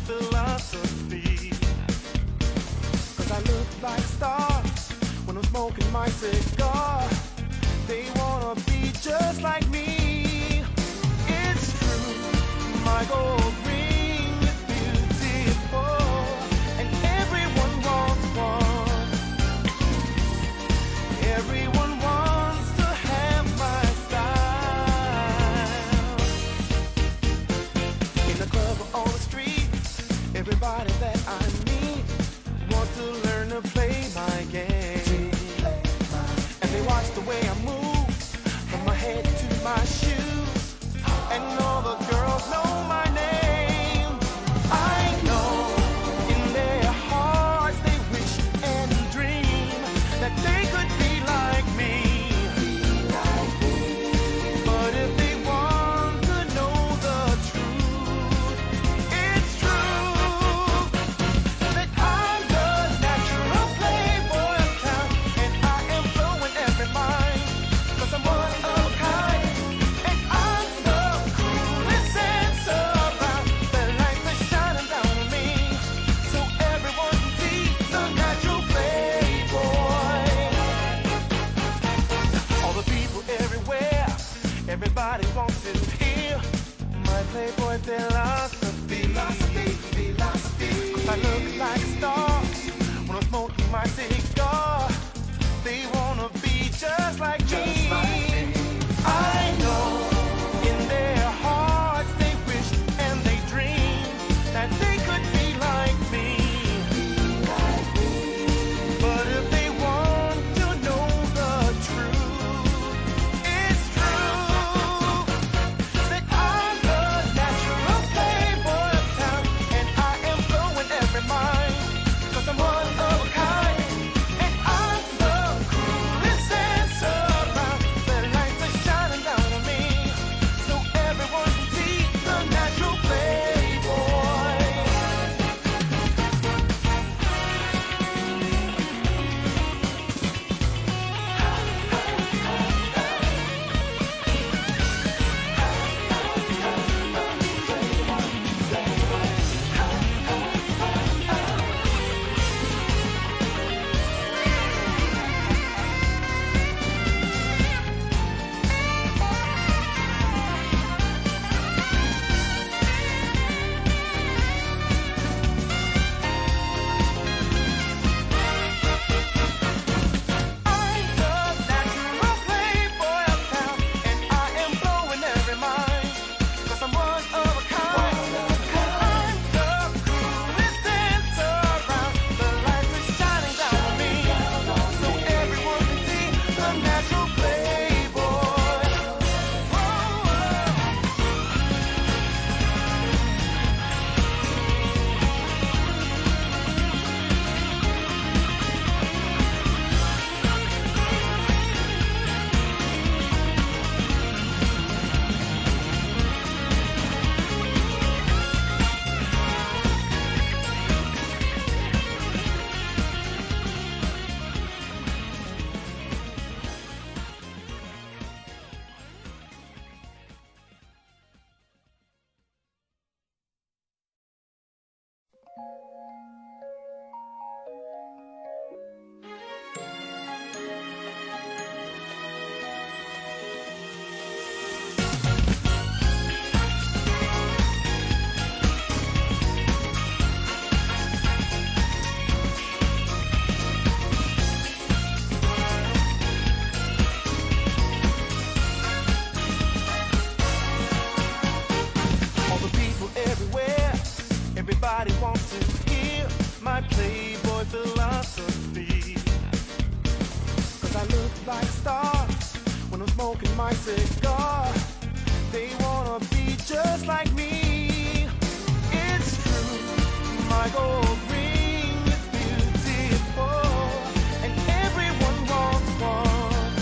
philosophy. 'Cause I look like stars when I'm smoking my cigar. They wanna be just like me. It's true, my gold ring is beautiful, and everyone wants one. Everyone wants to have my style. In the club or on the street, everybody that I meet wants to learn to play my game. And they watch the way I move, from my head to my shoes, and all the girls know my name. I know in their hearts they wish and dream that they could be like me. But if they want to know the truth, it's true that I'm the natural playboy of town, and I am blowing every mind, 'cause I'm one of a kind, and I'm the coolest dancer around. The lights are shining down on me, so everyone can see the natural playboy. All the people everywhere, everybody wants to hear my playboy philosophy. 'Cause I look like a star when I'm smoking my cigar. They wanna be just like me. I know in their hearts they wish and they dream that they could be like me. But if they want to know the truth, it's true that I'm the natural playboy of town, and I am blowing every mind, 'cause I'm one of a kind, and I'm the coolest dancer around. The lights are shining down on me, so everyone can see the natural playboy. All the people everywhere, everybody wants to hear my playboy philosophy. 'Cause I look like stars when I'm smoking my cigar. They wanna be just like me. It's true, my gold ring is beautiful, and everyone wants one.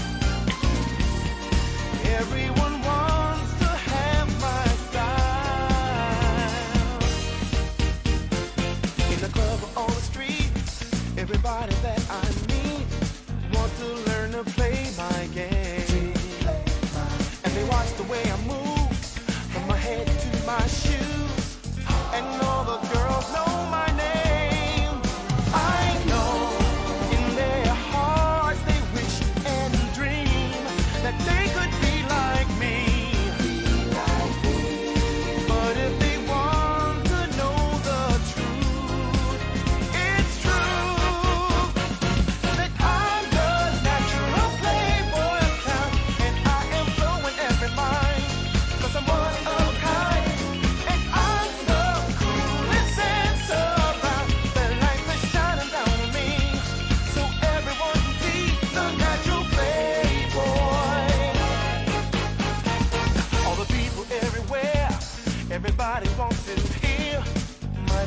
Everyone wants to have my style. In the club or on the street, everybody that I meet wants to learn to play my game. And they watch the way I move, from my head to my shoes.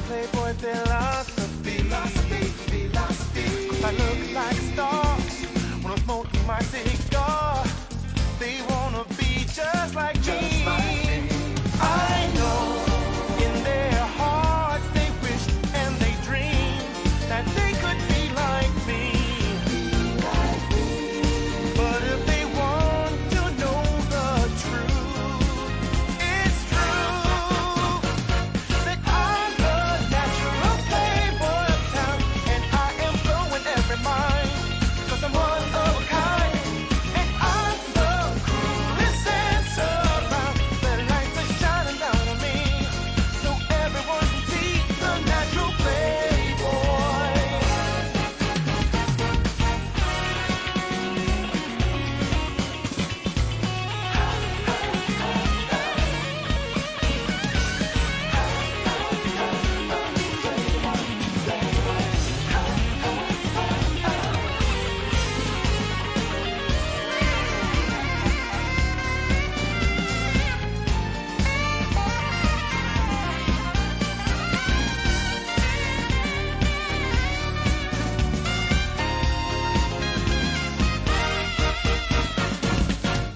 Playboy philosophy. 'Cause I look like stars when I'm smoking my cigar. They wanna be just like me. I know in their hearts they wish and they dream that they could be like me. But if they want to know the truth, it's true that I'm the natural playboy of town, and I am blowing every mind, 'cause I'm one of a kind, and I'm the coolest dancer around. The lights are shining down on me, so everyone can see the natural playboy.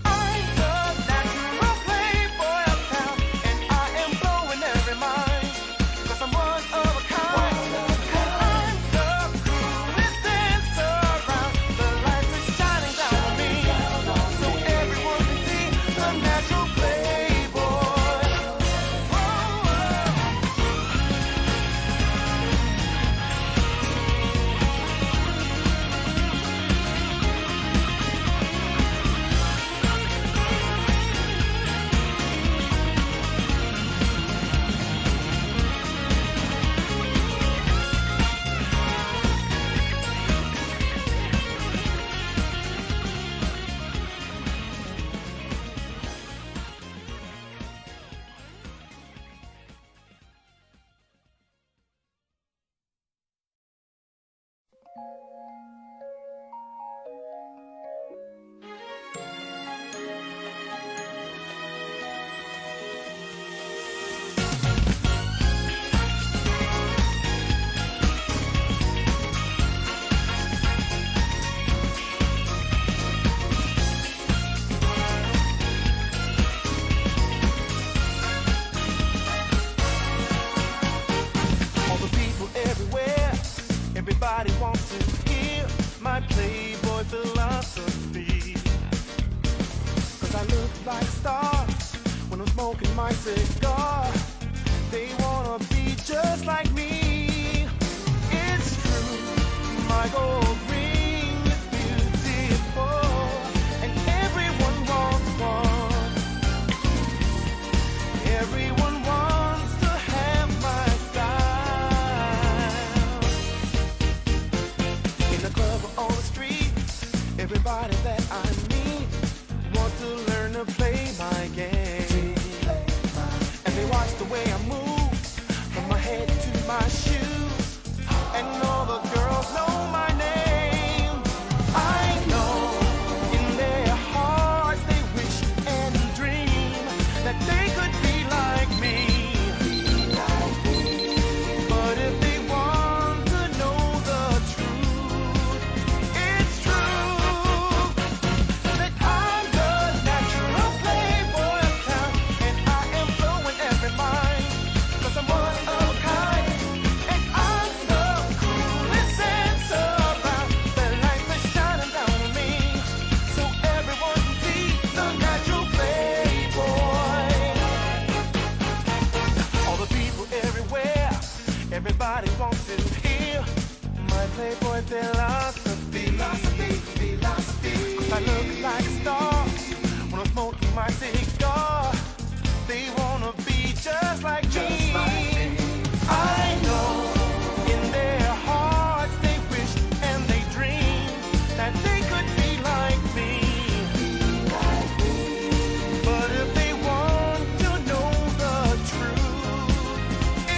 I'm the natural playboy of town, and I am blowing every mind, 'cause I'm one of a kind, and I'm the coolest dancer around. The lights are shining down on me, so everyone can see the natural playboy. All the people everywhere, everybody wants to hear my playboy philosophy. 'Cause I look like stars when I'm smoking my cigar. They wanna be just like me. It's true, my gold ring is beautiful, and everyone wants one. Everyone wants to have my style. In the club or on the street, everybody that I meet wants to learn to play my game. And they watch the way I move, from my head to my shoes, and all the girls know my name. I know in their hearts they wish and dream that they could be like me. But if they want to know the truth, it's true that I'm the natural playboy of town, and I am blowing every mind, 'cause I'm one of a kind, and I'm the coolest dancer around. The lights are shining down on me, so everyone can see the natural playboy. All the people everywhere, everybody wants to hear my playboy philosophy. 'Cause I look like stars when I'm smoking my cigar. They wanna be just like me. I know in their hearts they wish and they dream that they could be like me. But if they want to know the truth,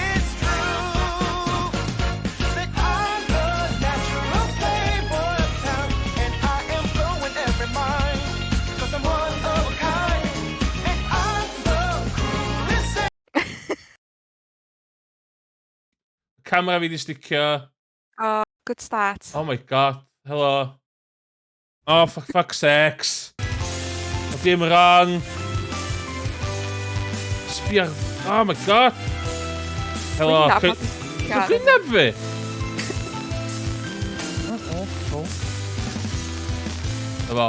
it's true that I'm the natural playboy of town, and I am blowing every mind, 'cause I'm one of a kind, and I'm the coolest. Camera fi di sticio. Oh, good start. Oh my god. Helo. Oh, for fuck's sakes. Oedd dim wrong. Sbia. Oh my god. Helo. Gwyneb fi. Helo.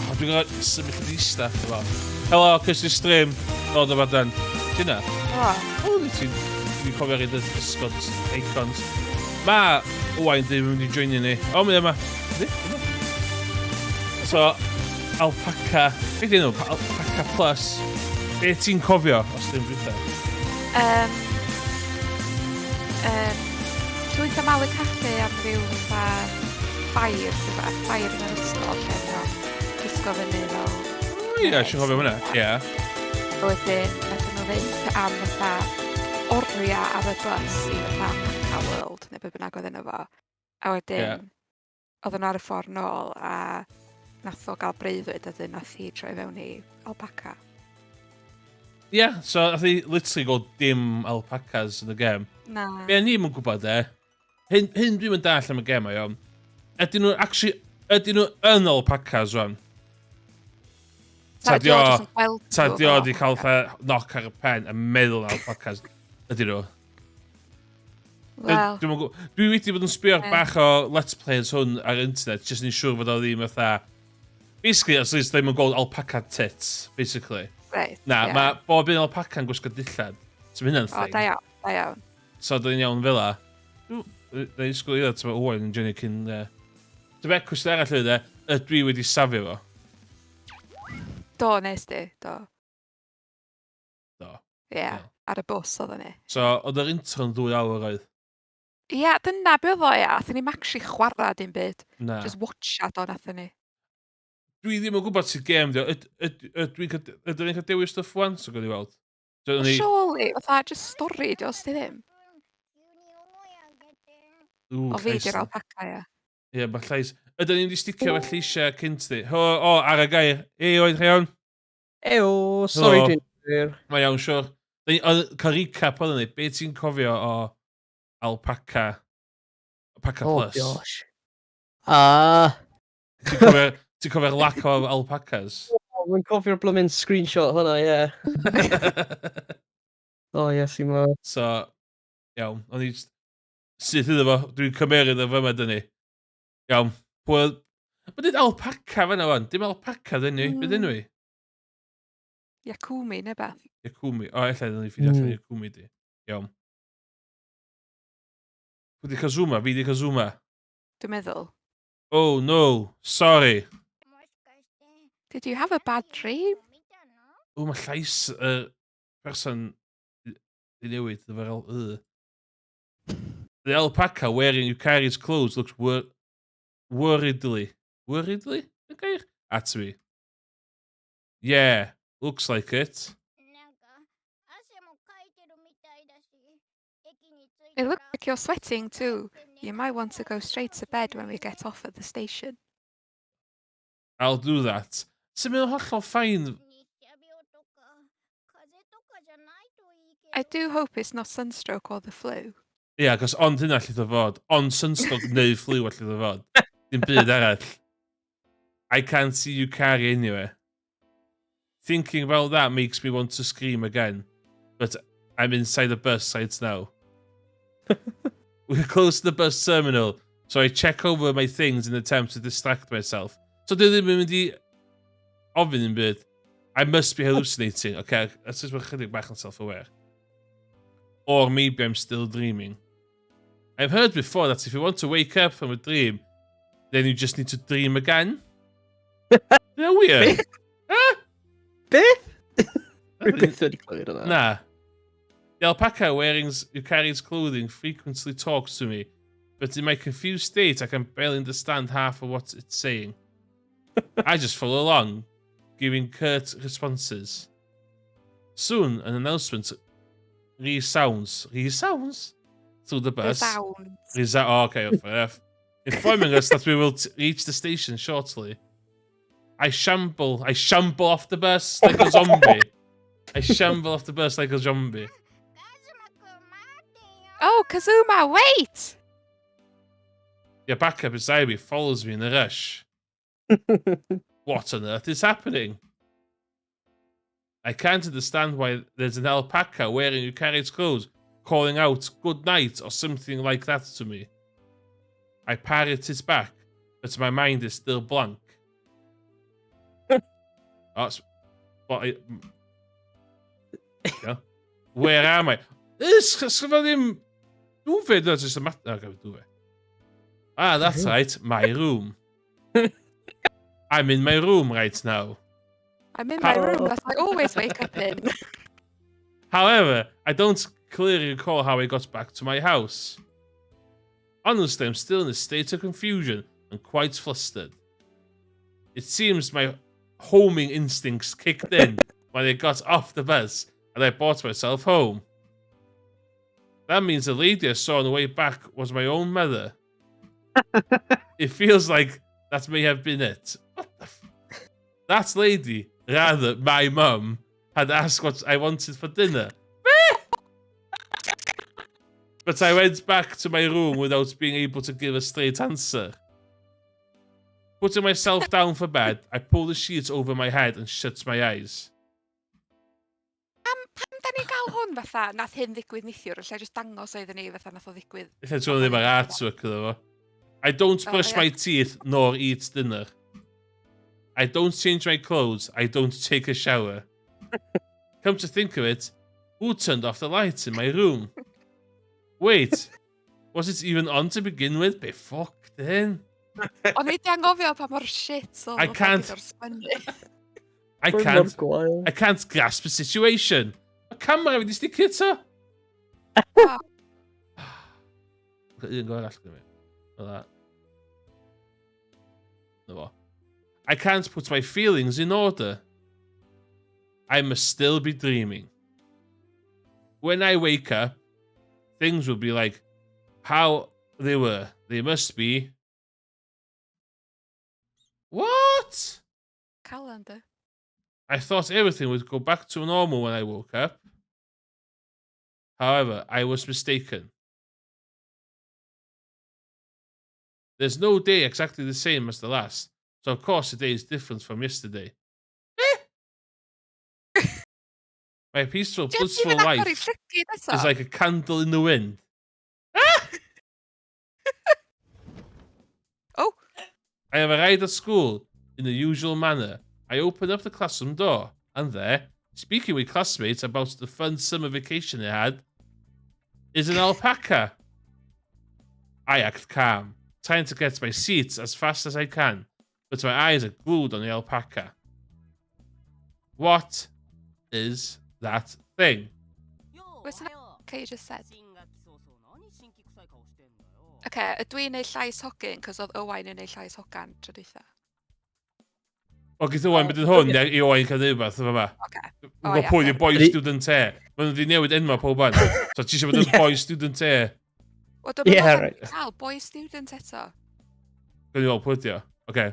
O, dwi'n gwybod symud yn eista. Helo. Helo, cys i stream. O, dyma den. Ti'n na? O, ti'n cofio rhaid y disgod icons. Ma, Owain ddim yn mynd i joinio ni. O, mynd yma. So, Alpaca. Be di nhw? PacaPlus. Be ti'n cofio, os ddim rhywbeth? Llwyth o malu caffe am ryw fatha ffair, ffair yn yr ysgol lle nhw disgo fyny fel... O ie, eisiau cofio hwnna, ie. A wedyn, nath nhw fynd am fatha oriau ar y bus i fatha Paca World, neu be bynnag oedd enw fo. A wedyn, oedd nhw ar y ffordd nôl a nath o gael breuddwyd a dyn nath hi troi fewn i alpaca. Ie, so nath i literally go dim alpacas yn y gem. Na. Be ni ddim yn gwybod hyn dwi'n mynd all am y gem o iawn. Ydyn nhw yn alpacas rwan? Ta di o di cael knock ar y pen a meddwl alpacas ydyn nhw? Wel. Dwi wedi bod yn sbio bach o let's plays hwn ar internet, jyst ni'n siŵr fod o ddim fatha... Basically, os oes ddim yn gweld alpaca tits, basically. Right, na, mae bob un alpaca'n gwisgo dillad. So mae hynna'n thing. O, da iawn. So, dwi'n iawn fel la. Dwi'n sgwyl i ddod, ti'n meddwl, Owain yn joinio cyn... Dwi'n beth cwestiwn arall ydy, ydw i wedi safio fo? Do, nes di, do. Do. Ie, ar y bws oedden ni. So, oedd yr intro yn 2 awr oedd? Ie, dyna be oedd o, ia. Athyn ni'n actually chwarae dim byd. Na. Just watcha do nathyn ni. Dwi ddim yn gwybod sydd gem di o. Ydw i'n cael dewis stuff wan, so gwyd i weld. Surely, fatha, just stori, di os di ddim. O fi di'r alpaca, ia. Ie, mae llais. Ydyn ni'n di sticio fe lleisiau cynt di. O, ar y gair. Oed, chi iawn? Ew, sorry dwi'n gwir. Mae iawn, siwr. Cael recap oedden ni, be ti'n cofio o alpaca? PacaPlus? Oh, gosh. Ti'n cofio'r lack o alpacas? Mae'n cofio'r blymyn screenshot hwnna, ie. O, yes, i'n mwyn. So, iawn, o'n i... Sydd iddo fo, dwi'n cymeru iddo fo yma dyn ni. Iawn, pwy... Mae dweud alpaca fan'na wan, dim alpaca dyn ni, beth dyn ni? Yakumi, neu beth. Yakumi, o, ella dyn ni ffydd allan Yakumi di. Iawn. Pwy di cael zooma? Fi di cael zooma? Dwi'n meddwl. Oh, no, sorry. Did you have a bad dream? O, mae llais y person di newid, the fel... The alpaca wearing Yukari's clothes looks worriedly. Worriedly? Okay. At me. Yeah, looks like it. It looks like you're sweating too. You might want to go straight to bed when we get off at the station. I'll do that. Sy'n mynd hollol ffain. I do hope it's not sunstroke or the flu. Ie, yeah, cos ond hynna llith o fod. Ond sunstroke neu flu all llith o fod. Dim byd arall. I can't see Yukari anywhere. Thinking about that makes me want to scream again. But I'm inside the bus right now. We're close to the bus terminal, so I check over my things in an attempt to distract myself. So dwi ddim yn mynd i ofyn yn byd. I must be hallucinating. Okay, let's just work chydig bach yn self-aware. Or maybe I'm still dreaming. I've heard before that if you want to wake up from a dream, then you just need to dream again. Is that weird? Huh? Beth? Rhywbeth wedi clywed yna. Nah. The alpaca wearing Yukari's clothing frequently talks to me, but in my confused state, I can barely understand half of what it's saying. I just follow along, giving curt responses. Soon, an announcement resounds through the bus. Oh, okay, fair enough. Informing us that we will reach the station shortly. I shamble off the bus like a zombie. I shamble off the bus like a zombie. Oh, Kazuma, wait! Your Paca beside me follows me in a rush. What on earth is happening? I can't understand why there's an alpaca wearing Yukari's clothes, calling out good night or something like that to me. I parrot it back, but my mind is still blank. That's what I... Yeah. Where am I? Ah, that's right, my room. I'm in my room right now. I'm in my room that I always wake up in. However, I don't clearly recall how I got back to my house. Honestly, I'm still in a state of confusion and quite flustered. It seems my homing instincts kicked in when I got off the bus and I brought myself home. That means the lady I saw on the way back was my own mother. It feels like that may have been it. What the that lady, rather my mum, had asked what I wanted for dinner. But I went back to my room without being able to give a straight answer. Putting myself down for bed, I pull the sheets over my head and shut my eyes. Pam da ni gael hwn fatha, nath hyn ddigwydd nithiwr, lle jyst dangos oedden ni fatha nath o ddigwydd. Lle ti'n ddim ar artwork iddo fo. I don't brush my teeth nor eat dinner. I don't change my clothes. I don't take a shower. Come to think of it, who turned off the lights in my room? Wait, was it even on to begin with? Be fucked in. O'n i di angofio pa mor shit o I can't- o'r sgwennu. I can't grasp the situation. Y camera wedi sticio eto. Un go arall gyda mi. Fel that. Na fo. I can't put my feelings in order. I must still be dreaming. When I wake up, things will be like how they were. They must be. What? Calendar. I thought everything would go back to normal when I woke up. However, I was mistaken. There's no day exactly the same as the last, so of course today is different from yesterday. My peaceful, blissful life is like a candle in the wind. Oh. I have arrived at school in the usual manner. I open up the classroom door, and there, speaking with classmates about the fun summer vacation they had, is an alpaca. I act calm, trying to get to my seat as fast as I can, but my eyes are glued on the alpaca. What is that thing? Wasn't that okay you just said? Okay, ydw i'n neud llais hogyn, cos oedd Owain yn neud llais hogan tro dwytha. O, gyda Owain beth yn hwn, i Owain cael ei beth yma. Okay. Gwybod pwy yw boy student e. Maen nhw wedi newid enwa pob an. So ti eisiau bod yn boy student e. Wel, dwi'n Yeah, meddwl right. cael boy student eto. Gwni fel pwy ydi o. Okay,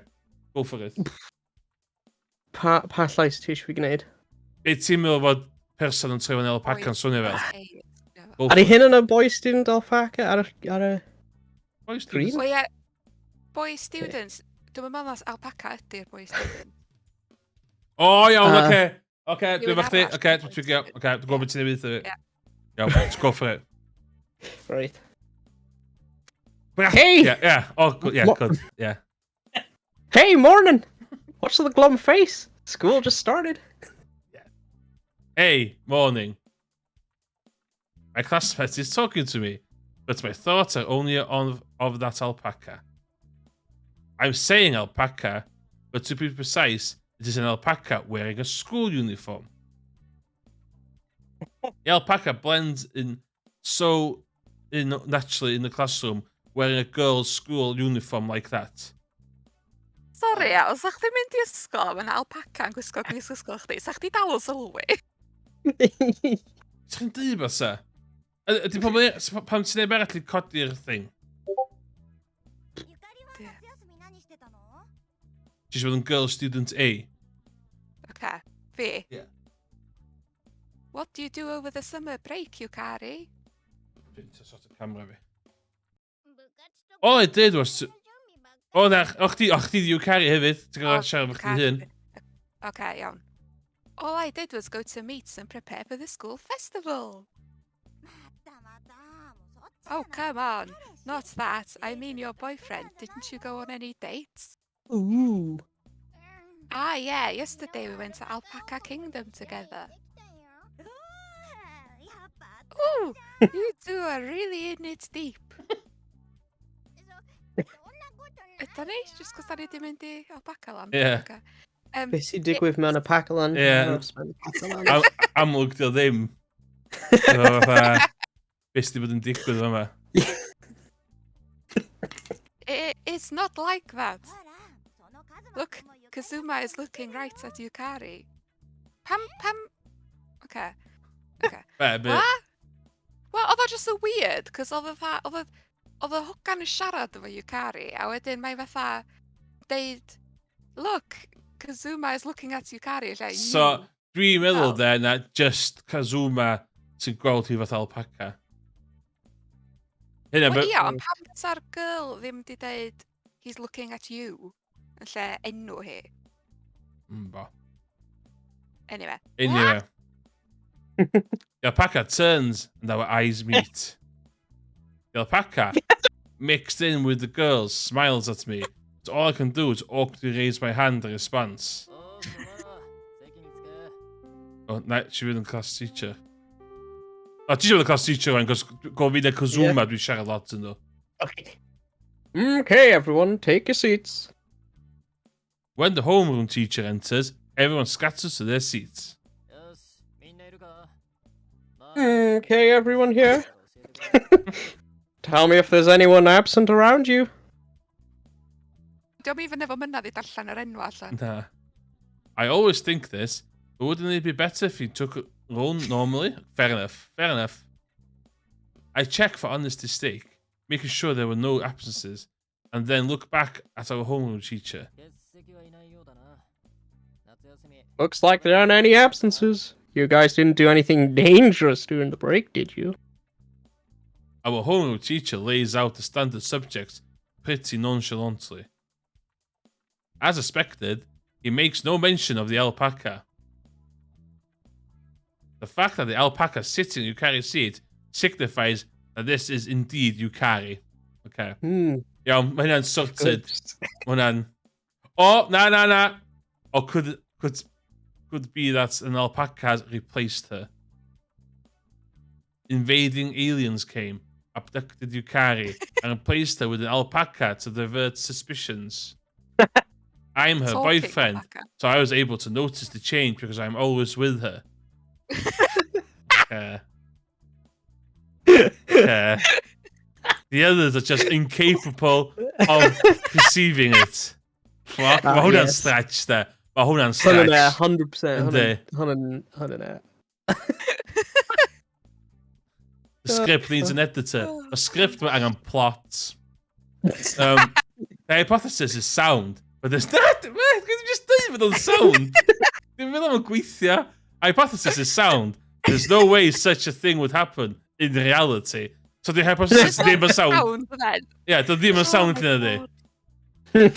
go for it. Pa llais ti eisiau fi gwneud? Be ti'n meddwl fod person yn troi fan alpaca yn swnio fel? Go Ar ei for it. hyn yn y boy student alpaca ar y... Boy student. Wel, ie, boy students, dwi'n meddwl nas alpaca ydy'r boy student. O, iawn, oce. Oce, Rhywun dwi'n fach di. arall. Oce, dwi'n trigio. Oce, dwi'n gwybod beth ti'n ei ddweud. Ie. Iawn, let's go for it. Right. Hey! Yeah. Oh, good. Yeah, What? good. Yeah. Hey, morning! What's with the glum face? School just started. Hey, morning. My classmate is talking to me, but my thoughts are only on of that alpaca. I'm saying alpaca, but to be precise, it is an alpaca wearing a school uniform. The alpaca blends in naturally in the classroom, wearing a girl's school uniform like that. Sori, os ydych chi'n mynd i ysgol, mae'n alpaca yn gwisgo gwisgo ysgol chdi, sa'ch chi dal o sylwi? Ti'n dweud beth sa? Ydy pobl pam ti'n ei arall i codi'r thing? Ti'n bod yn girl student A? Okay, fi. Yeah. What do you do over the summer break, Yukari? soort of camera fi. All I did was... O, na, o chdi di Yukari hefyd. Ti'n gwybod siarad fo chdi hyn. Okay, iawn. All I did was go to meets and prepare for the school festival. Oh, come on. Not that. I mean your boyfriend. Didn't you go on any dates? Ooh. Ah, yeah. Yesterday we went to Alpaca Kingdom together. Ooh, you two are really in it deep. Ydyn ni? Just cos da ni di mynd i Alpaca lan? Ie. Okay. Be sy'n digwydd mewn y Pacalan? Ie. Amlwg di o ddim. Fatha, be sydd wedi bod yn digwydd yma. It's not like that. Look, Kazuma is looking right at Yukari. Pam... Okay. Be? What? Wel, oedd o just so weird, cos oedd y hwgan yn siarad efo Yukari, a wedyn mae fatha deud, look, Kazuma is looking at Yukari. Like, So, dwi'n meddwl na just Kazuma sy'n gweld hi fath alpaca. Hynna, Wel, ia, ond pam bysa'r girl ddim di deud, he's looking at you, yn lle enw hi. Bo. Anyway. Anyway. The alpaca turns and our eyes meet. The alpaca, mixed in with the girls, smiles at me. So all I can do is awkwardly raise my hand in response. Oh, no, she was the class teacher. Oh, she's the class teacher, because go be the Kazuma, we share a lot to know. Okay, everyone, take your seats. When the homeroom teacher enters, everyone scatters to their seats. Okay, everyone here. Tell me if there's anyone absent around you. Diolch even efo mynadd i darllen yr enw allan. Nah. I always think this, but wouldn't it be better if you took a role normally? Fair enough. I check for honesty's sake, making sure there were no absences, and then look back at our homeroom teacher. Looks like there aren't any absences. You guys didn't do anything dangerous during the break, did you? Our homeroom teacher lays out the standard subjects pretty nonchalantly. As expected, he makes no mention of the alpaca. The fact that the alpaca sits in Yukari's seat signifies that this is indeed Yukari. Okay. Yeah, mae hynna'n sorted. Mae hynna'n... Oh, na. Or could be that an alpaca has replaced her. Invading aliens came, abducted Yukari, and replaced her with an alpaca to divert suspicions. I'm her boyfriend, alpaca. So I was able to notice the change because I'm always with her. The others are just incapable of perceiving it. Fuck, mae hwnna'n stretch there. Mae hwnna'n stretch. 100%. 100%. The script needs an editor. A script mae angen plot. The hypothesis is sound, but there's not... Just don't even on sound. Dwi'n meddwl am gweithio. Hypothesis is sound. There's no way such a thing would happen in reality. So the hypothesis ddim yn sound. Yeah, the ddim yn sound yn ydy.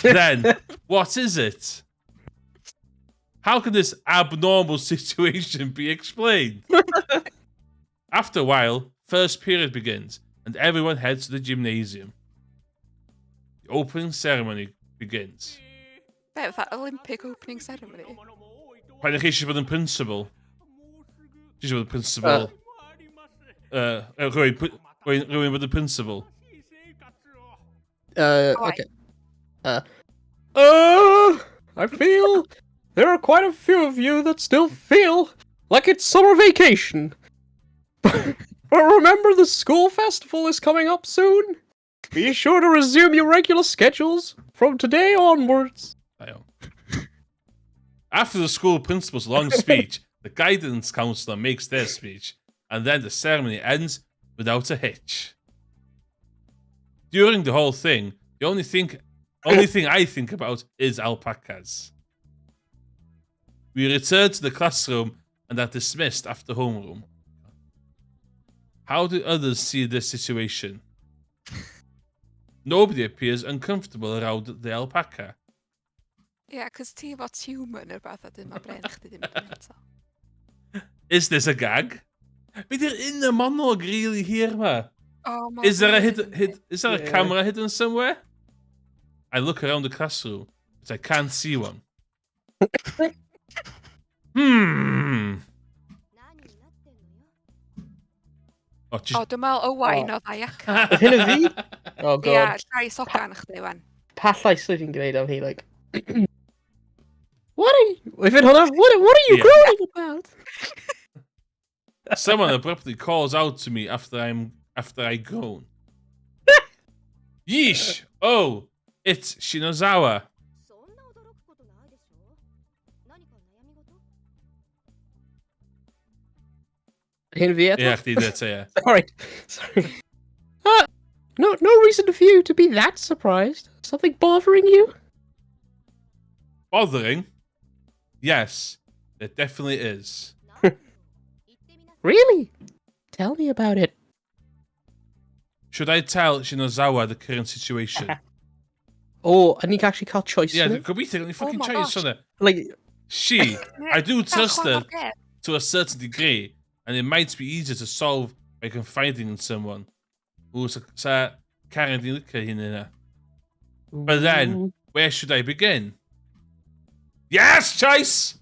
Then, what is it? How can this abnormal situation be explained? After a while, first period begins, and everyone heads to the gymnasium. The opening ceremony begins. That Olympic opening ceremony. Pa'n chi eisiau bod yn principal? Ti eisiau bod yn principal? Rwy'n bod yn principal? Okay. I feel there are quite a few of you that still feel like it's summer vacation. But remember, the school festival is coming up soon. Be sure to resume your regular schedules from today onwards. After the school principal's long speech, the guidance counselor makes their speech, and then the ceremony ends without a hitch. During the whole thing, the only thing I think about is alpacas. We return to the classroom and are dismissed after homeroom. How do others see this situation? Nobody appears uncomfortable around the alpaca. Ie, cos ti fod human neu rhywbeth a dyn mae bren chdi ddim yn mynd eto. Is this a gag? Be di'r un y monolog really here, ma? Oh, ma' Is there a hyn- is there a Yeah. camera hidden somewhere? I look around the classroom, but I can't see one. Hmm. Oh, just... O, dwi'n meddwl Owain o ddaiaca. Oedd hyn yn fi? Oh Ie, god. llais ogan chdi, wan. Pallais oedd hi'n gwneud am hi, like... What are you... If it hwnna, what are you Yeah. growing about? Someone abruptly calls out to me after I groan. Yeesh! Oh, it's Shinozawa. Hyn fi eto? Yeah, chdi did say yeah. Sorry. No reason for you to be that surprised. Something bothering you? Bothering? Yes, it definitely is. Really? Tell me about it. Should I tell Shinozawa the current situation? Oh, and you can actually call choice. Yeah, in it? could we take any fucking my choice gosh. on it? Like, She, I do trust her Chwarae'r gêm. to a certain degree, and it might be easier to solve by confiding in someone. Ooh, sa Karen di licio hyn yna. But then, where should I begin? Yes, choice!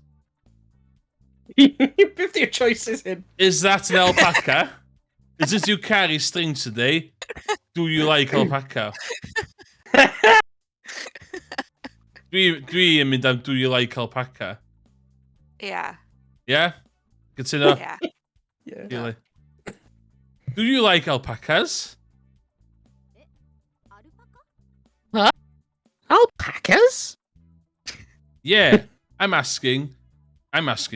50 your choices in. Is that an alpaca? Is this you carry string today? Do you like alpaca? Dwi yn mynd am do you like alpaca? Ie, Yeah? Cytuno? ie. Yeah. Really? Do you like alpacas? Alpacas? Yeah, I'm asking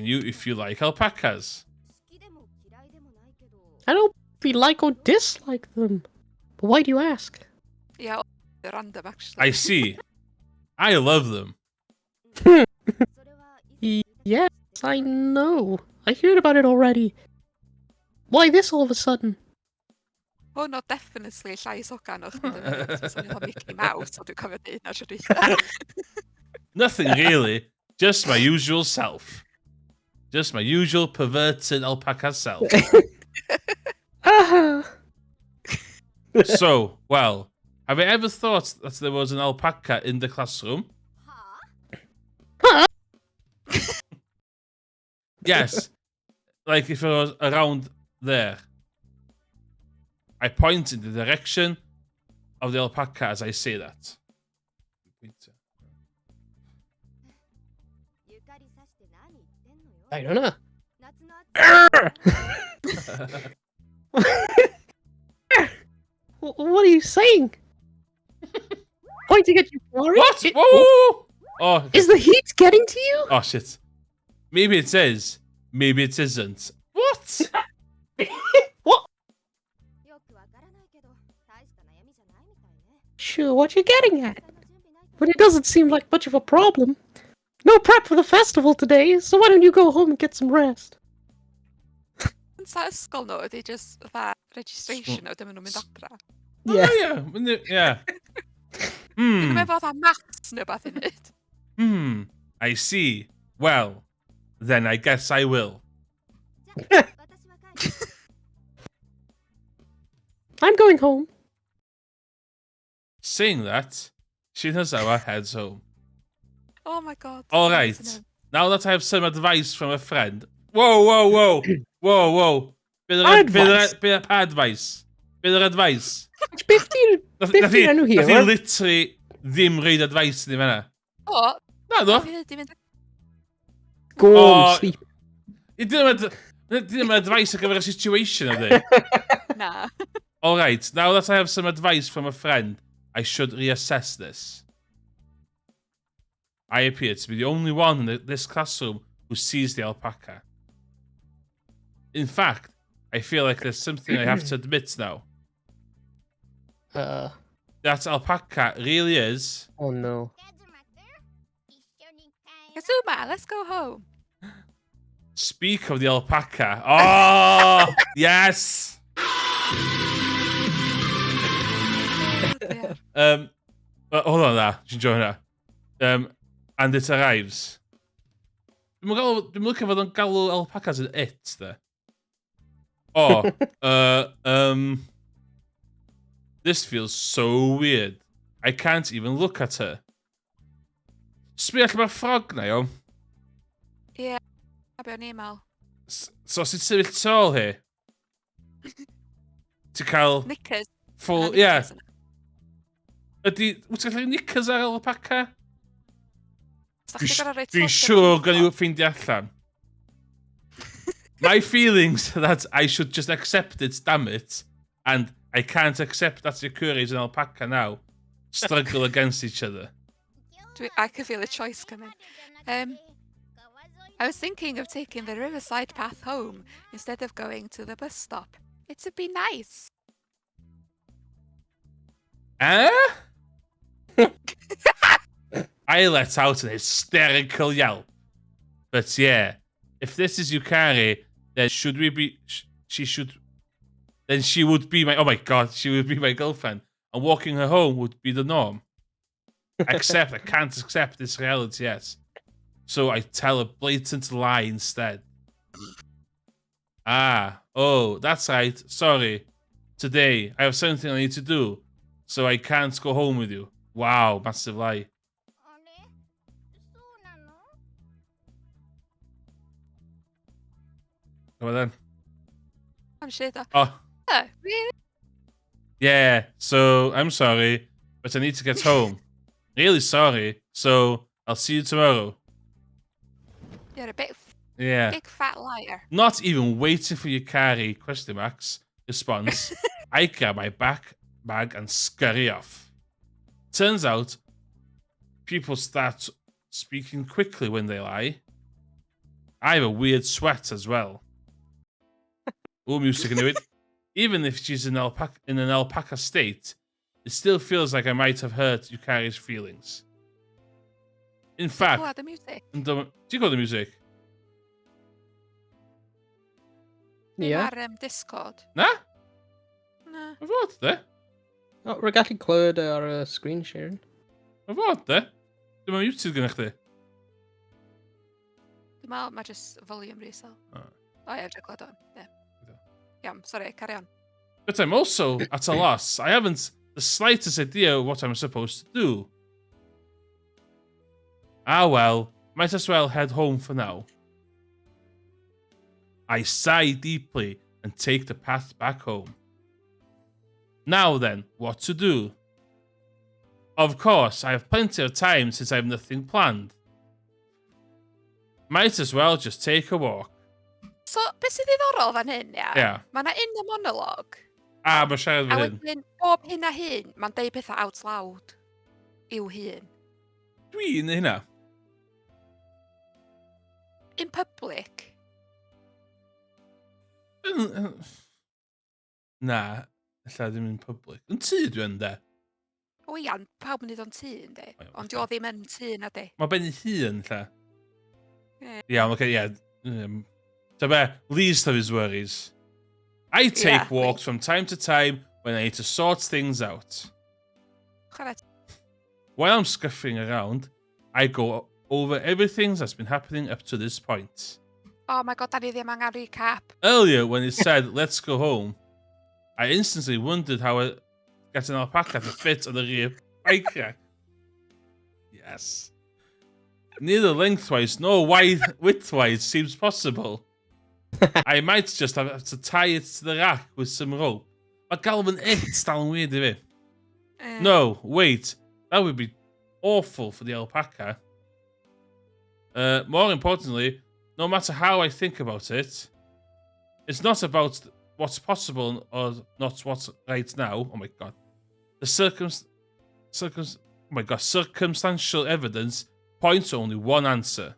you if you like alpacas. I don't be like or dislike them. But why do you ask? Ie, o, random, actually. I see. I love them. Yes, I know. I heard about it already. Why this all of a sudden? Oh, no, definitely llais ogan o chdi. Dwi'n swnio fatha Mickey Mouse, o dwi'n cofio dweud na siwr eitha. Nothing really. Just my usual self. Just my usual perverted alpaca self. Ah. So, well, have you ever thought that there was an alpaca in the classroom? Yes. Like if it was around there. I point in the direction of the alpaca as I say that. I don't know. What are you saying? Pointing at you, Florrie? What? Whoa, whoa, whoa. Oh, Is the heat getting to you? oh shit. Maybe it is. Maybe it isn't. What? What? Sure, what you getting at? But it doesn't seem like much of a problem. No prep for the festival today, so why don't you go home and get some rest? Yn sa ysgol nhw, ydy just fatha registration o dim nhw'n mynd adra. Yeah. Oh, yeah. Yeah. Dwi'n Hmm. meddwl fatha maths neu beth i wneud. Hmm. I see. Well, then I guess I will. I'm going home. Saying that, Shinozawa heads home. Oh my god. All right. Now that I have some advice from a friend. Whoa, whoa, whoa. Whoa, whoa. Advice? Bit of advice. Bit of advice. 15 enw hi, Nath i yma. literally ddim reid advice ni fanna. O, Na, do. fi wedi mynd... Go Oh. home, sleep. I ddim advice ar gyfer y situation of it. Na. All right. Now that I have some advice from a friend, I should reassess this. I appear to be the only one in this classroom who sees the alpaca. In fact, I feel like there's something I have to admit now. That alpaca really is... Oh no. Kazuma, let's go home. Speak of the alpaca. Oh, yes! Dear. Hold on there. Dwi'n joio hynna. And it arrives. Dwi'n lwcio fod o'n galw alpacas yn it, de. Oh, this feels so weird. I can't even look at her. Sbio allan mae'r ffrog na, iawn. Ie, a be o'n i'n meddwl. So, os ti'n sefyll tu ôl hi, ti'n cael Knickers. full... A Ie. knickers yna. Wyt ti'n gallu knickers ar alpaca? Sa chdi gorfod rhoi Dwi'n twll siŵr o gan i ffeindio allan. My feelings that I should just accept it, damn it, and I can't accept that your courage and alpaca now struggle against each other. I can feel a choice coming. I was thinking of taking the riverside path home instead of going to the bus stop. It would be nice. I let out an hysterical yelp. But yeah, if this is Yukari, then should we be... Then she would be my... Oh my god, she would be my girlfriend. And walking her home would be the norm. I can't accept this reality yet. So I tell a blatant lie instead. Oh, that's right. Sorry. Today, I have something I need to do. So I can't go home with you. Wow, massive lie. Come on then. I'm sure that. Oh, Really? yeah. So I'm sorry, but I need to get home. Really sorry. So I'll see you tomorrow. You're a big fat liar. Not even waiting for Yukari, question marks, response. I grab my bag and scurry off. Turns out, people start speaking quickly when they lie. I have a weird sweat as well. Oh, music into it. Even if she's in an alpaca state, it still feels like I might have hurt Yukari's feelings. In fact... Oh, the music. Do you got the music? Yeah. Ar Discord. Na? Na. Mae fod, de? Oh, we're gallu clywed ar screen sharing. Mae fod, de? Dwi'n meddwl muted gyda chdi. Dwi'n meddwl mae just volume resell. Oh. Oh, yeah, I've clywed on. Yeah. Yeah, sorry, carry on. But I'm also at a loss. I haven't the slightest idea what I'm supposed to do. Ah well, might as well head home for now. I sigh deeply and take the path back home. Now then, what to do? Of course, I have plenty of time since I have nothing planned. Might as well just take a walk. So, beth sydd ddiddorol fan hyn, ia? Yeah. Mae yna un y monolog. Mae siarad A fy hyn. wedyn, bob hyn a hyn, mae'n deud pethau out loud i'w hun. Dwi'n hynna. In public. Na, illa ddim yn public. Yn tŷ dwi'n de. O ia, pawb yn neud o'n tŷ, yndi? O, ie, Ond di o ddim yn tŷ na di. Mae ben ei hun, lla. Ie. Yeah, okay, yeah. So, least of his worries. I take Yeah, walks from time to time when I need to sort things out. Chwarae While I'm scuffing around, I go over everything that's been happening up to this point. Oh my god, da ni ddim angen recap. Earlier, when it said, let's go home, I instantly wondered how I get an alpaca to fit on the rear bike rack. Yes. Neither lengthwise nor widthwise seems possible. I might just have to tie it to the rack with some rope. Mae galw yn it dal yn weird i fi. No, wait. That would be awful for the alpaca. More importantly, no matter how I think about it, it's not about what's possible or not what's right now. Oh my god. The circumstantial evidence points to only one answer.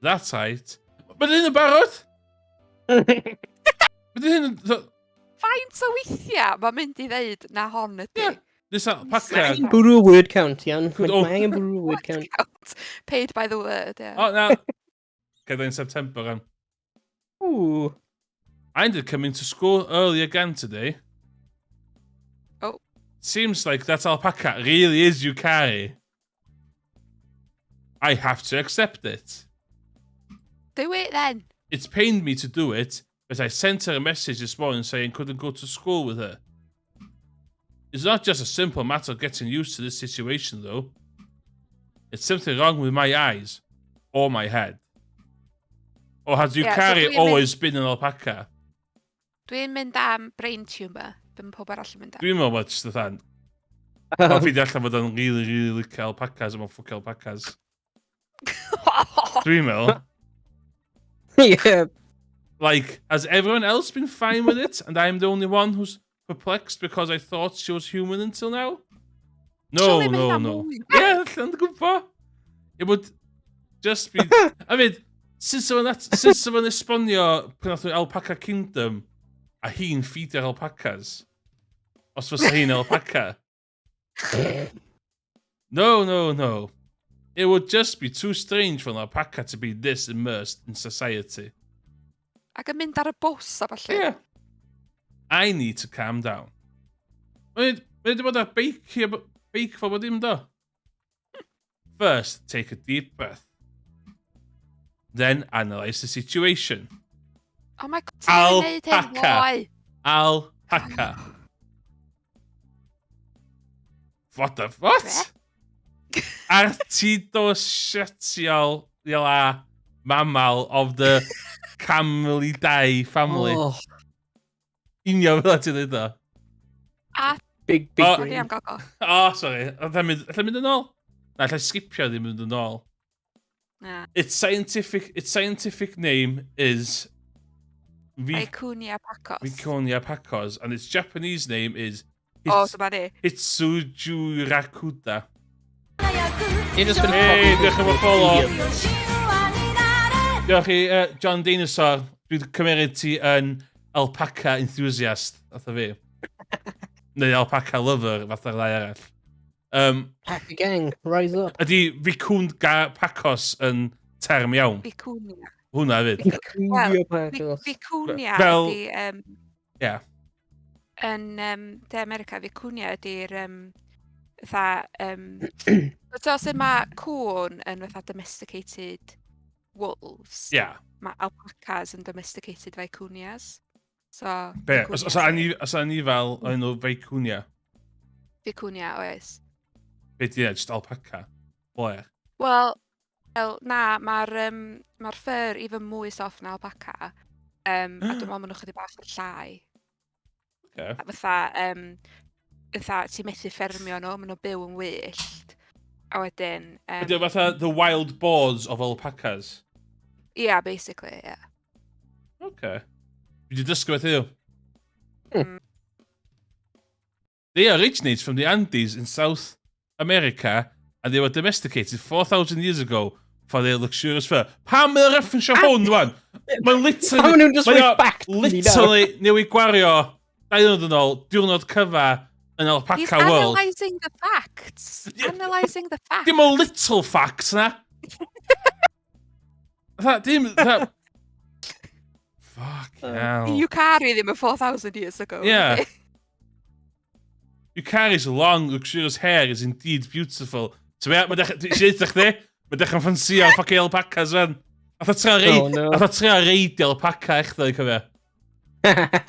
That's right. But in the barod? But in the... Faint o weithiau mae'n mynd i ddeud na hon ydy. Yeah. This alpaca... Sorry. Bwrw word count, Ian. Oh. Mae angen bwrw word count. Paid by the word, yeah. Oh, no. Okay, then September. Ooh. I ended up coming to school early again today. Oh. Seems like that alpaca really is Yukari. I have to accept it. Do it then. It's pained me to do it, but I sent her a message this morning saying couldn't go to school with her. It's not just a simple matter of getting used to this situation, though. It's something wrong with my eyes or my head. Or has Yukari always been an alpaca? Dwi'n mynd am brain tumour. Dwi'n pob arall yn mynd am. Dwi'n meddwl bod just fatha... Wel, fi di allan bod yn really licio alpacas am ffwc alpacas. Dwi'n meddwl. Yeah. Like, has everyone else been fine with it? And I'm the only one who's perplexed because I thought she was human until now? No. Yeah, that's good for. It would just be... I mean, since someone esbonio pan nath Alpaca Kingdom, a hi'n ffeidio'r alpacas. Os fysa hi'n alpaca. No. It would just be too strange for an alpaca to be this immersed in society. Ac yn mynd ar y bws a falle. Yeah. I need to calm down. Mae'n wedi bod ar beic fo bod dim do. First, take a deep breath. Then analyze the situation. Oh my god, ti'n neud hyn, Alpaca. boi. Alpaca. What? Artidosial mammal of the Camelidae family. Oh, Union fel ti'n dweud o. big Oh, Sorry brain. am gogo. Oh, sorry. Allai mynd yn ôl? Na, allai skipio ddim mynd yn ôl. Na. Its scientific name is Vicuña Pacos. Viconia pacos, and its Japanese name is Dyma ni. Hitsuju Rakuda. You're just gonna Hey, fucking diolch am y follow. Wikipedia. Diolch i John Dinosaur. Dwi'n cymeryd ti yn alpaca enthusiast, fatha fi. Neu alpaca lover, fatha'r ddau arall. Pack gang, rise up. Ydy Vicunga Pacos yn term iawn? Vicuña. Hwna fyd. Wikipedia Pacos. Vicuña Fel- ydi... Ie. Yn De America, Vicuña ydi'r... fatha... So os mae cwn yn fatha domesticated wolves, Ie. mae alpacas yn domesticated vicuñas. So... Be? vicuñas Os ni fel o'n nhw Vicunia? Vicuña, oes. Be di just alpaca? Blair. Wel, na, mae'r fur even mwy soft na alpaca. A dwi'n meddwl maen nhw chydig bach o'r llai. Okay. A fatha, ti methu ffermio nhw, maen nhw byw yn wyllt. A wedyn... Ydy o fatha the wild boars of alpacas? Yeah, basically, yeah. Okay. Dwi wedi dysgu beth yw. Mm. They originate from the Andes in South America and they were domesticated 4,000 years ago for their luxurious fur. Pam mae'n referensio hwn, dwan? Mae'n literally... Pam maen nhw'n just mae o respect me, no? literally newid gwario diwrnod yn ôl, diwrnod cyfa yn He's alpaca world. analysing the facts. Yeah. Analysing the facts. Dim o little facts na. Dim... Fuck hell. Yukari ddim yn 4,000 years ago. Yeah. Yukari's long, luxurious hair is indeed beautiful. So mae dechrau chdi? Mae dechrau'n ffansio fucking alpacas fan. Oh, no. Atho trio reidio alpaca eich dda, cofio.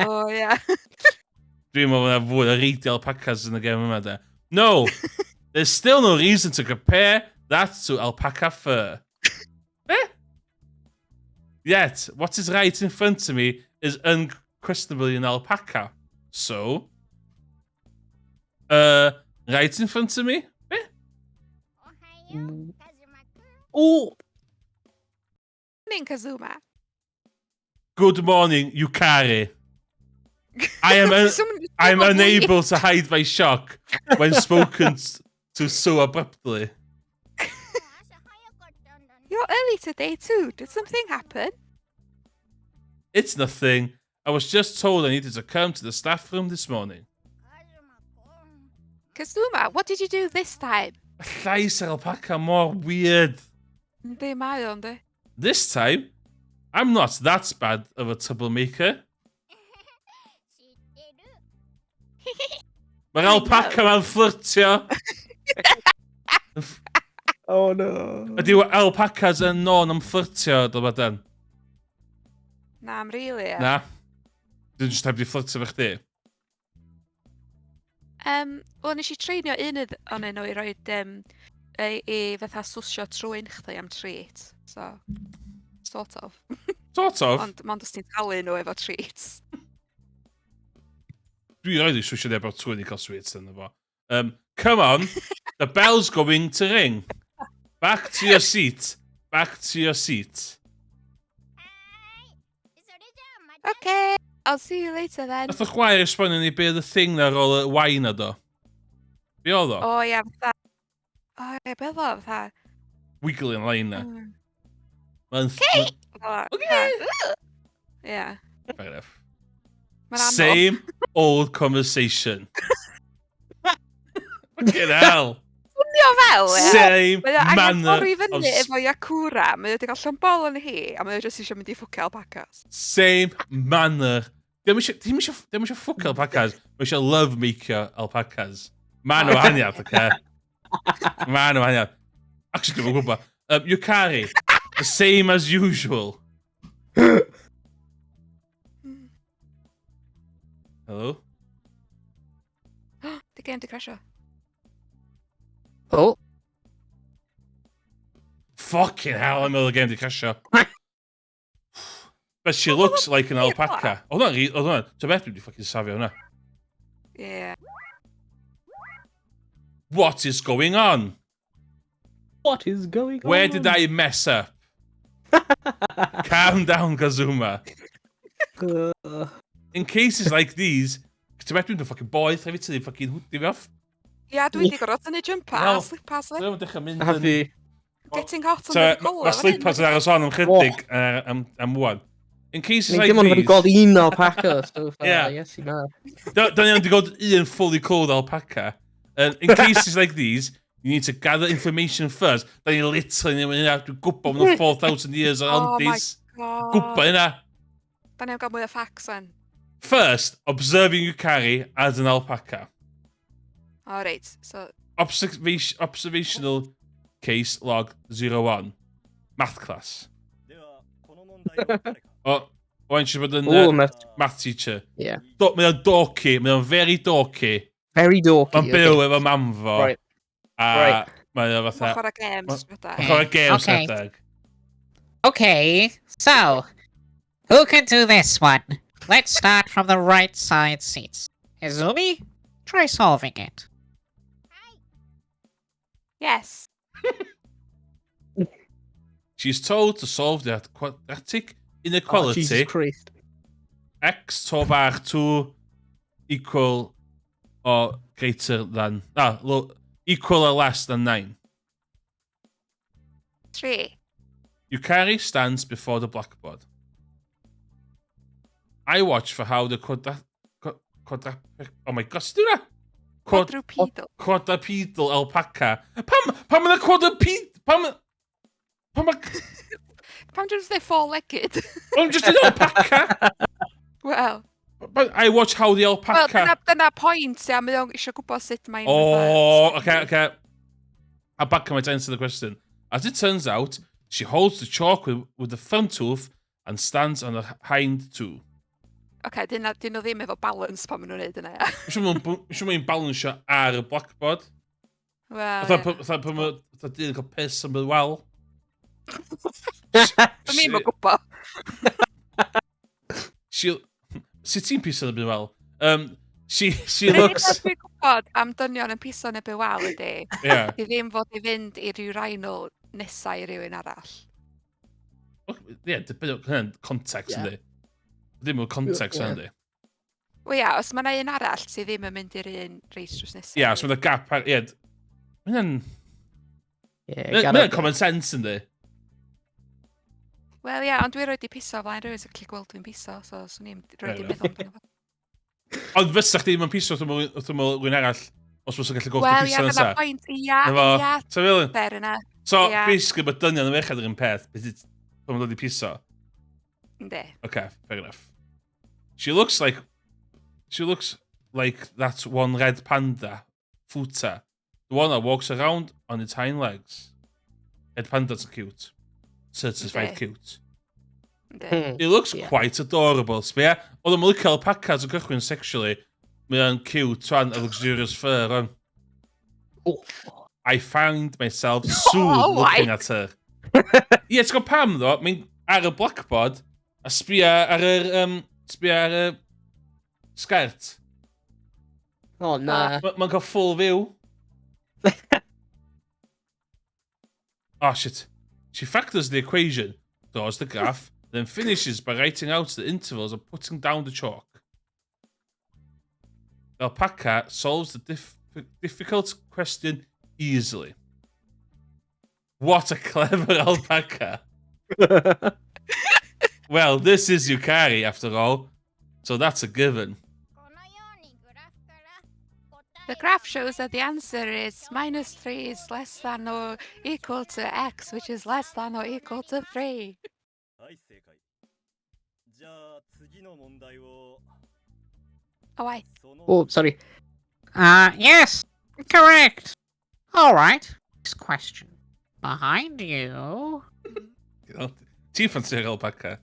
Oh, yeah. Dwi'n meddwl bod fwy o reidio alpacas yn y game yma, da. No! There's still no reason to compare that to alpaca fur. Eh? Yet, what is right in front of me is unquestionably an alpaca. So... right in front of me? Eh? Oh, Morning, Kazuma. Good morning, Yukari. I'm unable to hide my shock when spoken to so abruptly. You're early today too. Did something happen? It's nothing. I was just told I needed to come to the staff room this morning. Kazuma, what did you do this time? Llais yr alpaca mor weird. Yndi, mae o'n di. This time, I'm not that bad of a troublemaker. Mae'r alpaca ma'n fflirtio. Oh no. Ydyw alpacas yn non am fflirtio, Dylan? Na, am really, Na. Dwi'n just heb di fflirtio fe chdi. Wel, nes I treinio un o'n nhw i roed i fatha swsio trwy'n chdi am treat. So, sort of. Sort of. Ond os ti'n talu nhw efo treats. Dwi roed i swisio neb o'r trwy'n i cael sweets yn efo. Come on, the bell's going to ring. Back to your seat. Back to your seat. Okay, I'll see you later then. Nath o chwaer esbonio ni be oedd y thing na ar ôl y wain na do. Be oedd o? O ia, fatha... O ia, be oedd o, fatha... Wiggling line na. Okay! Okay. Ia. Fair enough. Mae'n anodd. Same old conversation. Fucking hell. Swnio fel, ia. Same Mae o angen manner torri of... fyny efo Yakura. Mae o wedi cael llambol yn hi, a mae o jyst eisiau mynd i ffwcio alpacas. Same manner. Dim eisiau ffwc alpacas. Mae eisiau love maker alpacas. Ma nhw haniad, oce? Ma nhw haniad. Actually, dwi'n gwybod. Yukari, the same as usual. Hello? Di gen di crasio. Oh. Fucking hell, I'm the game di crasio. But she looks like an alpaca. Hold on. To beth dwi'n fucking safio hwnna. Yeah. What is going on? What is going on? Where did I mess up? Calm down, Kazuma. In cases like these, to beth dwi'n fucking boeth, hefyd ti'n fucking hwdi fi off. Ia, dwi wedi gorfod tynnu jumper a slippers fi. Dwi'n dechrau mynd Have yn... you? Getting hot on So, the collar. mae slippers yn aros on am chydig am wan. In cases like Dim ond wedi these... gweld un alpaca. So, Yeah. Yes, you know. Don't you have to go un fully clothed alpaca? In cases like these, you need to gather information first. Then you literally have to gwybod am the 4,000 years or Oh my aunties. god. Gwybod yna. Da ni am gael mwy o facts then. First, observing Yukari as an alpaca. Alright, so... Observational case log 01. Math class. O'n siŵr bod yn Oh, math teacher. yeah. Mae o'n dorky, mae o'n very dorky. Very dorky. Mae'n byw efo mam fo. Right. A Right. mae o Mae'n fatha... chwarae games. Mae'n chwarae games Okay. rhedeg. Okay, so who can do this one? Let's start from the right side seats. Izumi, try solving it. Yes. She's told to solve the quadratic Oh, inequality Jesus Christ. x to bar 2 equal or greater than... equal or less than 9. 3. Yukari stands before the blackboard. I watch for how the oh my god, do that? Quadrupedal. Quadrupedal alpaca. Pam yn y quadrupedal... Pam Pam dwi'n dweud four-legged? I'm just an alpaca. Wel. But I watch how the Wel, alpaca... dyna pwynt, ia. Mae o'n eisiau gwybod sut mae'n... Oh, okay. I'll back my to answer the question. As it turns out, she holds the chalk with the front tooth and stands on her hind too. Okay, dyn nhw ddim efo balance pan maen nhw'n neud yna, ia. Siw mae'n balansio ar y blackboard. Wel, Fatha pan mae dyn yn cael piss am y wel. Dwi'n ddim yn gwybod. Sut ti'n piso yn y wel? She Rhaid looks... dwi'n gwybod am dynion yn piso yn y bywal ydi. Yeah. I ddim fod i fynd i ryw rhinal nesau i rywun arall. Yeah, depending on context yndi. Ddim yn context yndi. Wel ia, os mae yna un arall sydd ddim yn mynd i'r un reis drws nesaf. Yeah, so mae'n gap... Yeah, mae'n... Yeah, Mae'n common sense yndi. Wel ia, ond dwi roed i piso flaen rhywun sy'n gallu gweld dwi'n piso, so swn i'n roed i meddwl amdano fo. Ond fysa chdi ddim yn piso wrth ymwyl rhywun arall os fysa gallu gweld Wel chdi ia, piso dyna nesa. pwynt, ia, So fel yn. fair yna. So, Ia. basically, mae dynion yn ferched yr un peth. Pan mae'n dod i piso. Ynddi. Okay, fair enough. She looks like She looks like that one red panda, Futa. The one that walks around on its hind legs. Red pandas are cute. Certified Yndi. cute. Yndi. It looks Yeah. quite adorable. Sbia, oedd yn licio alpacas o gychwyn sexually. Mae'n cute, twan, a luxurious fur, on. Oh. I found myself soothed looking at her. Ie, ti'n gwybod pam, ddo? Mae'n ar y blackboard, a sbia ar y sgert. Oh, nah. Mae'n cael full view. Oh, shit. She factors the equation, draws the graph, then finishes by writing out the intervals and putting down the chalk. The alpaca solves the difficult question easily. What a clever alpaca. Well, this is Yukari, after all, so that's a given. The graph shows that the answer is -3 is less than or equal to x, which is less than or equal to 3. はい正解じゃあ次の問題を Oh, I. その Oh, sorry. Yes, correct. All right. Next question. Behind you. Chief and Sir Alpaca.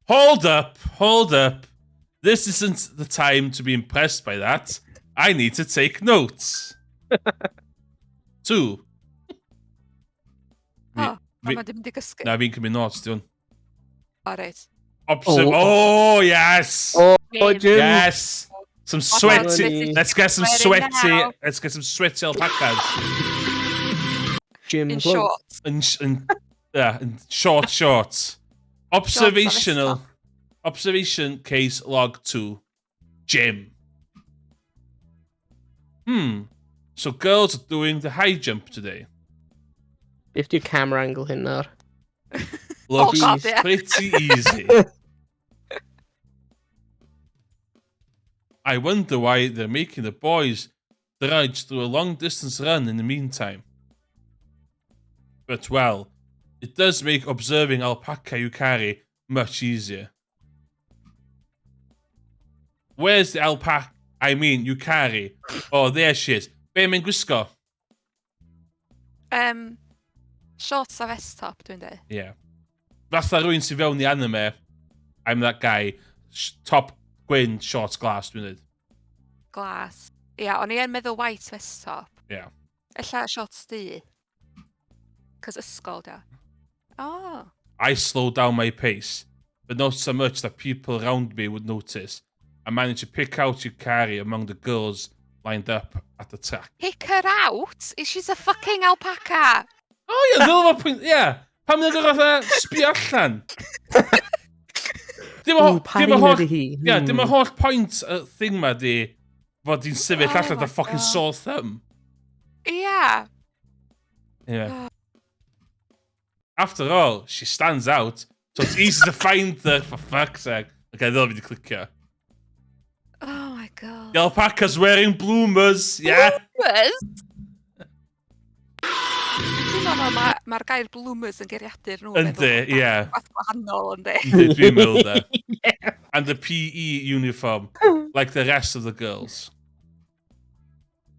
Hold up. This isn't the time to be impressed by that. I need to take notes. 2. Oh, Mi- ma dim di gysgu. Na, fi'n cymryd notes, diwn. Oh, right. Oh, yes! Oh, Jim. Jim. Yes! Some sweaty. Funny. Let's get some Sweaty sweaty. now. Let's get some sweaty alpacas. Jim In Plug. short. And short shorts. Observational. Observation case log 2. Jim. So girls are doing the high jump today. If your camera angle in there. Looks God, yeah. pretty easy. I wonder why they're making the boys trudge through a long distance run in the meantime. But well, it does make observing alpaca Yukari much easier. Where's the alpaca? I mean, Yukari. Oh, there she is. Be mae'n gwisgo? Shorts a vest top, dwi'n dweud. Yeah. Fatha rwy'n sy'n fewn i anime, I'm that guy. Top gwyn, shorts glass, dwi'n dweud. Glas. Ia, o'n i yn meddwl white vest top. Yeah. Ella shorts di. Cos ysgol, da. Oh. I slowed down my pace, but not so much that people around me would notice. I managed to pick out Yukari among the girls lined up at the track. Pick her out? She's a fucking alpaca. Oh yeah, dyna fo pwynt, yeah. Pam ni'n gorfod sbio allan? Dim Ooh, pari ydy hi. Yeah, dim y holl pwynt y thing ma di fod hi'n sefyll Oh allan my dy fucking God. sore thumb. Ia. Yeah. After all, she stands out, so it's easy to find her, for fuck's sake. Okay, dyna fi di clicio. Oh my god. The alpaca's wearing bloomers, yeah? Bloomers? Dwi'n meddwl mae'r gair bloomers yn geiriadur nhw. Yndi, ie. Fath gwahanol, yndi. Yndi, dwi'n meddwl da. And the PE uniform, like the rest of the girls.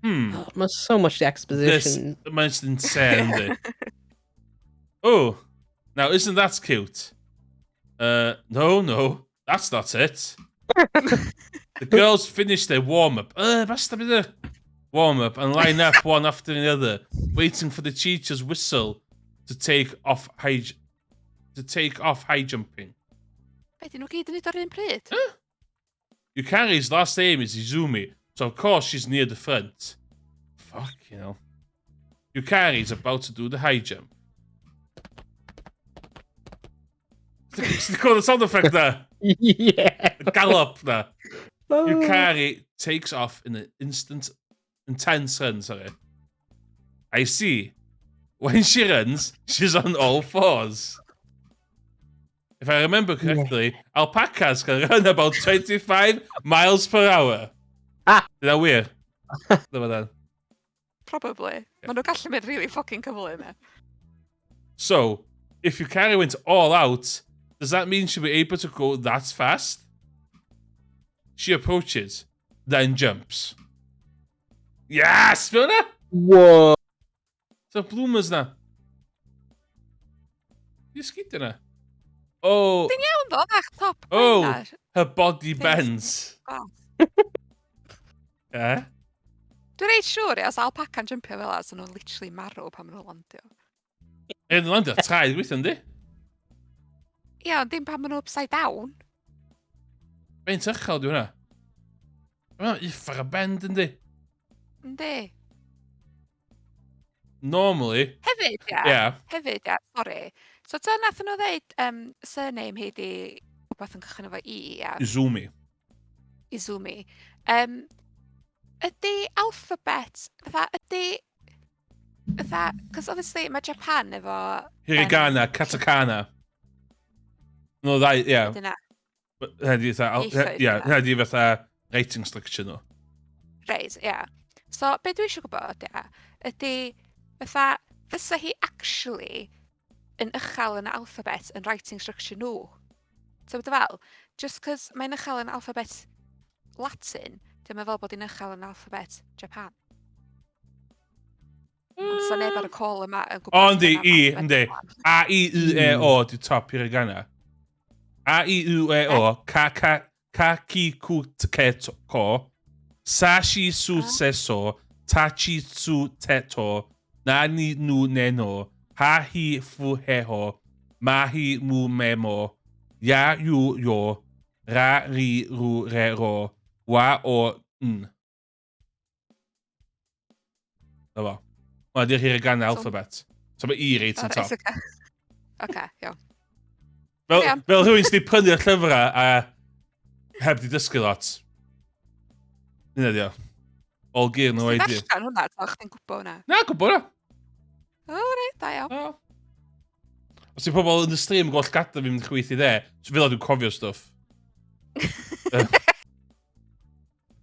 There's so much exposition. This most insane, yndi. Oh, now isn't that cute? No, that's not it. The girls finish their warm-up. Basta bydd warm-up and line up one after the other, waiting for the teacher's whistle to take off high jumping. Be, dyn nhw gyd yn neud ar un pryd? Yukari's last name is Izumi, so of course she's near the front. Fuck, you know. Yukari's about to do the high jump. Ti'n call the sound effect there? Yeah. The gallop there. Yukari takes off in an intense run, sorry. I see. When she runs, she's on all fours. If I remember correctly, alpacas can run about 25 miles per hour. Ah. Is that weird? Then. Probably. Maen nhw gallu mynd really fucking cyflym, e. So, if Yukari went all out, does that mean she'll be able to go that fast? She approaches, then jumps. Yes! Fel na? Whoa. So bloomers na. Di sgid yna. Oh, Dwi'n iawn ddo, fach top. oh, her body bends. Yeah? Dwi'n reit siŵr, os alpaca'n jumpio fel as, nhw'n literally marw pan maen nhw'n landio. Yn landio traed gweithio, yndi? Ie, ond dim pan maen nhw upside down. Fe'n tychel di hwnna. Mae'n uffar a bend, yndi? Yndi. Normally, Hefyd, ia. yeah. Hefyd, ia, sori. So, ta nath nhw ddeud surname hi di rhywbeth yn cychwyn efo I, ia. Izumi. Izumi. Ydy alphabet, cos obviously mae Japan efo... Hiragana, katakana. No, ddau, yeah. Dyna, Hynny di fatha rating structure nhw. reis, ia. So, be dwi eisiau gwybod, ia, ydy, fysa hi actually yn ychal yn alphabet yn writing structure nhw. So, beth fel, just cos mae'n ychal yn alphabet Latin, dwi'n meddwl bod hi'n ychal yn alphabet Japan. Ond sa neb ar y call yma yn gwybod... O, yndi, I, yndi. A-I-U-E-O, di top hiragana. A-I-U-E-O, ka-ki-ku-te-ko, sa-shi-su-se-so, ta-chi-su-te-to, na-ni-nu-ne-no, ha-hi-fu-he-ho, ma-hi-mu-me-mo, ya-yu-yo, ra-ri-ru-re-ro, wa-o-n. Dyma. Mae di'r hiragana alphabet. So mae I reit yn top. Oce, iawn. Fel rhywun sydd wedi prynu'r llyfrau a heb di dysgu lot. Hynna di o. All gear, no idea. Ti'n darllen hwnna, ta chdi'n gwybod hwnna? Na, gwybod na. O, reit, da iawn. O. Os yw pobl yn y stream yn gweld gada fi'n mynd chwyth i dde, so fel dwi'n cofio stuff.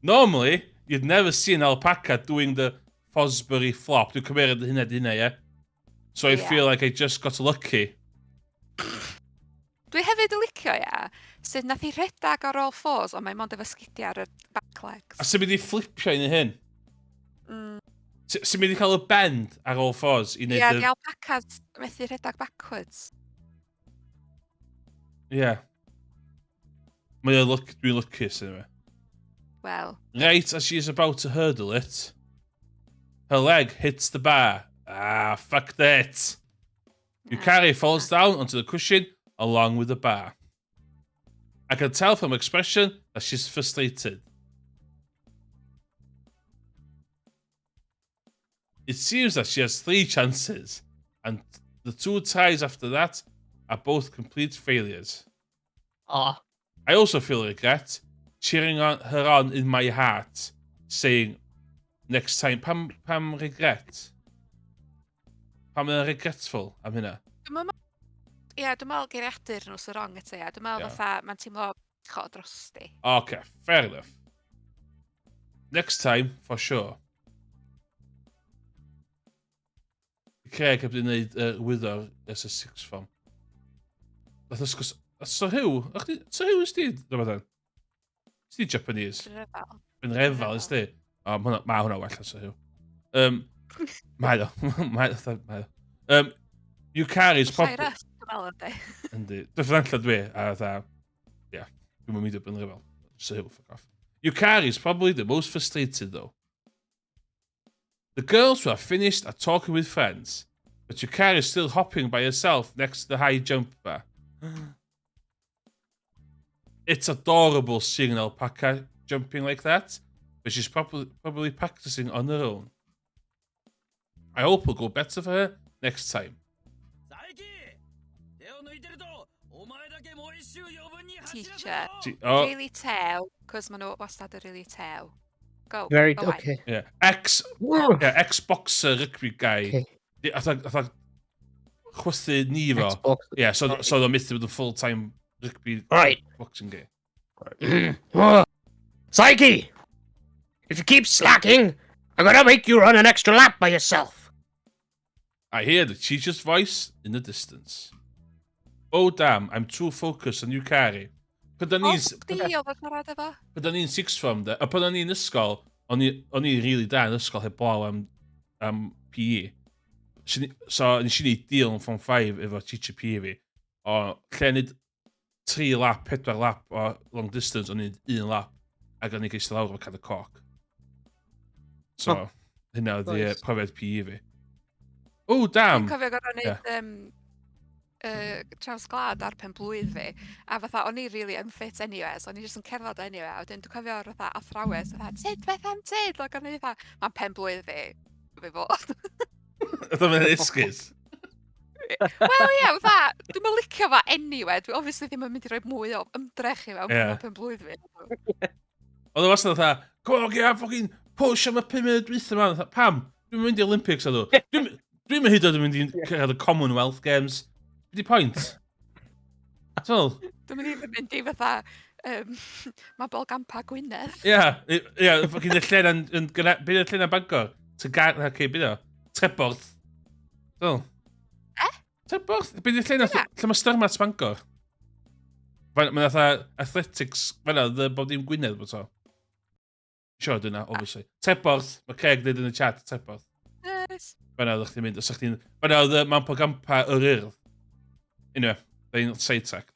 Normally, you'd never see an alpaca doing the Fosbury flop. Dwi'n cymeryd hynna di hynna, yeah? So I feel like I just got lucky. Dwi hefyd y licio, ia, sydd nath i rhedag ar all fours, ond mae mond efo sgidiau ar y back legs. A sy'n mynd i flipio un i hyn? Sy'n mynd i cael y bend ar all fours i Ie, wneud di alpacas methu rhedag backwards. Ie. Dwi'n lwcus yn yma. Wel, Right as she is about to hurdle it, her leg hits the bar. Ah, fuck that. Yukari falls down onto the cushion along with the bar. I can tell from her expression that she's frustrated. It seems that she has 3 chances, and the 2 tries after that are both complete failures. Oh. I also feel regret, cheering her on in my heart, saying, next time, pam regret? Pam yn regretful am hynna? dwi'n meddwl geiriadur nhw sy'n wrong eto, ia. Dwi'n meddwl fatha, mae'n teimlo drosti. Okay, fair enough. Next time, for sure. Craig heb di wneud wyddor ys y 6th form. Nath ysgwrs... So hyw? So hyw ys di? Rhywbeth yn? Ys di Japanese? Rhyfel. Yn refel ys di? O, ma hwnna well as so hyw. Mae o. Mae o. Yukari's probably... Llai rest, dwi'n meddwl ydy. Yndi. Dwi'n allan dwi, a dda... Yeah, dwi'n mynd up yn refel. So hyw, fuck off. Yukari's probably the most frustrated though. The girls were finished at talking with friends, but Yukari is still hopping by herself next to the high jump bar. It's adorable seeing an alpaca jumping like that, but she's probably practicing on her own. I hope it'll go better for her next time. Teacher. Oh, Really tew, cos maen nhw wastad yn really tew. Go. Very go on. okay. yeah. Whoa. Ex-boxer rugby guy. Okay. I thought chwythu ni fo. Xbox. Yeah, so they're missed with a full-time rugby Right. boxing game. Psyche! If you keep slacking, I'm gonna make you run an extra lap by yourself. I hear the teacher's voice in the distance. Oh damn, I'm too focused on Yukari. Pryd o'n Os chdi oedd yn siarad efo? ni'n six form, de, a pryd o'n ni'n ysgol, o'n i'n really da yn ysgol heb blaw am PE. So, nes i ni deal yn Form 5 efo teacher PE fi. O, lle nid 3 lap, 4 lap o long distance, o'n i'n 1 lap. Ac o'n i'n geisio lawr efo cad y coc. So, hynna oedd Nice. profiad PE fi. O, damn! Dwi'n cofio gorau wneud traws glad ar pen blwydd fi, a fatha o'n i really unfit anyway, so o'n i jyst yn cerdded anyway, a wedyn dwi'n cofio fatha athrawes, fatha, tid, beth am tid? Ac o'n i fatha, mae'n pen blwydd fi fod. Ydw i'n esgus? Wel ie, fatha, dwi'n mynd licio fa anyway, dwi obviously ddim yn mynd i roi mwy o ymdrech i fewn Ie. pen blwydd fi. Oedd o wastad fatha, come on, get fucking push am y 5 munud dwytha man. Fatha, Pam, dwi'n mynd i Olympics a dwi. Dwi'n mynd hyd yn mynd i cyrraedd y Commonwealth Games. Be di point? Tol? Dwi'n mynd i fatha, mae bol gampa Gwynedd. Ia, fucking y lle yn gyda, beth yw'r lle na Bangor? Tygar, okay, beth yw'r? Treborth. Tol? Treborth? Beth yw'r lle na, lle mae Styrmat Bangor? Mae'n fatha athletics, fan'na, bob dim Gwynedd bod o. Sure, dyna, obviously. Treborth, mae Craig dweud yn y chat, Treborth. Yes. Fan'na ddech chi'n mynd, os ydych chi'n... Fan'na oedd y Mampo Gampa yr Urdd. Anyway, fe'n sidetracked.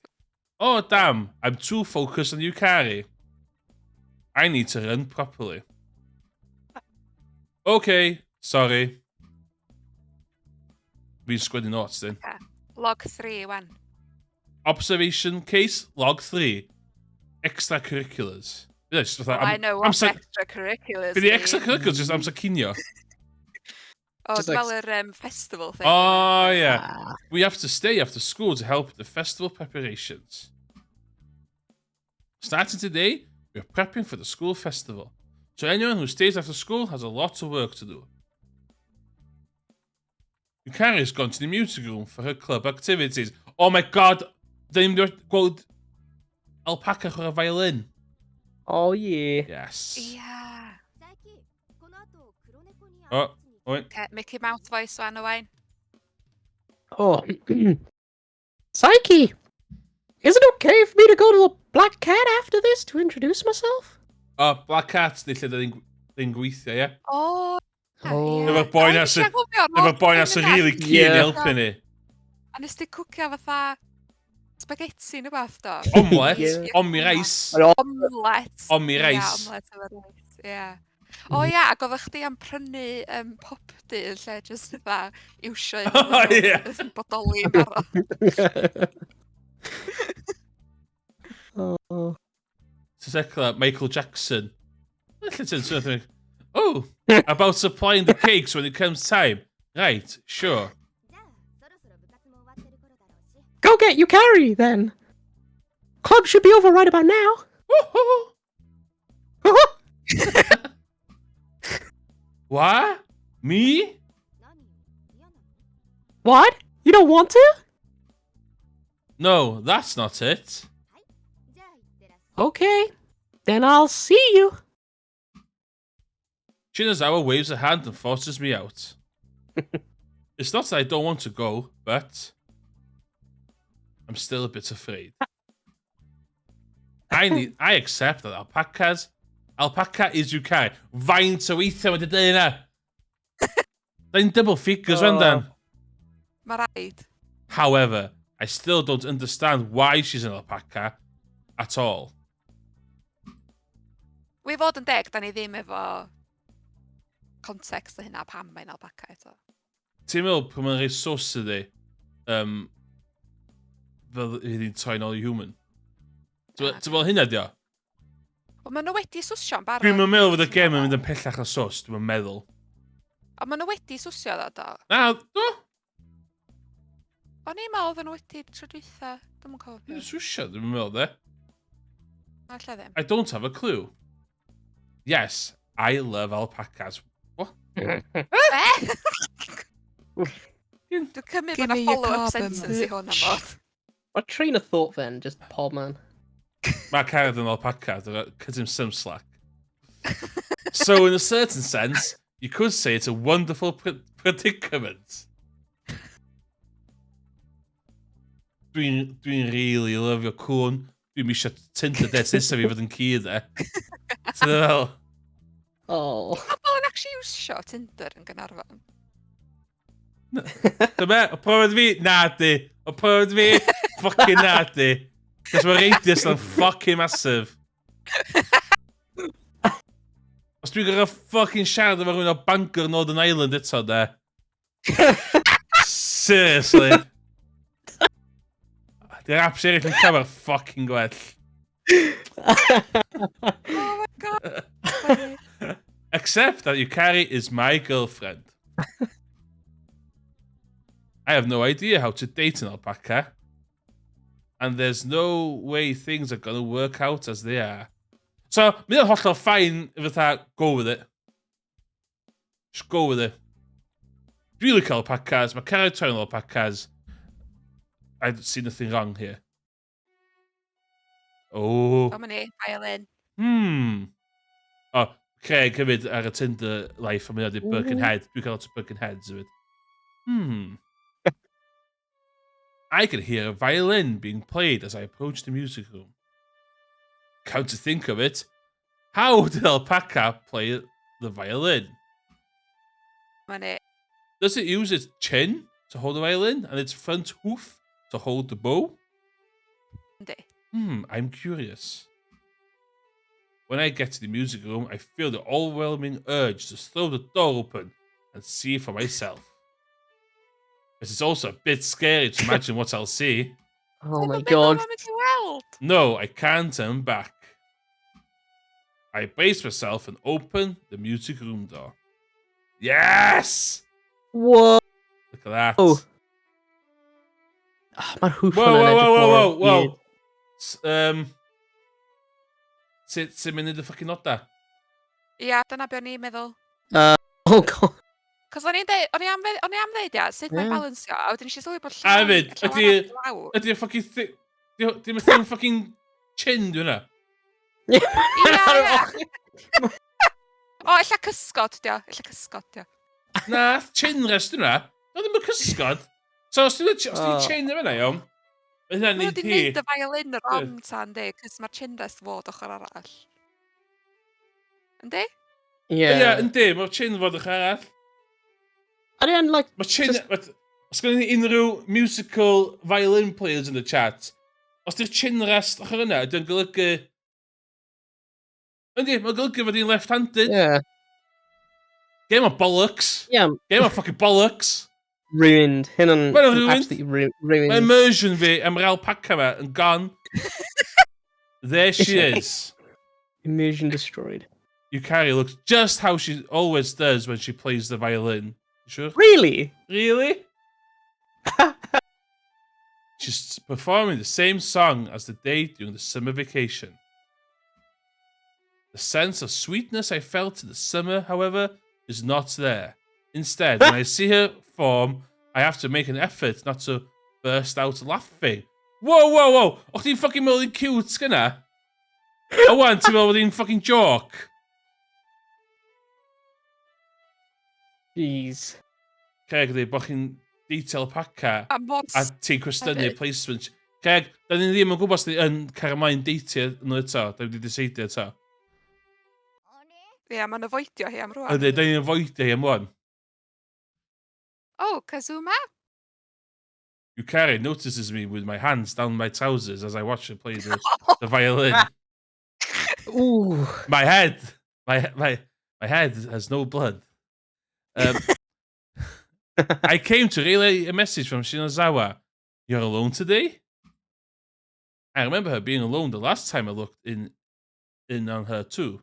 Oh, damn, I'm too focused on Yukari. I need to run properly. Okay, sorry. Fi'n sgwennu notes dyn. Log 3, wan. Observation case, log 3. Extracurriculars. Yeah, just fatha, I know what amser- extracurriculars Be di extracurriculars, just amser cinio. O, Just dwi'n like- meddwl festival thing. Oh, yeah. Ah. We have to stay after school to help with the festival preparations. Starting today, we're prepping for the school festival. So anyone who stays after school has a lot of work to do. Yukari's gone to the music room for her club activities. Oh my god! Dyn ni'n gweld alpaca chwarae violin. Oh yeah. Yes. Ia. Oh, wait. Mickey Mouse voice wan o wain. Oh. Psyche! Is it okay for me to go to the Black Cat after this to introduce myself? Oh, Black Cat, di lle dyn gweithio, ie? O, Oh. Efo'r boi na sy- Efo'r boi na sy'n really keen i Yeah. helpu ni. A nes ti cwcio fatha spaghetti neu beth do? Omlet, Yeah. omi reis. Omlet. Omi Ie, reis. omlet efo reis, ie. O ia, ac oeddech chdi am prynu popdy lle jyst fatha iwsio O, ie. bodoli yn barod. Oh. Sesecla, Michael Jackson. Lle ti'n swnio? Oh, about supplying the cakes when it comes time. Right, sure. Go get Yukari then. Club should be over right about now. Woohoo! What? Me? What? You don't want to? No, that's not it. Okay. Then I'll see you. Shinazawa waves a hand and forces me out. It's not that I don't want to go, but I'm still a bit afraid. I accept that alpaca is Yukari. Faint o weithiau wedi dweud yna. Da'n double figures, Wendan. Mae rhaid. However, I still don't understand why she's an alpaca at all. Wi fod yn deg, da ni ddim efo context o hynna pam mae'n alpaca eto. Ti'n meddwl pwy mae'n rhaid sos ydi, fel ydy'n troi'n ôl i human? Ti'n meddwl hynna di o? Ond maen nhw wedi swsio yn barod. Dwi'n meddwl fod y gem yn mynd yn pellach o sos, dwi'n meddwl. Ond maen nhw wedi swsio ddo do. Na, do? O'n i'n meddwl oedden nhw wedi tro dwytha. Dwi'n yn cofio Dwi'n beth. swisio, dwi'n meddwl de. Alla ddim. I don't have a clue. Yes, I love alpacas. What? Dwi'n cymryd Give bod me na your follow-up carbon, sentence i hwn am bod. What train of thought then? Just Paul man. Mae carried an alpaca, cut him some slack. So in a certain sense, you could say it's a wonderful predicament. Dwi'n really lyfio cwn. Dwi'n eisiau Tinder dates nesa fi fod yn cyd e. Ti'n fel? Oh. Pobl yn actually iwsio Tinder yn Gaernarfon. Dyma, o profiad fi, na di. O profiad fi, fucking na di. Cos mae radius yn fucking massive. Os dwi'n gorau fucking siarad efo rhywun o Bangor Northern Ireland eto, de. Seriously. Di'r apps eraill yn cyfer fucking gwell. Oh my god. Funny. Except that Yukari is my girlfriend. I have no idea how to date an alpaca. And there's no way things are going to work out as they are. So, mae'n hollol fine if it's go with it. Just go with it. Dwi licio alpacas, mae Cari toyn alpacas. I don't see nothing wrong here. Oh. Am ni, violin. Oh, Craig hefyd ar y Tinder life a mynd i Birkenhead. Dwi'n cael lot o Birkenheads hefyd. I could hear a violin being played as I approached the music room. Come to think of it, how did alpaca play the violin? Am ni. Does it use its chin to hold the violin and its front hoof to hold the bow? Yndi. I'm curious. When I get to the music room, I feel the overwhelming urge to throw the door open and see for myself. But it's also a bit scary to imagine what I'll see. Oh my Beth god. am I weld? No, I can't turn back. I brace myself and open the music room door. Yes! Whoa. Look at that. Oh. Mae'r hwff Whoa, hwnna'n whoa, edrych whoa, mor whoa, weird. whoa. Sut mynd i'r ffocin noda? Ia, dyna be o'n i'n meddwl. Oh god. Cos o'n i am ddeud ia, sut mae'n Ie. balansio, a wedyn eisiau sylwi bod A hefyd, lawr. ydy'r ffocin... Di'n mynd ffocin chin, dwi'n yna? Ia, ia. O, illa cysgod, dio. Illa cysgod, dio. Na, chin rest dwi'n yna. No, ddim yn cysgod. So, os ti'n chin yn fyna, iawn, mae hynna'n Mae nhw neud wedi hi. neud y violin yr om ta, yndi, cos mae'r chin rest fod ochr arall. Yndi? Ie, Ie. yndi, mae'r chin fod o'ch arall. Are yn, like, Mae chin... just- Os gen ni unrhyw musical violin players in the chat, os di'r chin rest ochr yna, ydy'n golygu... Yndi, mae'n golygu fod hi'n left-handed. yeah. Game of bollocks. Yeah, Game of fucking bollocks. ruined. Hyn yn Mae'n ruined. absolutely Mae ruined. immersion fi am yr alpaca ma yn gone. There she is. Immersion destroyed. Yukari looks just how she always does when she plays the violin. You sure? Really? Really? She's performing the same song as the day during the summer vacation. The sense of sweetness I felt in the summer, however, is not there. Instead, when I see her perform, I have to make an effort not to burst out laughing. Whoa, whoa, whoa! Och ti'n fucking meddwl i'n cute, sgynna? O wan, ti'n meddwl bod hi'n fucking joke? Jeez. Craig, dweud bod chi'n detail paca A mor... a ti'n cwestiynu hefyd. placement. Craig, da ni ddim yn gwybod os di yn cael ymlaen deitio nhw eto. Da ni wedi decidio eto. Ia, mae'n avoidio hi am rwan. Ydy, da ni'n avoidio hi am wan. Oh, Kazuma? Yukari notices me with my hands down my trousers as I watch her play the violin. Ooh. My head has no blood. I came to relay a message from Shinozawa. You're alone today? I remember her being alone the last time I looked in on her too.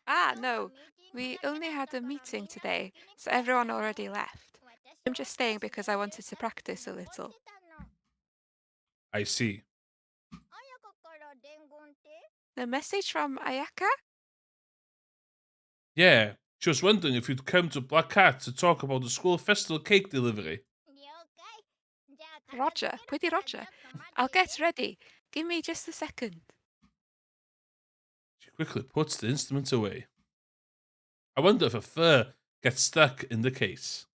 Ah, no. We only had a meeting today, so everyone already left. I'm just staying because I wanted to practice a little. I see. The message from Ayaka? Yeah, she was wondering if you'd come to Black Cat to talk about the school festival cake delivery. Roger. Pwy di Roger? I'll get ready. Give me just a second. She quickly puts the instrument away. I wonder if her fur gets stuck in the case.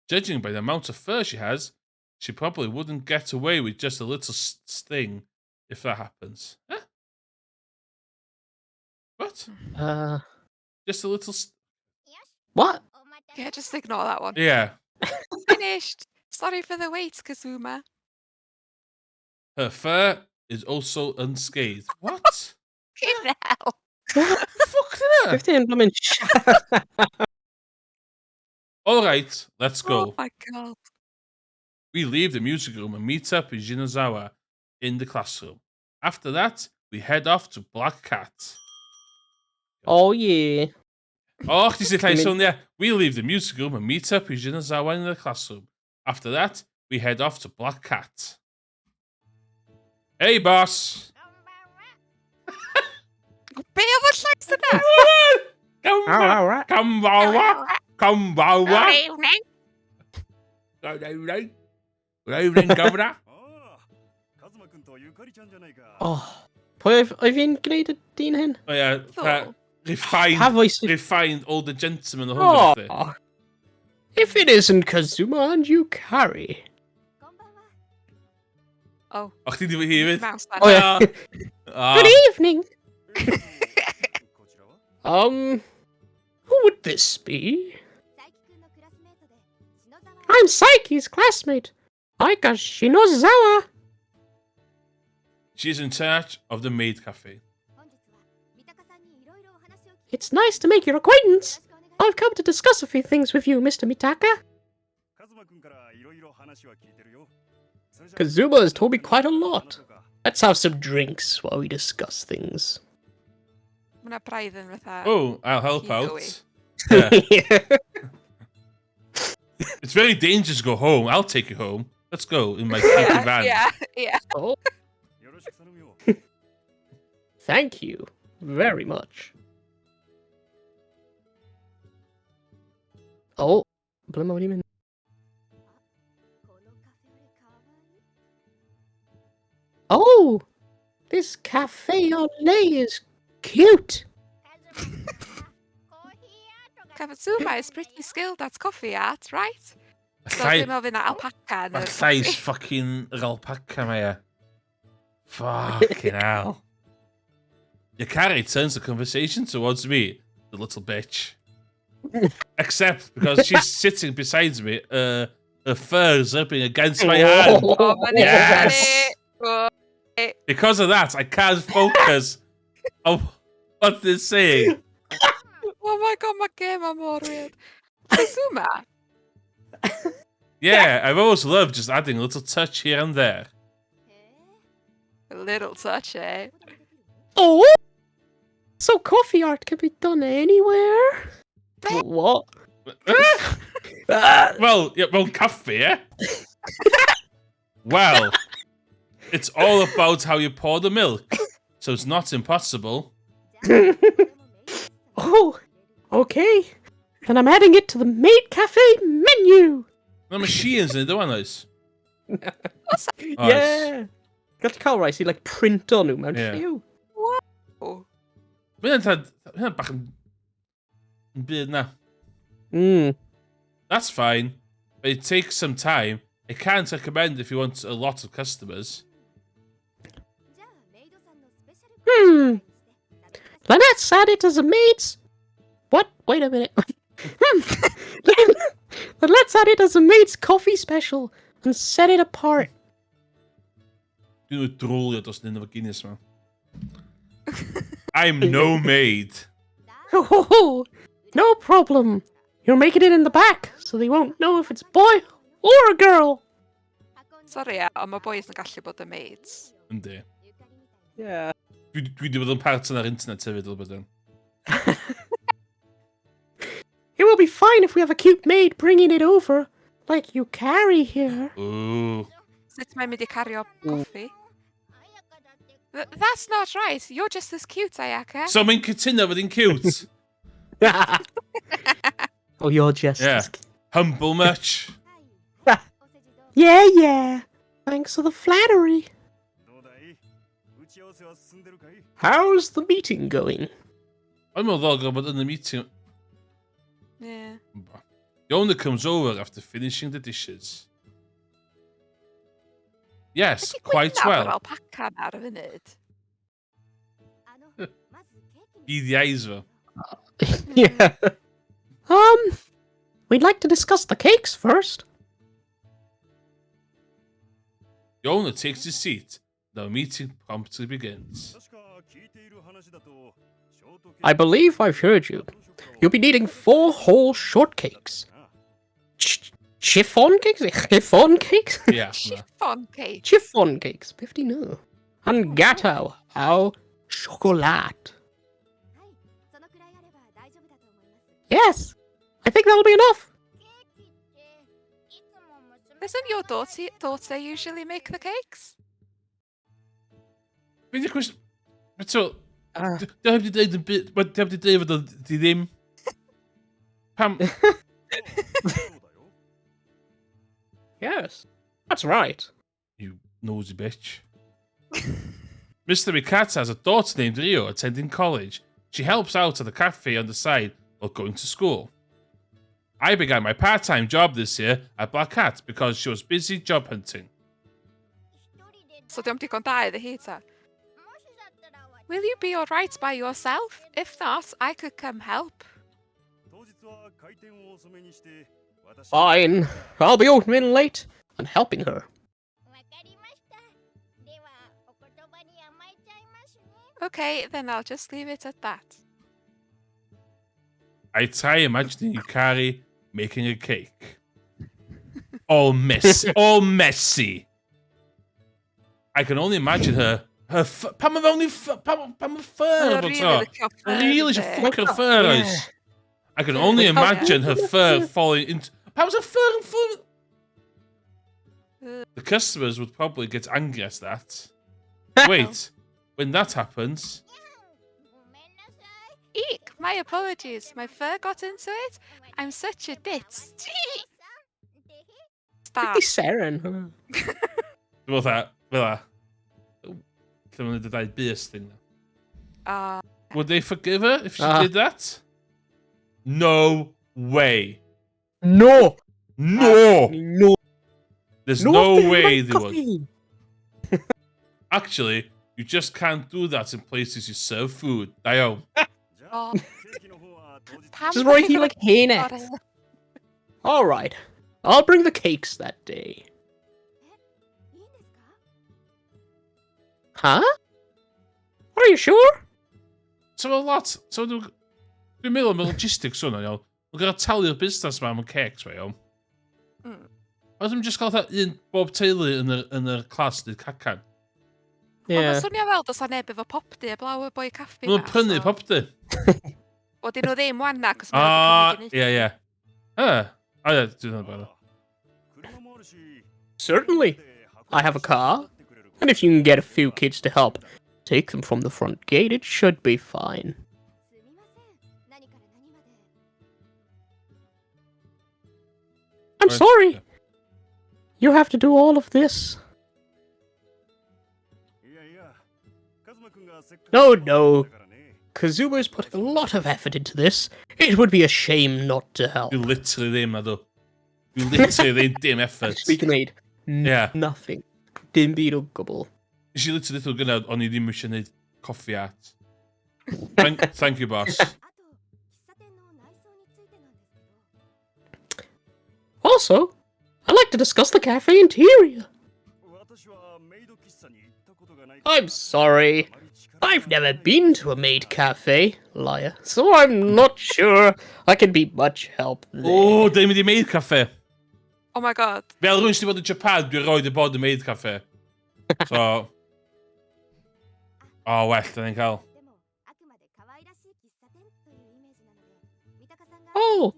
Judging by the amount of fur she has, She probably wouldn't get away with just a little sting if that happens. Huh? What? Just a little. What? Yeah, just ignore that one. Yeah. Finished. Sorry for the wait, Kazuma. Her fur is also unscathed. What? Fucking hell. Fuck that. 15 blooming All right, let's Oh go. my god. We leave the music room and meet up with Shinozawa in the classroom. After that, we head off to Black Cat. Oh, yeah. Oh, die zit gleich You zo neer. We leave the music room and meet up with Shinozawa in the classroom. After that, we head off to Black Cat. Hey, boss. Be able to listen to All right. Kambawa. Kambawa. evening. Good evening. Good evening, Governor. Oh. Pwy oedd fi'n gwneud y dyn hyn? Oh, yeah. Cool. Have I seen... Refined older gentleman the whole thing. Oh. If it isn't Kazuma and you carry. Oh, Och, die we hier weer. mouse then. Oh, yeah. Ah. Good evening. Who would this be? I'm Psyche's classmate, Aika Shinozawa. She's in charge of the maid cafe. It's nice to make your acquaintance. I've come to discuss a few things with you, Mr. Mitaka. Kazuma has told me quite a lot. Let's have some drinks while we discuss things. I'm gonna braidd yn fatha. Oh, I'll help Keep out. going. Yeah. It's very dangerous to go home. I'll take you home. Let's go in my creepy van. Yeah. Oh. Thank you very much. Oh, Blimmer, what do you mean? Oh, this cafe au lait is cute. Kazuma is pretty skilled at coffee art, right? So Allai, dwi'n meddwl fydd 'na alpaca yn yr allai's coffi. fucking yr alpaca mae e. Fucking hell. Yukari turns the conversation towards me, the little bitch. Except because she's sitting beside me, her fur is up against my hand. Oh, man, Yes. Oh, Because of that, I can't focus on what they're saying. oh my god, mae gêm am mor weird. Kazuma? Yeah, I've always loved just adding a little touch here and there. A little touch, eh? Oh, so coffee art can be done anywhere. What? Well, coffee, yeah? Well, it's all about how you pour the milk, so it's not impossible. Oh, okay. Then I'm adding it to the Maid Cafe menu. The machines in the one is. Yeah. Got cael rai sy'n like print on nhw mewn Yeah. lliw. Oh. Mae'n bach yn byd na. That's fine, but it takes some time. I can't recommend if you want a lot of customers. Let's add it as a maid's... What? Wait a minute. Then let's add it as a maid's coffee special and set it apart. Doen we troll dat als in de Guinness, man. I'm no maid. Oh, no problem. You're making it in the back, so they won't know if it's a boy or a girl. Sorry, ond mae boys yn gallu bod yn maids. Yndi. Yeah. Dwi wedi bod yn part ar internet hefyd, fel bod yn. It will be fine if we have a cute maid bringing it over, like you carry here. Ooh. Sut mae'n mynd i cario coffi? That's not right. You're just as cute, Ayaka. So mae'n cytuno fod hi'n cute. Oh, you're just... Yeah. Humble much. Yeah. Thanks for the flattery. How's the meeting going? I'm a log about in the meeting. Yeah. The owner comes over after finishing the dishes. Yes, Ydy quite gwynaf well. yr alpaca na ar y funud? Bydd eyes fo. Yeah. We'd like to discuss the cakes first. The owner takes his seat. The meeting promptly begins. I believe I've heard you. You'll be needing 4 whole shortcakes. Chiffon cakes? Chiffon cakes? Yeah. No. Chiffon cake. Chiffon cakes, 59. And gâteau au chocolat. Yes, I think that'll be enough. Doesn't your daughter usually make the cakes? Fynd i'r cwestiwn... Beto, Uh, dy heb di dweud yn byd... Dy heb di dweud fod o di ddim... Pam... yes, that's right. You nosy bitch. Mr. Mikata has a daughter named Rio attending college. She helps out at the cafe on the side while going to school. I began my part-time job this year at Black Hat because she was busy job hunting. So diolch digon da iddi hi ta. Will you be alright by yourself? If not, I could come help. Fine, I'll be opening late and helping her. Okay, then I'll just leave it at that. I try imagining Yukari making a cake. All messy. I can only imagine her pam mae fewn i pam mae ffyr Mae fo o to. really Really licio eisiau ffyr, ffwcio'r ffyr Yeah. oes. I can only imagine her fur falling into... Pam was her fur yn ffwrdd? The customers would probably get angry at that. Wait, when that happens... Eek, my apologies. My fur got into it. I'm such a ditz. Stop. Be Seren. Fel that. Lle ma'n dweud y bus thing. Would they forgive her if she did that? No way. No! No! No! There's no thing way like they would. coffee. Actually, you just can't do that in places you serve food. Dio. Oh. Just right here like Haynet. Alright, I'll bring the cakes that day. Huh? Are you sure? So a lot. So dwi'n meddwl am y logistics hwnna, iawn. We're going to talu'r busnes ma am y cakes, fe, iawn. A dwi'n just cael un bob teulu yn yr clas nid cacan. Mae'n swnio fel dos a neb efo popdi a blaw y boi caffi Mae'n prynu popdi. O, dyn nhw ddim wan na, cos Ie. Dwi'n meddwl. Certainly. I have a car, and if you can get a few kids to help take them from the front gate, it should be fine. I'm sorry. You have to do all of this. No. Kazuma's putting a lot of effort into this. It would be a shame not to help. Dwi'n literally ddim, na do. Dwi'n literally dim effort. Speaking made. Yeah. Nothing. Dim byd o gwbl. Nes i literally ddweud gyda, o'n I ddim eisiau gwneud coffi art. Thank you, boss. Also, I'd like to discuss the cafe interior. I'm sorry. I've never been to a maid cafe, liar, so I'm not sure I can be much help there. O, dyn mynd i maid caffe. Oh my god. Fel rhywun sydd wedi bod yn Japan, dwi'n rhoi dy bod y maid caffe. So... well, da ni'n cael. Oh!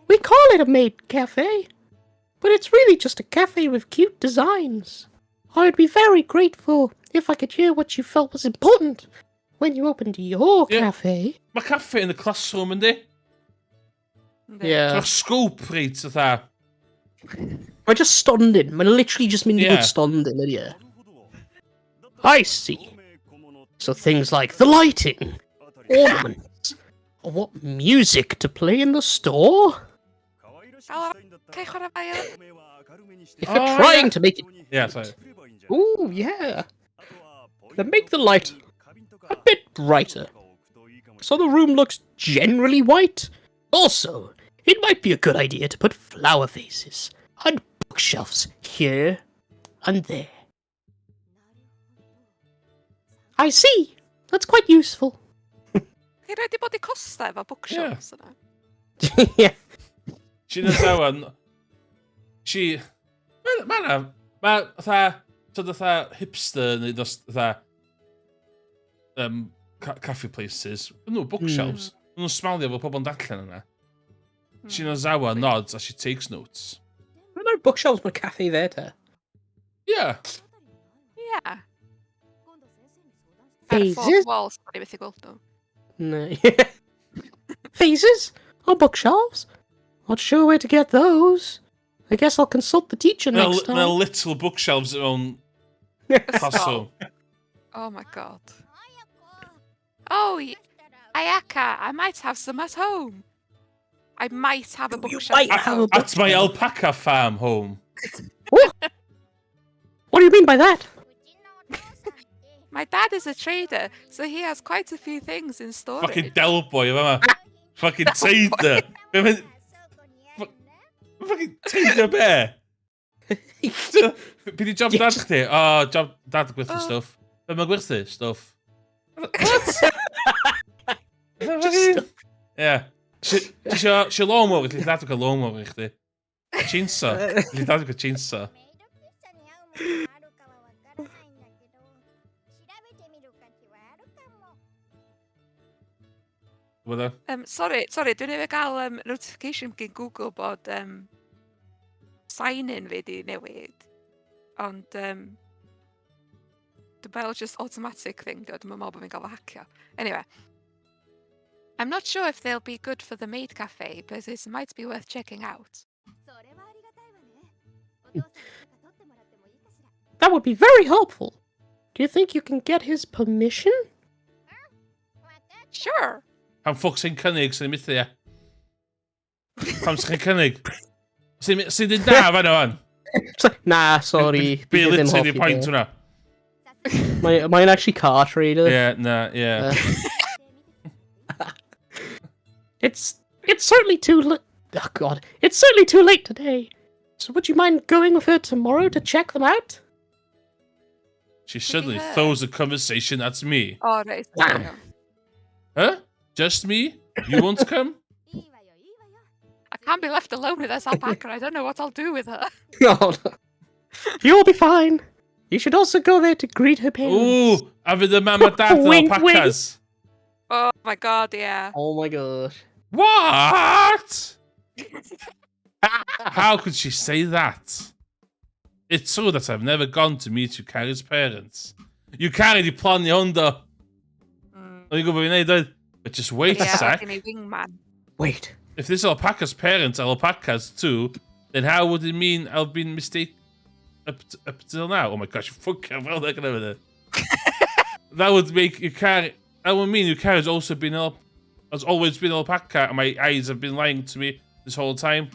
We call it a maid cafe, but it's really just a cafe with cute designs. I would be very grateful if I could hear what you felt was important when you opened your cafe. Mae caffe yn y classroom, yndi? Yeah. Mae'r scope reit, fatha. We're just stonding. We're literally just mynd i fod stonding, yeah. I see. So things like the lighting, ornaments, or what music to play in the store? If you're Oh, trying yeah. to make it... Yeah, sorry. Ooh, yeah. Then make the light a bit brighter, so the room looks generally white. Also, it might be a good idea to put flower vases on bookshelves here and there. I see. That's quite useful. Chi rhaid i bod i costa efo bookshelves yna? Yeah. She'n azawa... She... Mae fatha hipster neu fatha cafe places. Nhw, bookshelves. Nhw'n smalio fel pobl yn darllen yna. She'n azawa nods as she takes notes. There are bookshelves in a cafe there, te. Yeah. Ie. Ar y fourth Vases? wall, sgwni beth i gweld nhw. No. Vases? On bookshelves? Not sure where to get those. I guess I'll consult the teacher next time. Mae little bookshelves mewn classroom. Oh my god. Oh, Ayaka, I might have some at home. I might have a bookshelf. might at have home. a At my alpaca farm home. What do you mean by that? My dad is a trader, so he has quite a few things in storage. Fucking del boy yma. Fucking teidr. Fucking teidr be? Be di job dad chdi? Oh, job dad gwerthu stuff. Be mae gwerthu? Stuff. What? Yeah. Si lawnmower, lle dad o'ch lawnmower i chdi. Chainsaw. Lle dad o'ch chainsaw. Wydda? Sorry, dwi'n efo gael notification gen Google bod sign-in fi di newid. Ond dwi'n meddwl just automatic thing, dwi'n meddwl bod fi'n gael fo hacio. Anyway. I'm not sure if they'll be good for the maid cafe, but it might be worth checking out. That would be very helpful. Do you think you can get his permission? Sure. Pam ffwc sy'n cynnig sy'n mithu, ia? Pam sy'n cynnig? Sy'n dyn da fan o'n? Nah, sorry. Be Bydd dim lit hoffi i'r pwynt fe. hwnna. Mae'n actually car trader. Yeah, nah, yeah. It's certainly too late. Oh god, it's certainly too late today. So would you mind going with her tomorrow to check them out? She suddenly her. throws the conversation at me. Oh, right. Ah. Huh? Just me? You won't come? I can't be left alone with this alpaca. I don't know what I'll do with her. No. You'll be fine. You should also go there to greet her parents. Ooh, a fydd y mam a dad yn Wink, alpacas. Oh my god, yeah. Oh my god. What? How could she say that? It's true that I've never gone to meet Yukari's parents. Yukari di planio hwn do. O'n i'n gwybod fi'n neud oedd? But just wait a Yeah, sec. like in a wingman. Wait. If this alpaca's parents are alpacas too, then how would it mean I've been mistaken up till now? Oh my gosh, fucking well, they're gonna do that would make Yukari. That would mean Yukari's also been has always been alpaca, and my eyes have been lying to me this whole time.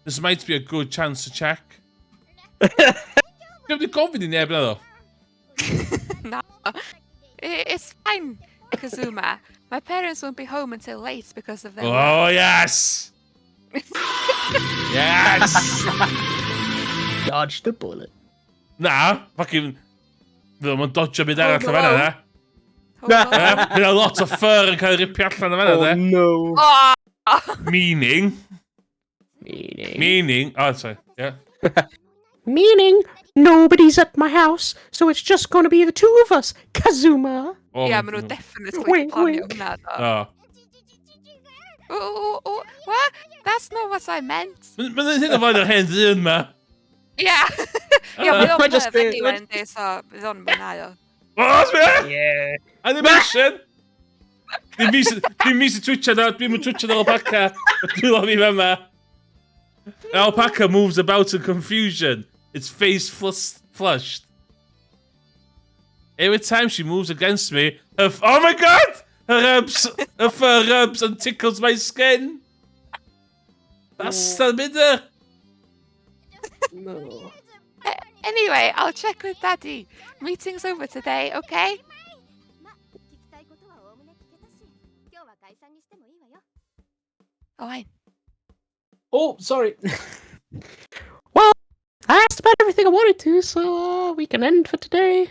This might be a good chance to check. Give the COVID in there, brother. No. It's fine, Kazuma. My parents won't be home until late because of their work. Oh yes, yes. Dodge the bullet. Nah, fucking. Ddim yn dodge mynd arall o no. fanna, na. Hold on. Fydd a lot o fur yn cael ei ripio allan o fanna, Oh de. no. Oh! Meaning. Meaning. Oh, sorry. Yeah. Meaning, nobody's at my house, so it's just going to be the two of us, Kazuma. Oh, Yeah, maen nhw definitely Wink, planio wink. hwnna. do. Oh. Oh, what? That's not what I meant. Mae'n hyn o flaen yr hen ddyn ma. Yeah. Yeah, Uh, fydd o'n I just nerf did- anyway, yndi, so fydd o'n mwynhau o. Oh, sbio! Yeah. Animation! Dim fi sy'n twitcha na, dwi'n mynd twitcha na alpaca. Dwi'n lo fi fyma. Alpaca moves about in confusion. Its face flushed. Every time she moves against me, oh my god! Her fur rubs and tickles my skin. That's still bitter. No. Anyway, I'll check with Daddy. Meeting's over today, okay? Fine. Oh, sorry. Well, I asked about everything I wanted to, so we can end for today.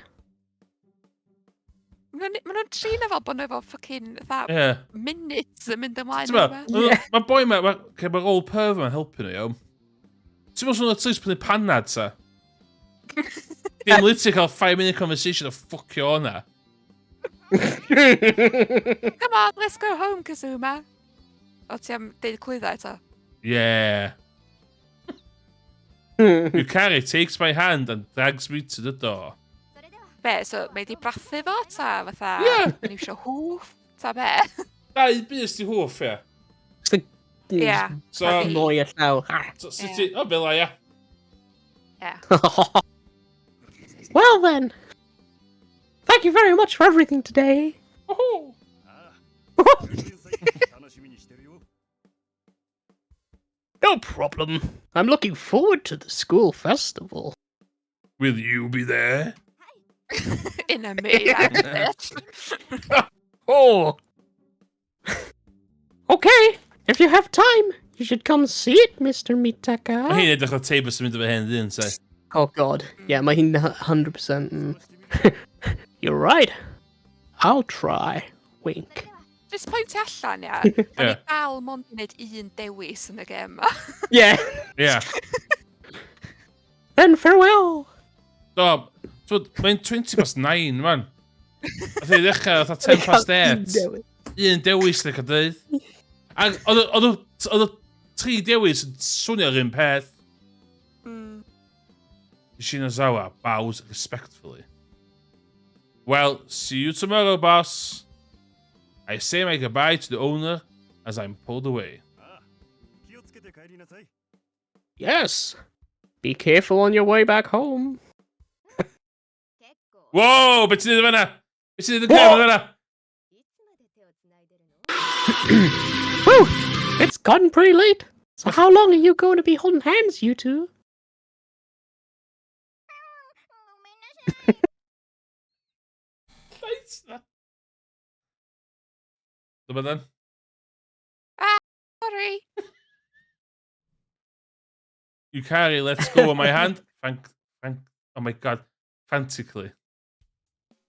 Maen nhw'n trin efo bod nhw efo fucking fatha Yeah. minutes yn mynd ymlaen Ti'n yn ma, rhywbeth. mae boi ma, mae'r old perv ma'n helpu nhw, iawn. Ti'n meddwl at least prynu panad, ta? Dim literally cael 5-minute conversation a ffucio o'na. Come on, let's go home, Kazuma. O, ti am deud clwydda eto? Yeah. Yukari takes my hand and drags me to the door. Be, so mae di brathu fo, ta fatha... Ie. Yn iwsio hwf, ta be? Dau bus di hwff, ie. Ie. So, a fi. Annoy it now. so sut ti... O, fel ia. Ie. Well then, thank you very much for everything today. Oh. No problem. I'm looking forward to the school festival. Will you be there? In a mood, bitch. Oh. Okay, if you have time, you should come see it, Mr. Mitaka. Mae hi'n edrych o teibl sy'n mynd o fe hen ddyn, so. Oh god, yeah, mae hi'n 100%. You're right. I'll try. Wink. Just pwyntio allan, ia. O'n i Ie. dal mond yn neud un dewis yn y gem ma. Yeah. Ie. Then farewell. Do, mae'n 20 past 9, man. Oedd hi'n ddechrau, oedd 10 past 8. Un dewis, neu cael dweud. Ac oedd y 3 dewis yn swnio yr un peth. Shinazawa bows respectfully. Well, see you tomorrow, boss. I say my goodbye to the owner as I'm pulled away. Yes. Be careful on your way back home. Whoa, beth ti'n neud fyna? Beth ti'n neud yn cefn fyna? Whew, it's gotten pretty late. So how long are you going to be holding hands, you two? Dyma then. Sorry. Yukari lets go of my hand. Oh my god. Frantically.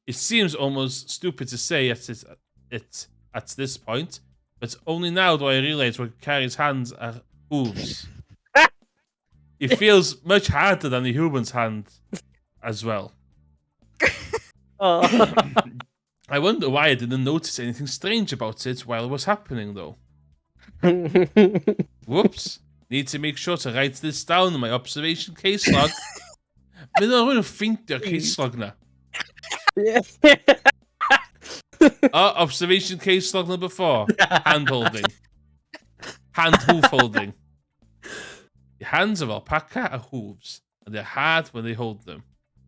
It seems almost stupid to say it at this point, but only now do I realize what Yukari's hands are hooves. It feels much harder than the human's hand as well. Oh. I wonder why I didn't notice anything strange about it while it was happening, though. Whoops. Need to make sure to write this down in my observation case log. Bydd o'n ffeindio'r case log na. Oh, observation case log number 4. Hand holding. Hand hoof holding. The hands of alpaca are hooves, and they're hard when they hold them.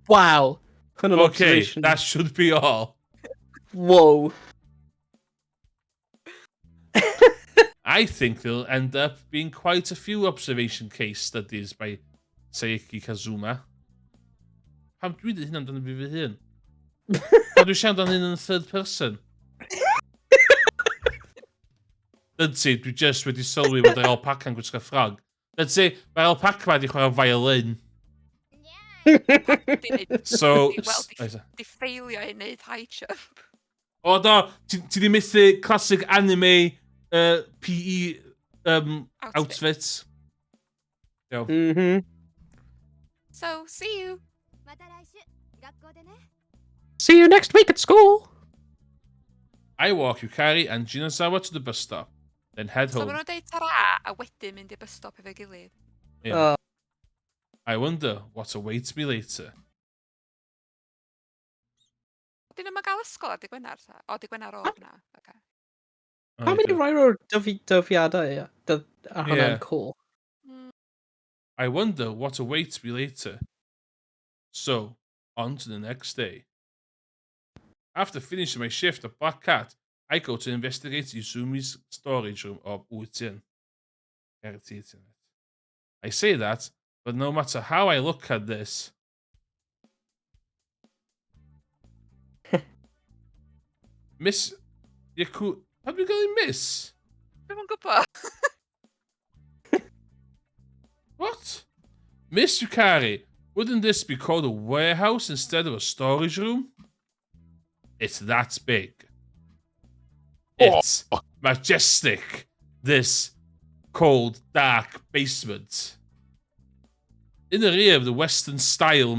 Wow. An Okay, observation. that should be all. Whoa. I think there'll end up being quite a few observation case studies by Saeki Kazuma. Pam dwi ddyn hyn amdano fi fy hun? Pam dwi'n siarad amdano hyn yn third person? Dydsi, dwi just wedi sylwi bod yr alpaca'n gwisgo ffrog. Dydsi, mae'r alpaca ma wedi chwarae violin. So... Di ffeilio i wneud high jump. O do, ti di methu classic anime PE outfit. Yo. Mm-hmm. So, see you. See you next week at school. I walk Yukari and Jinazawa to the bus stop, then head So, home. maen nhw'n deud tara a wedyn mynd i bus stop efo'i gilydd. Yeah. I wonder what awaits me later. Dyn nhw'n gael ysgol a di Gwenar, ta? O, di Gwenar o hwnna. Okay. How many Ryro dyddiadau ar hwnna'n Yeah. cool? I wonder what awaits me later. So, on to the next day. After finishing my shift at Black Cat, I go to investigate Yuzumi's storage room of Utin. I say that But no matter how I look at this, Miss Yaku, how do we call him Miss? Dwi'm yn gwybod. What? Miss Yukari, wouldn't this be called a warehouse instead of a storage room? It's that big. It's majestic, this cold, dark basement. In the rear of the Western style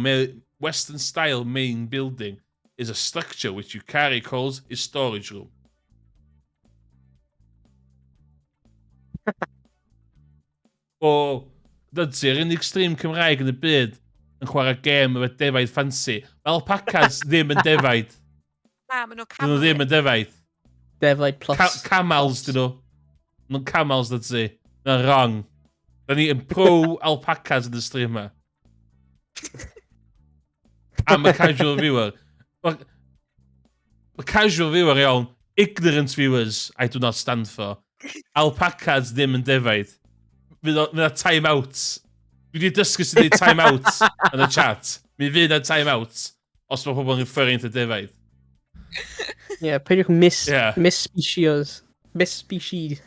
main building is a structure which Yukari calls his storage room. O, dydy'r unig stream Cymraeg yn y byd yn chwarae gêm efo defaid fancy. Alpacas ddim yn defaid. Na, maen nhw'n Dyn nhw ddim camel. yn defaid. Defaid plus. Camels dyn nhw. Mae'n camels dydy. Mae'n wrong. Da ni yn pro alpacas yn y stream yma. I'm a casual viewer. A casual viewer iawn. Ignorant viewers I do not stand for. Alpacas ddim yn defaid. Fydd na time-out. Dwi wedi dysgu sydd wedi time-out yn y chat. Mi fydd na time-out os mae pobl yn referring to defaid. Yeah, peidiwch miss Yeah. species. Miss species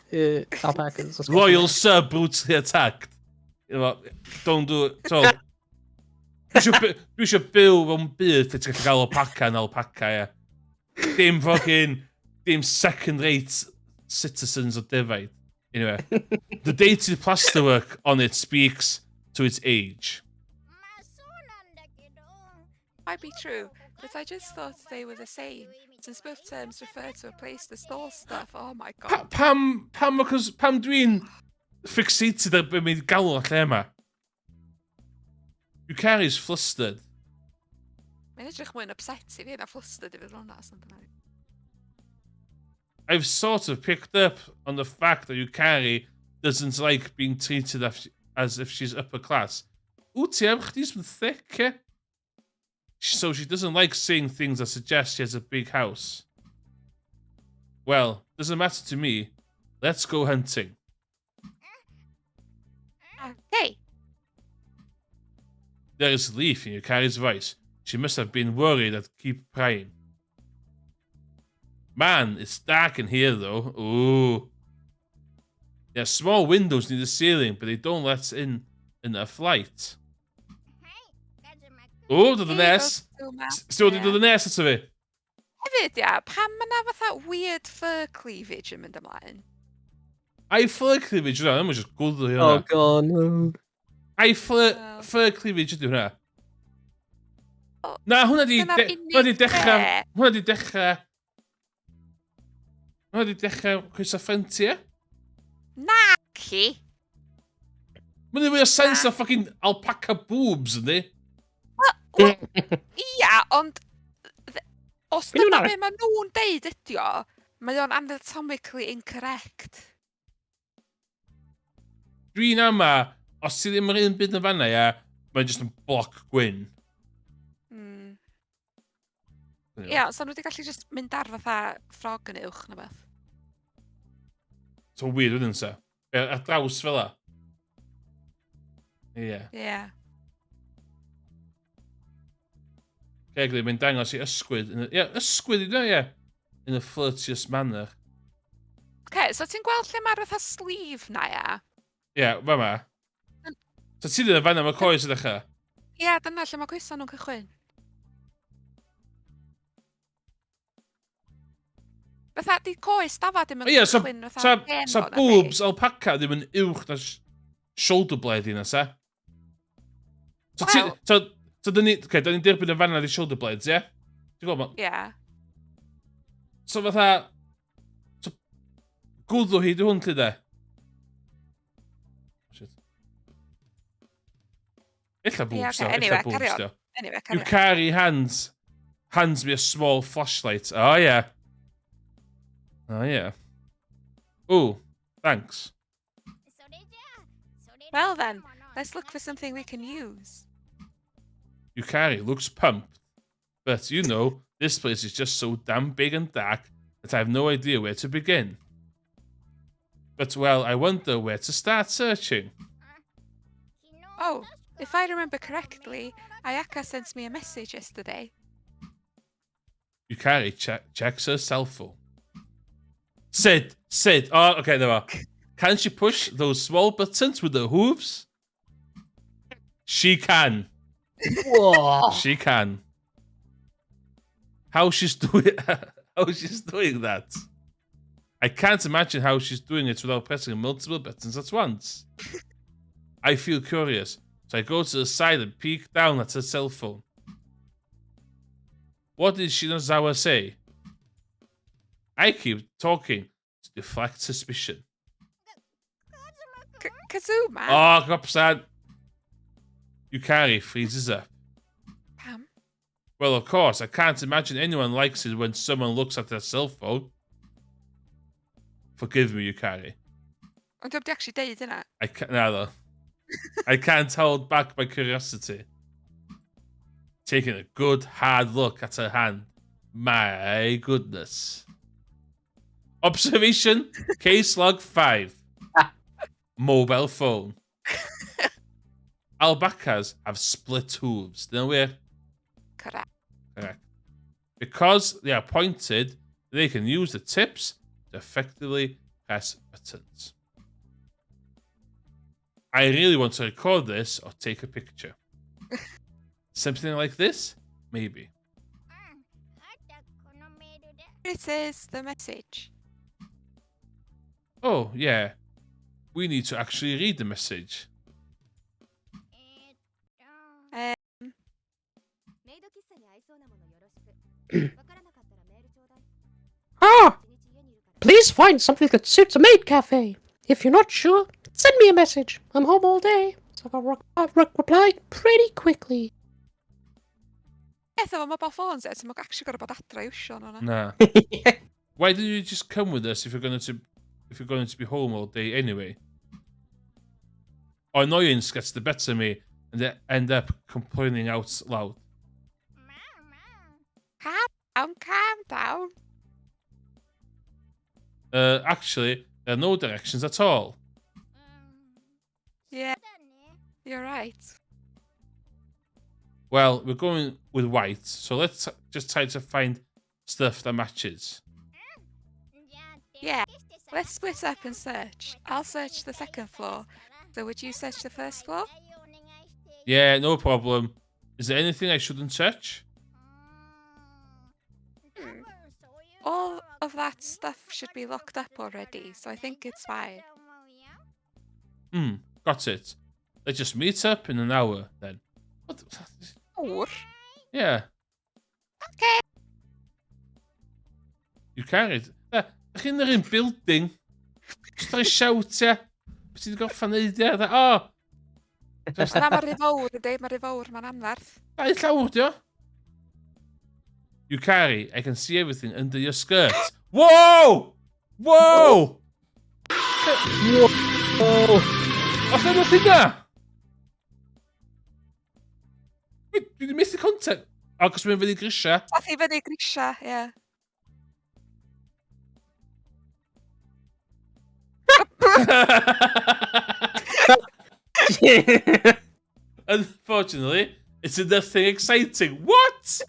alpacas. os gwelwch Royal yn Sir brutally attacked. You know, don't do it. So, dwi eisiau byw mewn byd lle ti'n gallu gael alpaca yn alpaca, ie. Dim second-rate citizens o defaid. Anyway, the dated plasterwork on it speaks to its age. Might be true, but I just thought they were the same. Since both terms refer to a place to store stuff. Oh my god. Pam dwi'n fixated ar be mae'n galw lle yma? Yukari's flustered. Mae'n edrych mwy'n upset i fi na flustered i fydd hwnna. Something like. I've sort of picked up on the fact that Yukari doesn't like being treated as if she's upper class. Ooh, ti am chdi's yn thick, eh? So she doesn't like saying things that suggest she has a big house. Well, doesn't matter to me. Let's go hunting. Hey, There is relief in Yukari's voice. She must have been worried I'd keep prying. Man, it's dark in here though. Ooh. There are small windows near the ceiling, but they don't let in enough light. Oh, dod y nes. Still wedi dod y nes ato fi. Hefyd, ia, pam yna fatha weird fur cleavage yn mynd ymlaen? Ai fur cleavage yna, ddim yn just gwrdd o Oh hynna. god, no. Ai fur cleavage ydy hwnna. O, Na, hwnna di dyna'r unig dechrau... lle. Hwnna di dechrau... Hwnna di dechrau chwys a ffentia. Naci. Mae'n ei fwy o sens o fucking alpaca boobs, yndi? Ia, ond... Os Be' dyna nhw'n be maen nhw'n deud ydi o, mae o'n anatomically incorrect. Dwi'n ama, os ti ddim yn un byd yn fanna, ia, mae'n just yn bloc gwyn. Mm. Ie. Ia, so nhw wedi gallu just mynd ar fatha ffrog yn uwch na beth. So weird, wydyn sa? Ar draws fel la. Ie. Ia. Cegli, mae'n dangos i ysgwyd. Ie, ysgwyd i dda, ie. In a flirtious manner. Okay, so ti'n gweld lle mae'r fatha sleeve na, ia? Ie, fa ma. So ti ddim yn fanna, mae coes ydych chi? Ia, dyna lle mae gweithio nhw'n cychwyn. Fatha, di coes dafad ddim yn Ie, so cychwyn fatha gen sa fo, na boobs alpaca ddim yn uwch na shoulder blade i na, sa? So ti... Wel- So dyn ni... Okay, dyn ni'n derbyn yn fanna di shoulder blades, ie? Ti'n gwybod? di. Ia. So fatha... So... Gwddw hi di hwn, lle de? Shit. Ella boobs, Ie, dio. okay, Ella anyway, boobs, carry on. dio. Anyway, carry on. Yukari hands me a small flashlight. Oh, yeah. Oh, yeah. Ooh, thanks. Well then, let's look for something we can use. Yukari looks pumped. But, you know, this place is just so damn big and dark that I have no idea where to begin. But, well, I wonder where to start searching. Oh, If I remember correctly, Ayaka sent me a message yesterday. Yukari checks her cell phone. Sit. Oh, okay, there are. Can she push those small buttons with her hooves? She can. Whoa. She can. How she's doing that? I can't imagine how she's doing it without pressing multiple buttons at once. I feel curious, so I go to the side and peek down at her cell phone. What did Shinozawa say? I keep talking to deflect suspicion. Kazuma? Oh, upset. Yukari freezes up. Pam? Well, of course, I can't imagine anyone likes it when someone looks at their cell phone. Forgive me, Yukari. Ond dwi'n actually deud yna. I can't. No. I can't hold back my curiosity. Taking a good hard look at her hand. My goodness. Observation case log 5. Mobile phone. Albacas have split hooves. Do you know where? Correct. Correct. Because they are pointed, they can use the tips to effectively press buttons. I really want to record this or take a picture. Something like this? Maybe. It is the message. Oh, yeah. We need to actually read the message. Ah! Please find something that suits a maid cafe. If you're not sure, send me a message. I'm home all day, so I'll reply pretty quickly. Efo, mobile phones, ti'n mwyn actually gorau bod adra i wsio nhw. Nah. Why didn't you just come with us if you're going to be home all day anyway? Annoyance gets the better of me and they end up complaining out loud. Calm down. Actually, there are no directions at all. Yeah, you're right. Well, we're going with white, so let's just try to find stuff that matches. Yeah, let's split up and search. I'll search the second floor. So would you search the first floor? Yeah, no problem. Is there anything I shouldn't search? All of that stuff should be locked up already, so I think it's fine. Got it. Let's just meet up in an hour then. What? Or? Yeah. Okay. You carried. Ydych chi'n yr un building? Just rhoi siawtio. Beth ti'n goffa neud ia? O! Na, mae rhy fawr, ydy. Mae rhy fawr, mae'n anferth. Dau llawr, dio. Yukari, I can see everything under your skirt. Whoa! Whoa! Whoa! Oes yna beth yna? Dwi wedi methu content. O, cos mae'n fyny grisia. Oedd hi fyny grisia, ie. Unfortunately, it's nothing exciting. What?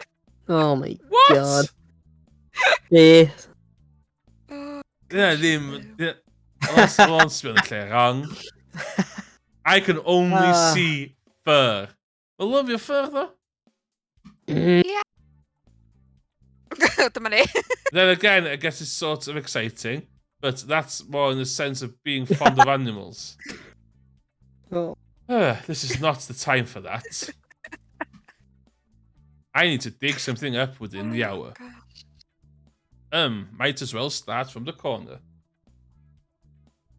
Oh my What? god. Yeah. Oh, Yeah, ddim... Let's be on the clear wrong. I can only see fur. I love your fur, though. dyma ni. Then again, I guess it's sort of exciting, but that's more in the sense of being fond of animals. Oh. This is not the time for that. I need to dig something up within the hour. Might as well start from the corner.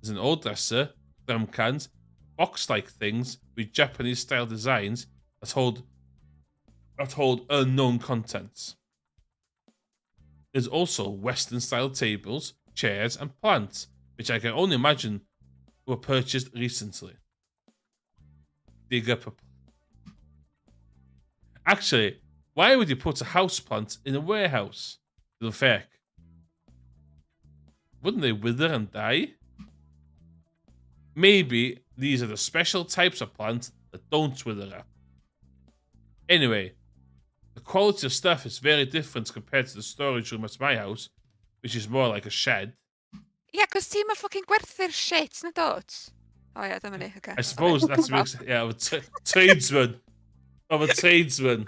There's an old dresser, drum cans, box-like things with Japanese-style designs that hold unknown contents. There's also Western-style tables, chairs, and plants, which I can only imagine were purchased recently. Dig up a... Actually, why would you put a houseplant in a warehouse? Little fake. Wouldn't they wither and die? Maybe these are the special types of plants that don't wither up. Anyway, the quality of stuff is very different compared to the storage room at my house, which is more like a shed. Ie, cos ti'n ma ffocin gwerthu'r shit na dod? O ie, dyma ni, okay. I suppose that's of a tradesman. Of a tradesman.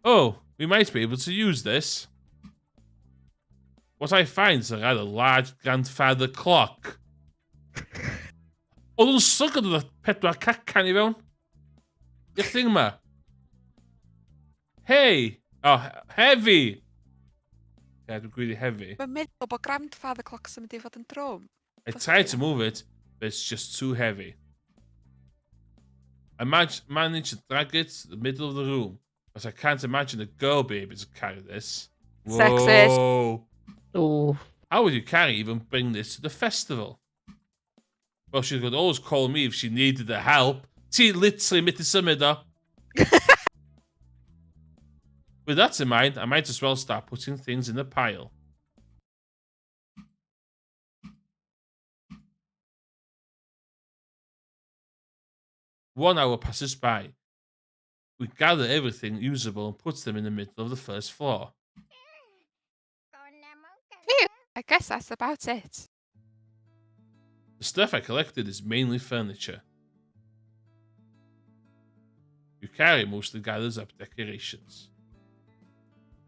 Oh, we might be able to use this. What I find is a rather large grandfather clock. Oedd o'n sygod oedd pedwar cacan I fewn. I'r thing ma. Hey! Oh, heavy! Yeah, dwi'n gwylio heavy. Mae'n meddwl bod grandfather clocks yn mynd I fod yn drwm. I tried to move it, but it's just too heavy. I managed to drag it to the middle of the room, but I can't imagine a girl baby to carry this. Sexist. Whoa. Oh. How would you even bring this to the festival? Well, she could always call me if she needed the help. Ti literally mitt I symud o. With that in mind, I might as well start putting things in a pile. One hour passes by. We gather everything usable and put them in the middle of the first floor. Phew, I guess that's about it. The stuff I collected is mainly furniture. Yukari mostly gathers up decorations.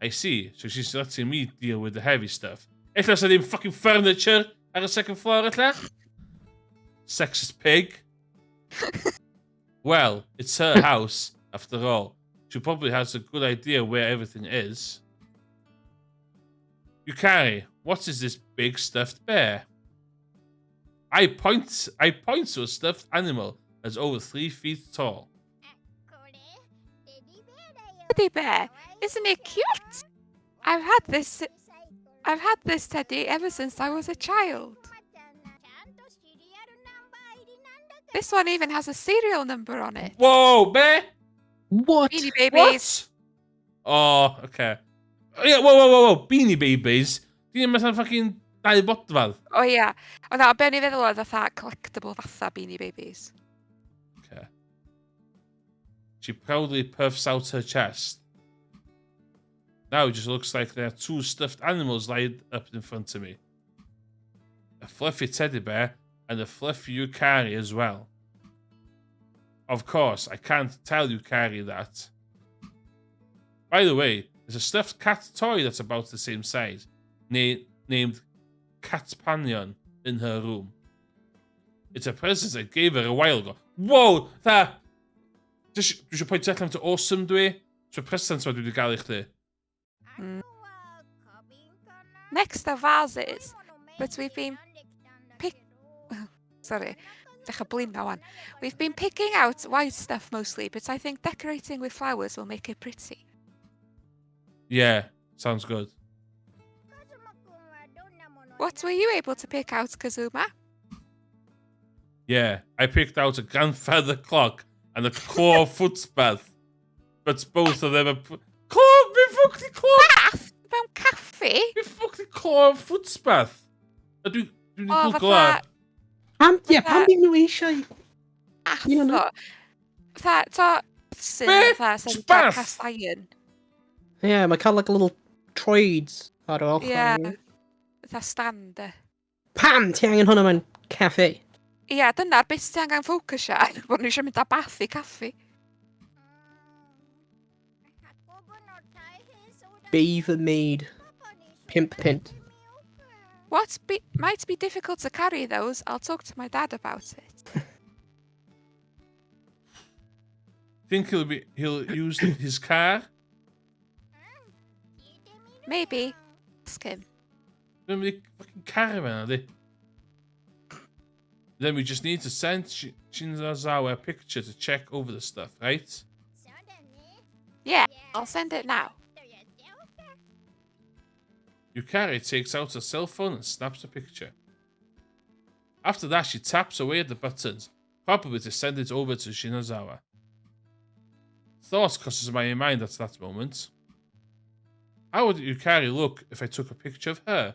I see, so she's letting me deal with the heavy stuff. Ella sa ddim fucking furniture ar y second floor ella? Sexist pig. Well, it's her house, after all. She probably has a good idea where everything is. Yukari, what is this big stuffed bear? I point to a stuffed animal that's over 3 feet tall. Teddy bear, isn't it cute? I've had this teddy ever since I was a child. This one even has a serial number on it. Whoa, bear! What? Beanie Babies. What? Oh, okay. Yeah, whoa. Beanie Babies? Dwi'n meddwl fucking dau bodfad. O ia. O na, be ni feddwl oedd fatha collectible fatha Beanie Babies. Okay. She proudly puffs out her chest. Now it just looks like there are 2 stuffed animals lined up in front of me. A fluffy teddy bear and a fluffy Yukari as well. Of course, I can't tell Yukari that. By the way, there's a stuffed cat toy that's about the same size, named Catpanion, in her room. It's a present I gave her a while ago. Whoa! Dwi eisiau pwynt allan to awesome dwi. So present ma dwi wedi gael I chdi. Next are vases, but we've been We've been picking out white stuff mostly, but I think decorating with flowers will make it pretty. Yeah, sounds good. What were you able to pick out, Kazuma? Yeah, I picked out a grandfather clock and a claw footbath. But both of them are... Claw! Mi fucking claw! Bath? Mewn caffi? Mi fucking claw footbath. A dwi'n O, googlo. fatha... Pam di nhw eisiau? You know, Atho. Fatha, to... Sy'n Be? fatha, sy'n Spath? cast iron. Yeah, mae cael like little troids ar yr ochr. Ie. Fatha stand. Pam ti angen hwnna mewn caffi? Ie, dyna'r beth ti angen ffocysio ar, bod ni eisiau mynd â bath I caffi. Beaver made. Pimp pint. Might be difficult to carry those. I'll talk to my dad about it. Think he'll use his car? Maybe. Ask him. Dwi'n mynd I fucking caravan, ydi? Then we just need to send Shinazawa a picture to check over the stuff, right? Yeah, I'll send it now. Yukari takes out her cell phone and snaps a picture. After that, she taps away at the buttons, probably to send it over to Shinazawa. Thought crosses my mind at that moment. How would Yukari look if I took a picture of her?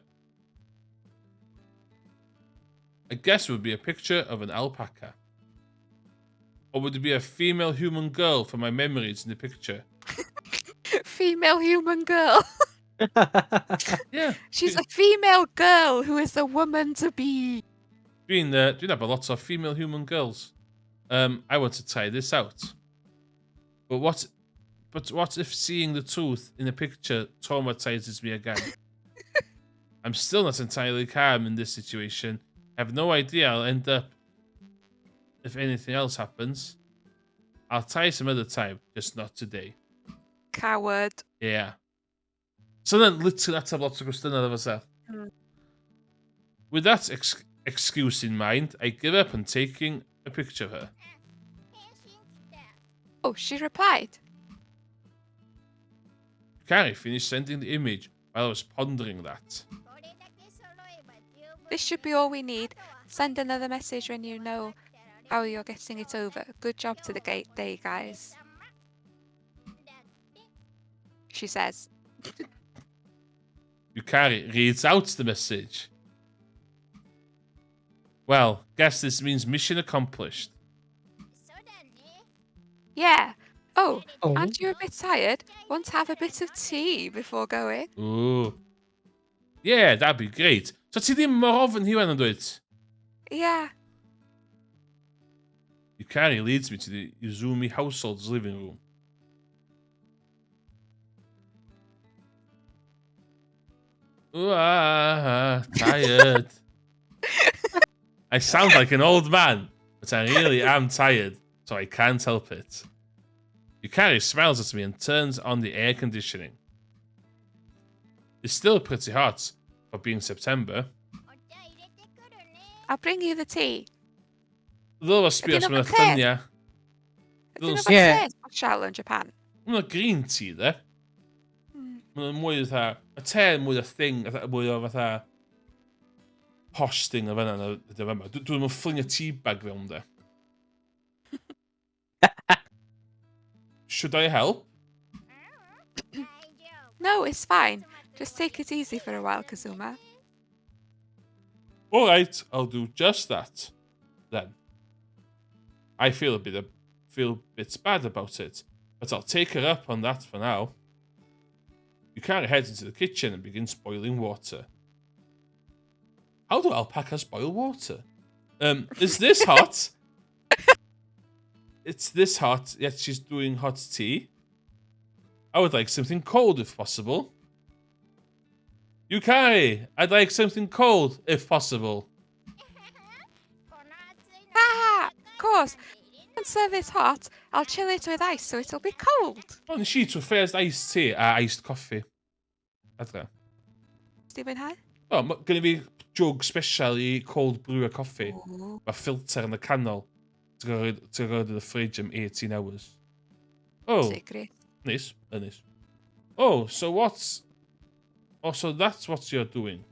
I guess it would be a picture of an alpaca. Or would it be a female human girl for my memories in the picture? Female human girl. Yeah. She's a female girl who is a woman to be. Doing have lots of female human girls. I want to try this out. But what if seeing the truth in a picture traumatizes me again? I'm still not entirely calm in this situation. I have no idea I'll end up if anything else happens. I'll try some other time, just not today. Coward. Yeah. Så den ateb lot o gwestiynau efo Seth. With that excuse in mind, I give up on taking a picture of her. Oh, she replied. Carrie finished sending the image while I was pondering that. This should be all we need. Send another message when you know how you're getting it over. Good job to the day, guys. She says. Yukari reads out the message. Well, guess this means mission accomplished. Yeah. Oh, Oh. aren't you a bit tired? Want to have a bit of tea before going? Ooh. Yeah, that'd be great. So ti ddim mor ofyn hi wan yn dweud? Yeah. Yukari leads me to the Izumi household's living room. Ooh, tired. I sound like an old man, but I really am tired, so I can't help it. Yukari smiles at me and turns on the air conditioning. It's still pretty hot for being September. I'll bring you the tea. Ddylai sbio os Ydyn mae'n nhw'n peth? lluniau. Ydyn nhw'n Yeah. yeah. Shell in Japan? Mae'n green tea, de. Mae'n mwy fatha... Y te yn mwy o thing, mwy o fatha... Posh thing o fanna. Dwi'n mynd ffling y tea bag fewn, de. Should I help? No, it's fine. Just take it easy for a while, Kazuma. Alright, I'll do just that. Then. I feel a bit bad about it, but I'll take her up on that for now. Yukari heads into the kitchen and begins boiling water. How do alpacas boil water? Is this hot? It's this hot, yet she's doing hot tea. I would like something cold if possible. Yukari, I'd like something cold if possible. Ah, of course. Don't serve it hot. I'll chill it with ice so it'll be cold. On the sheet prefers iced tea a iced coffee. Adra. Stephen, hi. O, mae gen I fi jug special I cold brew a coffee. Ooh. Mae filter yn y canol. Ti'n gwybod yn y fridge am 18 hours. Oh, Secret. nice. Nice. Oh, so what's... Oh, so that's what you're doing.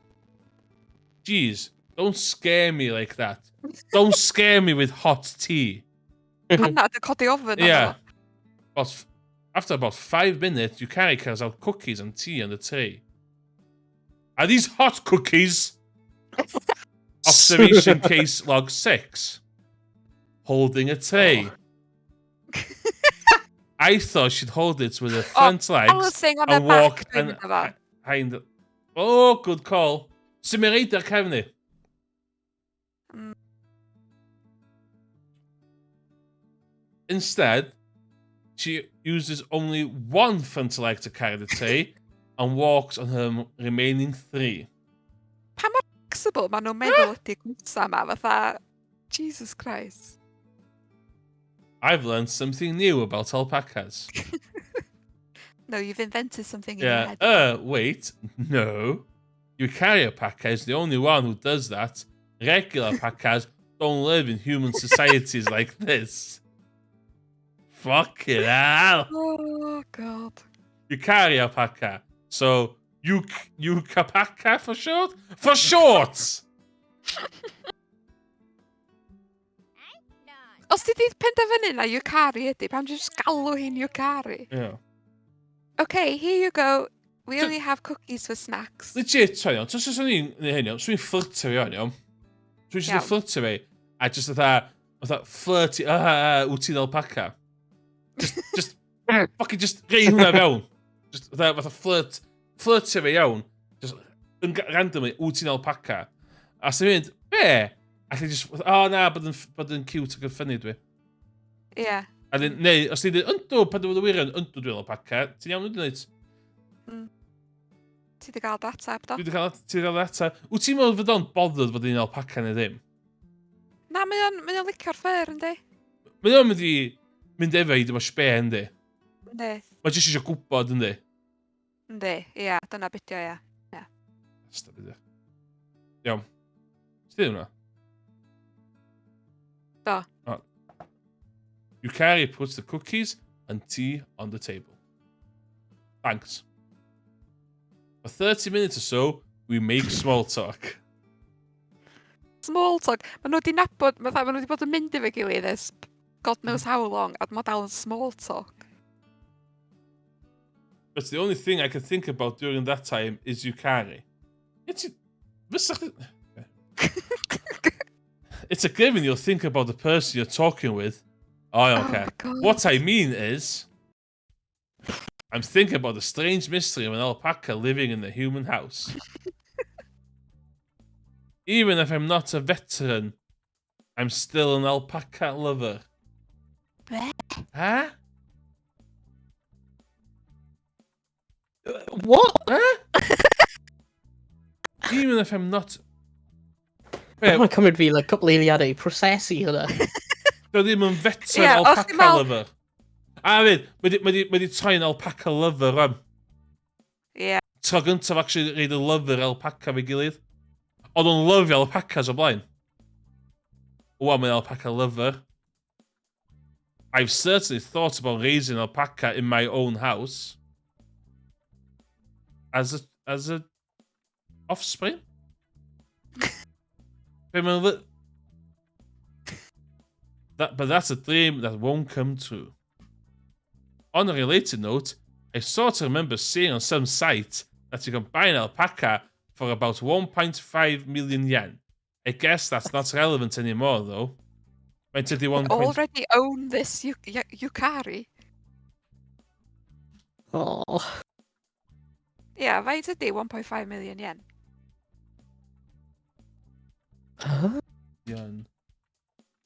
Jeez, don't scare me like that. Don't scare me with hot tea. Hannah, the codi oven. Yeah. After about 5 minutes, Yukari carries out cookies and tea on the tray. Are these hot cookies? Observation case log 6. Holding a tray. I thought she'd hold it with her front legs Balancing on her and walk back. and behind it. Oh, good call. Simulator cefnu. Instead, she uses only one front leg to carry the tray and walks on her remaining 3. Pa mor flexible maen nhw'n meddwl ydy gwmsa yma, fatha... Jesus Christ. I've learned something new about alpacas. No, you've invented something in your head. Wait. No. Yukari alpaca is the only one who does that. Regular alpacas don't live in human societies like this. Fucking hell. Oh, God. Yukari alpaca. So, Yukapaca for short? For short! Os ti di penderfynu na Yukari ydy, pam just galw hi'n Yukari? Yeah. Okay, here you go. We only have cookies for snacks. Legit, sorry, iawn. Os oes ni'n neud hyn, iawn. Swn i'n fflirtio fi iawn, iawn. Dwi'n siarad fflirtio fi, a just fatha flirty, wyt ti'n alpaca? Just rei hwnna fewn. Just fatha flirtio fi iawn. Just randomly, wyt ti'n alpaca? A sy'n mynd, be? A chi'n just, na, bod yn cute ac yn ffynnu dwi. Ie. A dyn, neu, os ti'n dweud, yndw, pan dwi'n wir yn, yndw dwi'n alpaca, ti'n iawn yn dweud? Ti wedi cael data, do? Ti wedi cael data. Wyt ti'n meddwl fod o'n bothered fod yn alpaca neu ddim? Na, mae o'n licio'r ffyr, yndi? Mae o'n mynd efo i dim o sbe, yndi? Yndi. Mae jyst eisiau gwybod, yndi? Yndi, ia, dyna bydio, ia. Ystod ydi. Iawn. Sdi hwnna? Do. Yukari puts the cookies and tea on the table. Thanks. For 30 minutes or so, we make small talk. Small talk. Maen nhw wedi nabod, maen nhw wedi bod yn mynd efo gilydd ers God knows how long, a mae dal yn small talk. But the only thing I can think about during that time is Yukari. It's a given you'll think about the person you're talking with. Oh, okay. What I mean is, I'm thinking about the strange mystery of an alpaca living in the human house. Even if I'm not a veteran, I'm still an alpaca lover. Huh? What? Huh? Even if I'm not... Mae'n yeah, cymryd fi like couple eiliadau prosesu hynna. Do ddim yn veteran alpaca lover. A fyd, mae di troi'n alpaca lover rhan. Ie. Tro gyntaf actually reid y lover alpaca fi gilydd. Oedd o'n lyfio alpacas o blaen. Wel, mae'n alpaca lover. I've certainly thought about raising alpaca in my own house. As a offspring? But that's a dream that won't come true. On a related note, I sort of remember seeing on some site that you can buy an alpaca for about 1.5 million yen. I guess that's not relevant anymore, though. Went to the You already own this Yukari. Oh. Ie, faint ydi 1.5 million yen? Huh?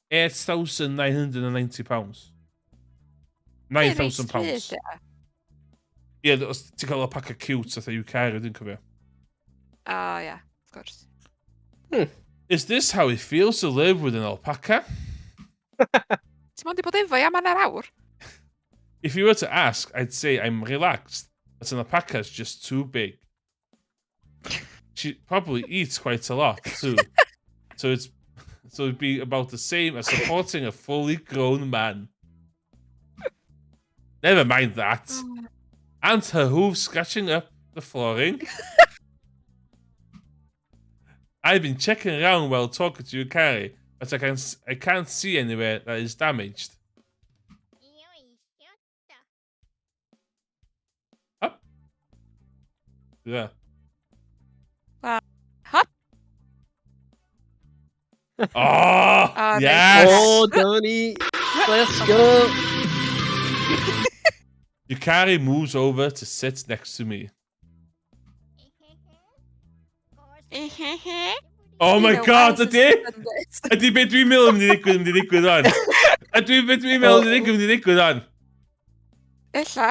£8,990. £9,000. Ie, os ti'n cael alpaca cute atho Yukari, dwi'n cofio. Oh, yeah, of course. Is this how it feels to live with an alpaca? Ti'n mwyn di bod efo i am hanner awr? If you were to ask, I'd say I'm relaxed, but an alpaca is just too big. She probably eats quite a lot, too. So it'd be about the same as supporting a fully grown man. Never mind that. And her hooves scratching up the flooring. I've been checking around while talking to Yukari, but I can't see anywhere that is damaged. Up. Yeah. Hot? Oh, yes! Oh, Donnie! Let's go! Yukari moves over to sit next to me. Oh my god, ydy? Ydy beth dwi'n meddwl yn mynd i ddigwydd o'n? Ydy beth dwi'n meddwl yn mynd i ddigwydd o'n? Illa.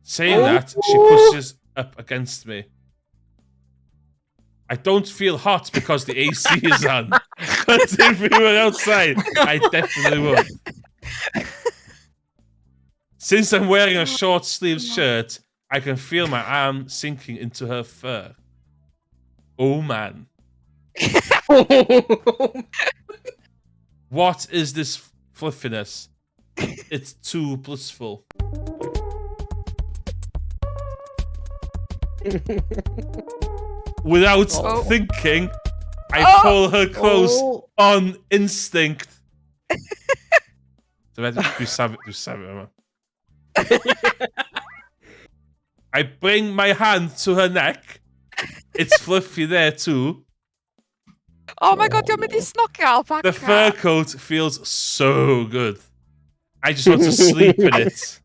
Saying that, she pushes up against me. I don't feel hot because the AC is on. Because if we were outside, I definitely would. Since I'm wearing a short sleeved shirt, I can feel my arm sinking into her fur. Oh man. What is this fluffiness? It's too blissful. Without thinking, I pull her close on instinct. Do savage. I bring my hand to her neck It's fluffy there too. Oh my god, dwi'n mynd i snocio alpaca. The fur coat feels so good. I just want to sleep in it.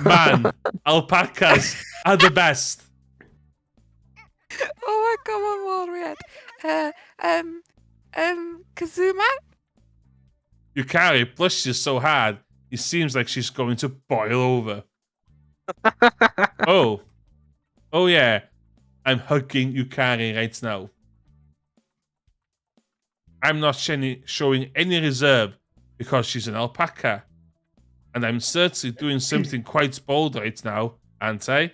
Man, alpacas are the best. Oh my god, mae'n mor weird. Kazuma? Yukari blushes so hard, it seems like she's going to boil over. Oh yeah, I'm hugging Yukari right now. I'm not showing any reserve because she's an alpaca. And I'm certainly doing something quite bold right now, aren't I?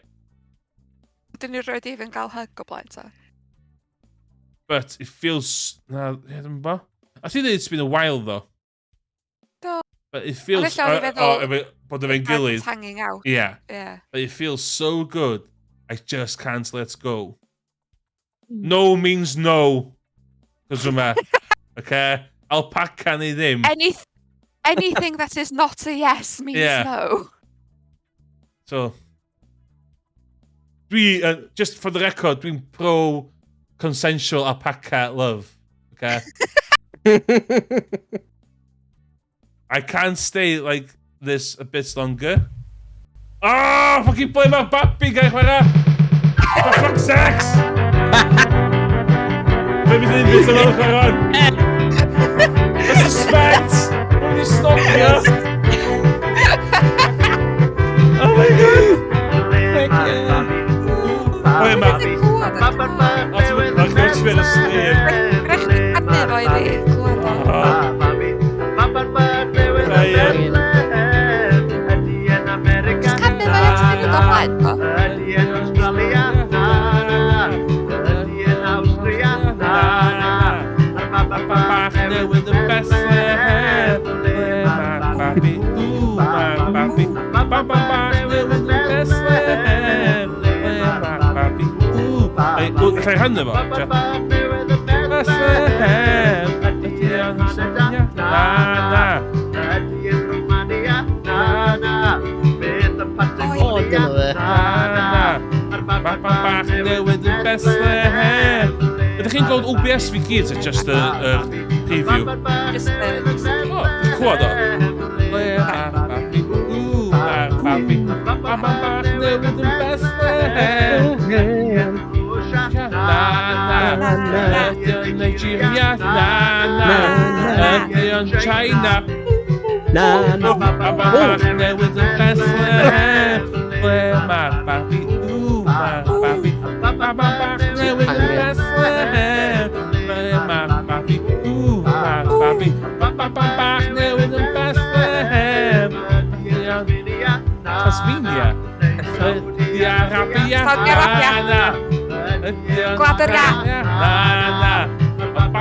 Dyn ni roed even gael hug o blaen ta. But it feels... I think that it's been a while though. Do. But it feels... Ond ella o'n i feddwl- Bod efo'n gilydd. It's hanging out. Yeah. Yeah. But it feels so good. I just can't let go. No means no. Kazuma. Okay? Alpaca ni ddim. Anything that is not a yes means Yeah. no. So... just for the record, dwi'n pro consensual alpaca love. Okay? I can't stay like this a bit longer. Oh, fucking play my babi, guys, for fuck's sakes! Maybe the bit alone, chwarae on. The suspense! Holy snogio! Oh my god! Wait a minute. I'm going to spin a stream. Rhaid chdi canu fo i fi, clywed o. Just canu fo eto i fi o blaen o. Partner with the best hair. Papi, ooh, papi. Partner with the best hair. Papi, ooh. Hey, can I hand them up? Best hair. Oh, dyna fe. Partner with the best hair. Ydych chi'n gweld OBS fi gyd, just y preview? Just O, dwi'n clywed o. Papi, ooh, papi. Partner with the best hair. Ydy o'n Nigeria? Ydy o'n China? Partner with the best hair. Ble mae'r babi? Ooh, mae'r babi. Partner with the best hair. Ble mae'r babi? Ooh, mae'r babi. Partner with the best hair. Ydy o'n Tasmania? Ydy Arabia? Saudi Arabia. Gwladr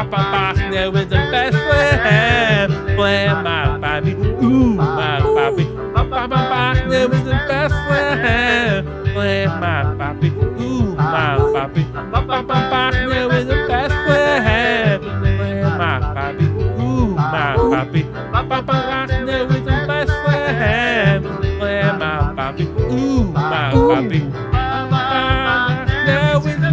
Partner with the best hair. Ble mae'r babi? Ooh, mae'r babi. Partner with the best hair. Ble mae'r babi? Ooh, mae'r babi. Partner with the best hair. Ble mae'r babi? Ooh, mae'r babi. Partner with the best hair. Ble mae'r babi? Ooh, mae'r babi. Partner with the...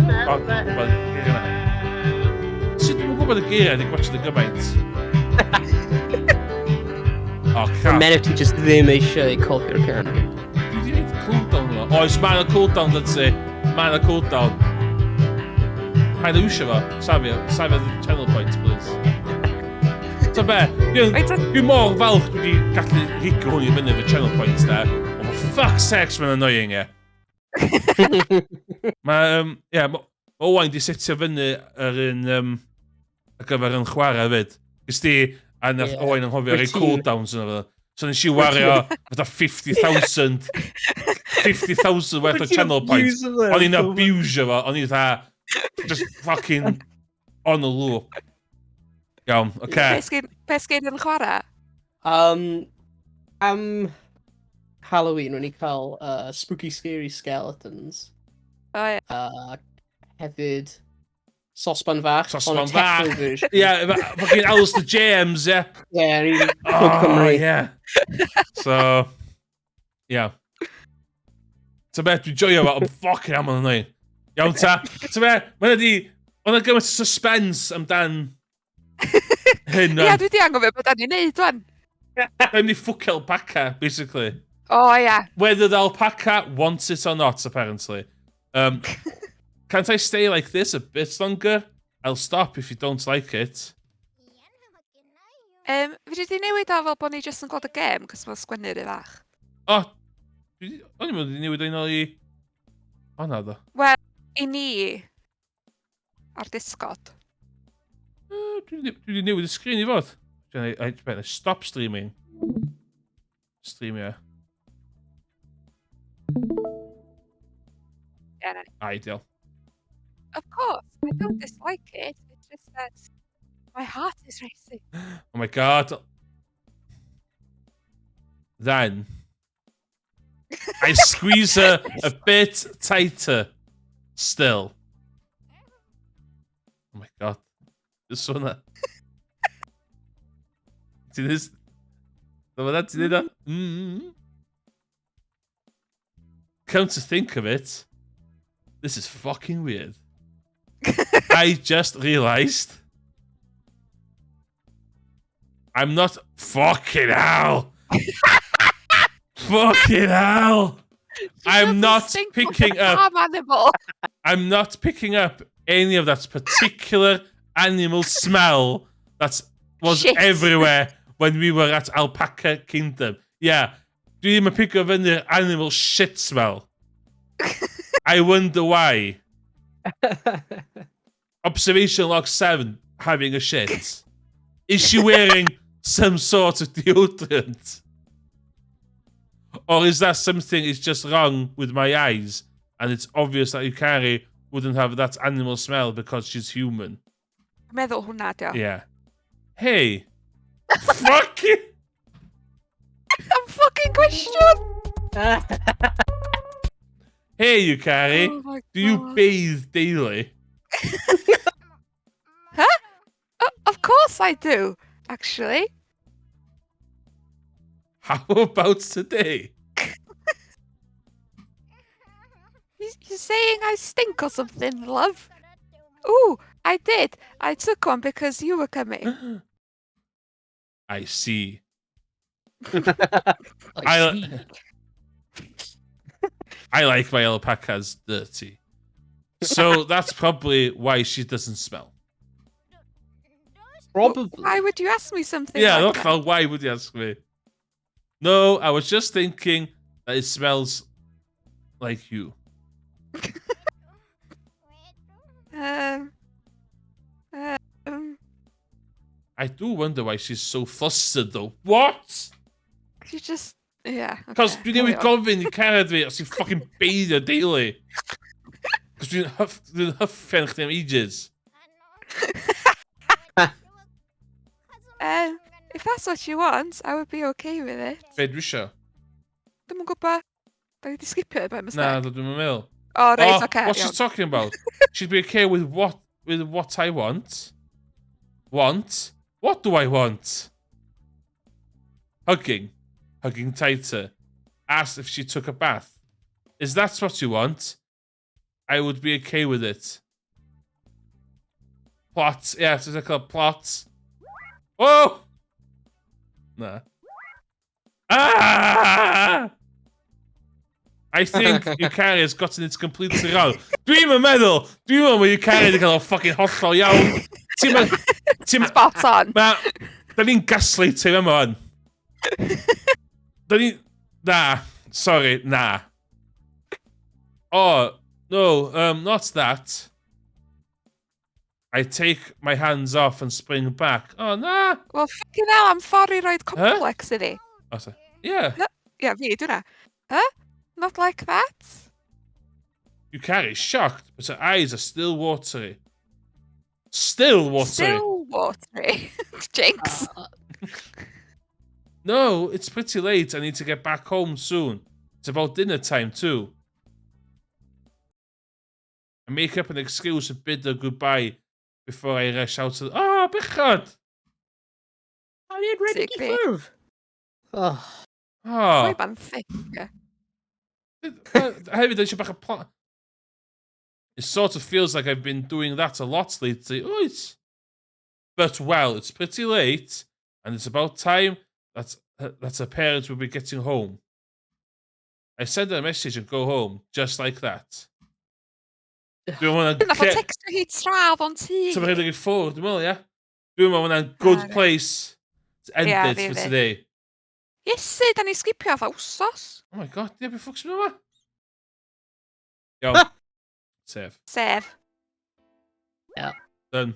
Sut dwi'n gwybod y geiriau di gwachod y gymaint? Oh, Mae'r crap. menw ti just ddim eisiau cofio'r can. Dwi wedi gwneud cooldown yma. Oes, mae'n y cooldown, dydy. Mae'n y cooldown. Paid o iwsio fo. Safio the channel points, please. So be, dwi'n mor falch dwi wedi gallu higo hwn i fyny efo channel points there. Oh, for fuck's sakes, mae'n annoying, e. Mae Owain di setio fyny yr un ar gyfer yn chwarae fyd. Gys di, a nath Owain yn hofio rei cooldowns yna fydda. So nes i wario fatha 50,000 worth of channel points. O'n i'n abusio fo, o'n i fatha just fucking on a loop. Iawn, oce. Be sgyn yn chwarae? Am Halloween, when ni cael spooky scary skeletons. O ie. Hefyd sosban fach. Sosban fach. Ie, fucking Alistair James, ie. Ie, really. Oh, yeah. So, yeah. So beth, dwi'n joio fo, ond fucking am yn annoying. Iawn ta. So fe, mae'n gymaint o suspense amdan hyn. Ia, dwi di anghofio bod ni'n neud wan. I'm the fuck alpaca, basically. O, ia. Whether the alpaca wants it or not, apparently. Can't I stay like this a bit longer? I'll stop if you don't like it. Fyddi di newid o fel bod ni jyst yn gweld y gêm, cos mae'n sgwennu rhy fach. O, o'n i'n mynd i newid o'n ôl i... O na do. Wel, i ni, ar Discord. Dwi wedi newid y sgrin i fod. I stop streaming. Stream, yeah. Yeah, no. Ideal. Of course, I don't dislike it. It's just that my heart is racing. Oh my god. Then I squeeze her a bit tighter still. Oh my god. This one. See this? Come to think of it, this is fucking weird. I just realized I'm not fucking hell. Fucking hell. I'm not picking up. I'm not picking up any of that particular animal smell that was Shit. everywhere when we were at Alpaca Kingdom. Yeah, do you even pick up any animal shit smell? I wonder why. Observation log 7, having a shit. Is she wearing some sort of deodorant? Or is that something is just wrong with my eyes and it's obvious that Yukari wouldn't have that animal smell because she's human? Meddwl hwnna, dio. Yeah. Hey. Fuck you. Am fucking cwestiwn! Hey, Yukari. Oh my Do you God. bathe daily? Huh? Of course I do, actually. How about today? You're saying I stink or something, love? Ooh, I did. I took one because you were coming. I see. I I like my alpacas dirty. So that's probably why she doesn't smell. Probably. Why would you ask me something Yeah, like look, that? how, why would you ask me? No, I was just thinking that it smells like you. I do wonder why she's so flustered though. What? You just... Yeah. Because okay, dwi newydd carry on. gofyn i Cara fi os i'n fucking beidio daily. Because dwi'n hyffen chdi am ages. If that's what you want, I would be okay with it. Be dwi isio? Dwi'm yn gwybod. Da ni di skipio it by Na, mistake. dwi'n meddwl. Oh, right, okay. What's she iawn. talking about? She'd be okay with what I want. Want? What do I want? Hugging. Hugging tighter. Asked if she took a bath. Is that what you want? I would be okay with it. Plot. Yeah, it's like a plot. Oh! Nah. Ah! I think Yukari has gotten it completely wrong. Dwi'n meddwl, dwi'n meddwl mae Yukari wedi cael o fucking hollol iawn. Ti'n Spot on. Ma, da ni'n gaslighting yma hwn. Da ni... Na, sorry, na. Oh, no, not that. I take my hands off and spring back. Oh, na. Well, fucking hell, I'm ffordd i roed complex i ni. Oh, sorry. Yeah, Yeah, fi, dwi'n Huh? Not like that? Yukari's shocked, but her eyes are still watery. Still watery. Still watery. Jinx. No, it's pretty late. I need to get back home soon. It's about dinner time, too. I make up an excuse and bid her goodbye before I rush out to... Oh, bechod! I need ready Sick to bit. move. Oh. Oh. Pwy ban thick. Hefyd, eisiau bach o plot... It sort of feels like I've been doing that a lot lately. But well, it's pretty late, and it's about time that her parents will be getting home. I send her a message and go home, just like that. Dwi'n meddwl Nath o textio hi traf o'n tŷ. So mae'n rhaid i ffwrdd, dwi'n meddwl, ia. Dwi'n meddwl mae'n good reit. place to end Ie, it for rili. today. Iesu, da ni sgipio fatha wsos. Oh my god, yeah, beth ffwcs mynd yma? Iawn. Sef. Sef. Done.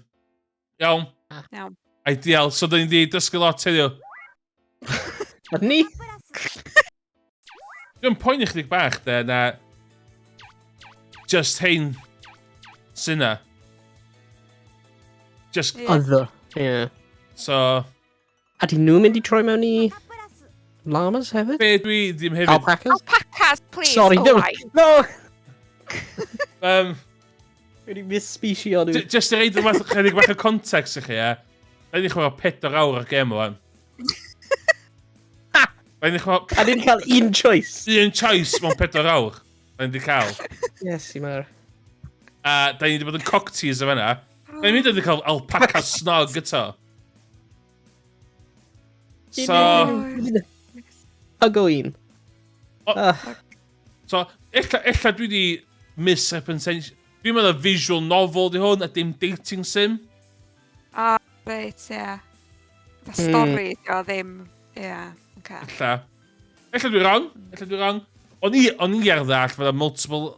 Iawn. Iawn. Ideal. So, da ni di dysgu lot heddiw. Ydyn ni? Dwi'n poeni chdig bach, de, na just hein syna. Just, Ie. Other. Ie. so, A di nhw'n mynd i troi mewn i llamas hefyd? be dwi ddim hefyd. Alpacas? Alpacas, please. Sorry, oh, no. wai. No! Wedi misspecio nhw. Just i reid chydig bach o context i chi, ia. Rhaid i chwarae 4 awr ar gem o'n. Rhaid i chwarae A ni'n cael un choice. un choice mewn 4 awr. Rhaid i cael. Yes, i mar. A da ni wedi bod yn cocktease o fanna. Da ni wedi cael alpaca snog eto. So, Hug o un. so illa dwi wedi misrepresentation. Dwi'n meddwl visual novel di hwn, a dim dating sim. Reit, ie. The stori, o ddim, ie. Okay. Illa. Illa dwi wrong. Illa dwi wrong. O'n i ar ddall fydda multiple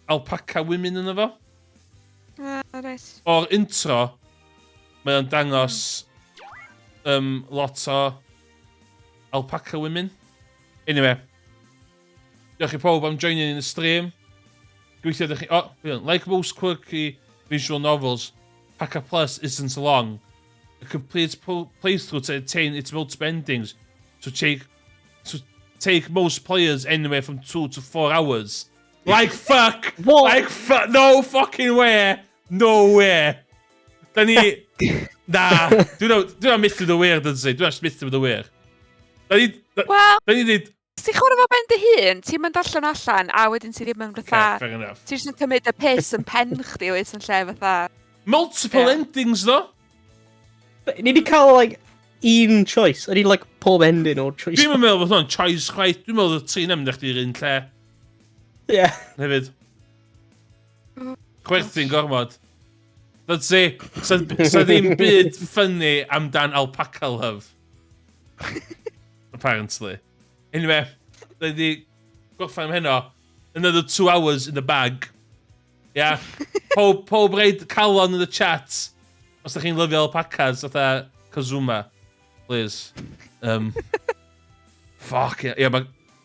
alpaca women yna fo. Reit. O'r intro, mae o'n dangos lot o alpaca women. Anyway. Diolch i pob am joining in the stream. Gweithio ydych chi... like most quirky visual novels, PacaPlus isn't long. A complete playthrough to attain its multiple endings to take most players anywhere from 2 to 4 hours. Like fuck! What? Like fuck! No fucking way! No way! Da ni... Na, dwi'n myth the weird, dyn si. Dwi'n myth the weird. Wel, Da ni did... ti chwarae fo ben dy hun, ti'n mynd allan allan, a wedyn ti ddim yn fatha... Fair enough. Ti'n jyst yn cymryd y piss yn pen chdi, wyt yn lle fatha... Multiple Yeah. endings, though. Ni wedi cael, like, un choice. Ydy, like, pob ending o'r choice. Dwi'n meddwl bod hwnna'n choice chwaith. Dwi'n meddwl bod ti'n ymdech chdi'r un lle. Ie. Hefyd. Chwerthu'n gormod. That's it. So ddim byd ffynnu amdan alpaca love. Apparently. Anyway, da ni gorffen am heno. Another 2 hours in the bag. Yeah. Pob reid calon in the chat. Os da chi'n lyfio alpacas, fatha Kazuma. Please. Fuck yeah. Yeah,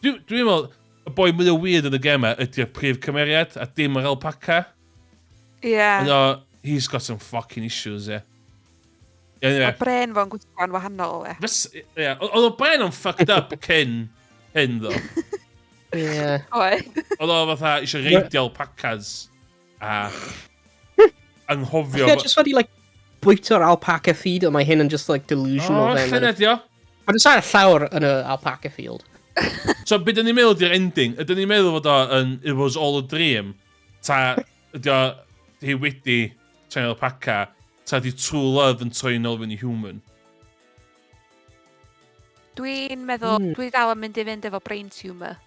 dwi'n meddwl, y boi mwy o weird yn y gema ydy'r prif cymeriad, a dim yr alpaca. Ie. No, he's got some fucking issues, yeah. Anyway. Mae bren fo'n gwythio'n wahanol, e. Yeah, oedd o bren o'n fucked up cyn hyn, ddo. Ie. Oi. Oedd o fatha eisiau reidio alpacas a anghofio... Ie, just wedi, like, bwyto'r alpaca feed, ond mae hyn yn just, like, delusional. O, llynedd, io. Ond it's ar y llawr yn y alpaca field. So, beth dyn ni'n meddwl di'r ending? Ydyn ni'n meddwl fod o yn It Was All a Dream? Ta, ydy o, hi wedi train alpaca, ta di true love yn troi nôl fyny human? Dwi'n meddwl, dwi dal yn mynd i fynd efo brain tumour.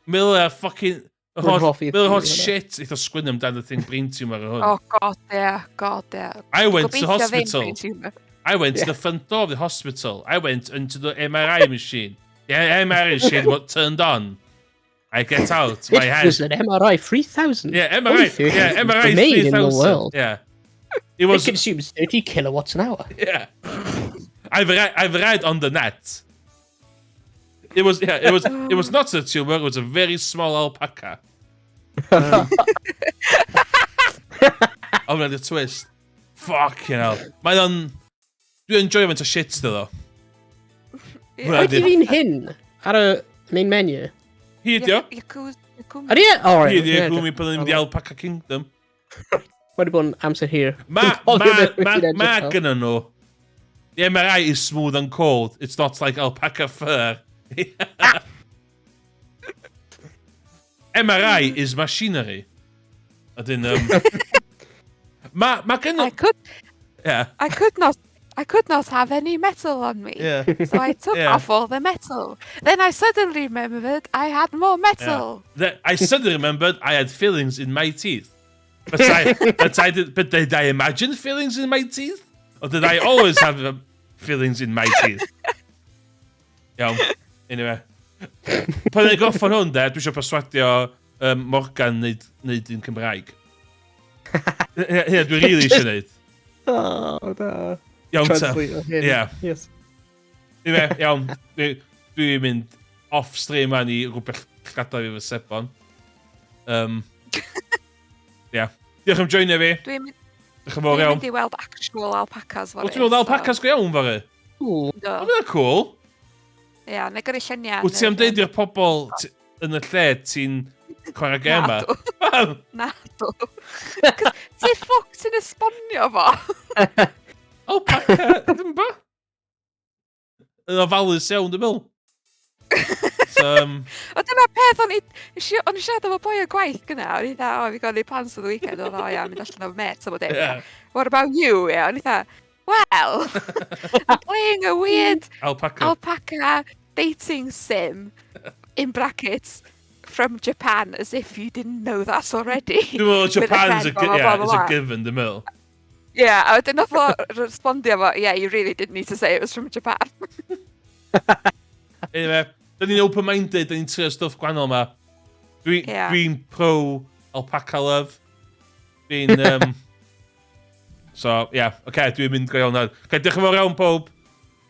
Meddwl e fucking... Rwy'n hoffi Meddwl hot theory shit eitha sgwyn amdan y thing brain tumor ar hwn. Oh, god, yeah, god, yeah. I went to the Gobeithio ddim hospital. brain tumour. I went to the front door of the hospital. I went into the MRI machine. The MRI machine got turned on. I get out. My It head. was an MRI 3000. Yeah, MRI. Only Yeah, MRI made in the 3000. world. Yeah. It It was. consumes 30 kilowatts an hour. Yeah. I've read on the net. It was. Yeah. It was. It was not a tumor. It was a very small alpaca. Oh, no, the twist. Fucking hell. Mae o'n... Dwi'n enjoy faint o shit ddo. Why do you mean hyn? Ar y main menu? Hyd, io. Yakuza. Ydy e? O, Hyd, right. io. Gwmni pan ni'n mynd i Alpaca Kingdom. Wedi bod yn amser hir. Ma Ma gynnu nhw. The MRI is smooth and cold. It's not like alpaca fur. MRI is machinery. Ydyn, ma gynnu... Yeah. I could not have any metal on me. Yeah. So I took Yeah. off all the metal. Then I suddenly remembered I had more metal. I suddenly remembered I had fillings in my teeth. But did I imagine fillings in my teeth? Or did I always have fillings in my teeth? Iawn. Anyway. Pan ei goffon hwn, de, dwi eisiau perswadio Morgan neud un Cymraeg. Dwi really eisiau neud. Oh, no. Iawn ta. Translator. Yeah. Yes. Anyway, iawn. Dwi'n mynd off-stream man I rhywbeth gadael fi fy sebon. Ia. Diolch am joinio fi. Dwi'n Diolch yn fawr iawn. mynd I weld actual alpacas fory. Wyt ti'n gweld alpacas go iawn fori? Ooh. O, fydd cool. Ia, neu gyrru lluniau. Wyt ti'n am deud i'r pobl yn y lle ti'n chwarae gema? Nadw. Ti ffoc ti'n esbonio fo? Alpaca, ddim ba? Yn ofalus iawn, dwi'n meddwl. So, O dyna peth, o'n i siarad efo boi o gwaith gyna, o'n i dda, o, fi gael ei plans for the weekend, o'n i, ia, mynd allan o'r met, o bod Yeah. What about you, yeah? O'n i dda, well, I'm playing a weird alpaca dating sim, in brackets, from Japan, as if you didn't know that already. Dwi'n meddwl Japan's With a friend, blah, blah, is blah, a blah. given, dwi'n meddwl. Yeah, a wedyn nath o respondio fo, yeah, you really did need to say it was from Japan. Anyway, da ni'n open-minded, da ni'n trio stwff gwahanol ma. Dwi'n pro alpaca love. Dwi'n... So, yeah, oce, dwi'n mynd go iawn nawr. Oce, diolch yn fawr iawn, pob.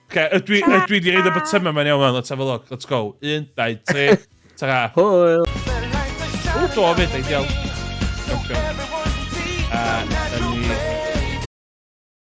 Oce, dwi di reid y botymau ma'n iawn, let's have a look, let's go. 1, 2, 3, tara. Hwyl. Better like the O, do, fyd, ideal. so everyone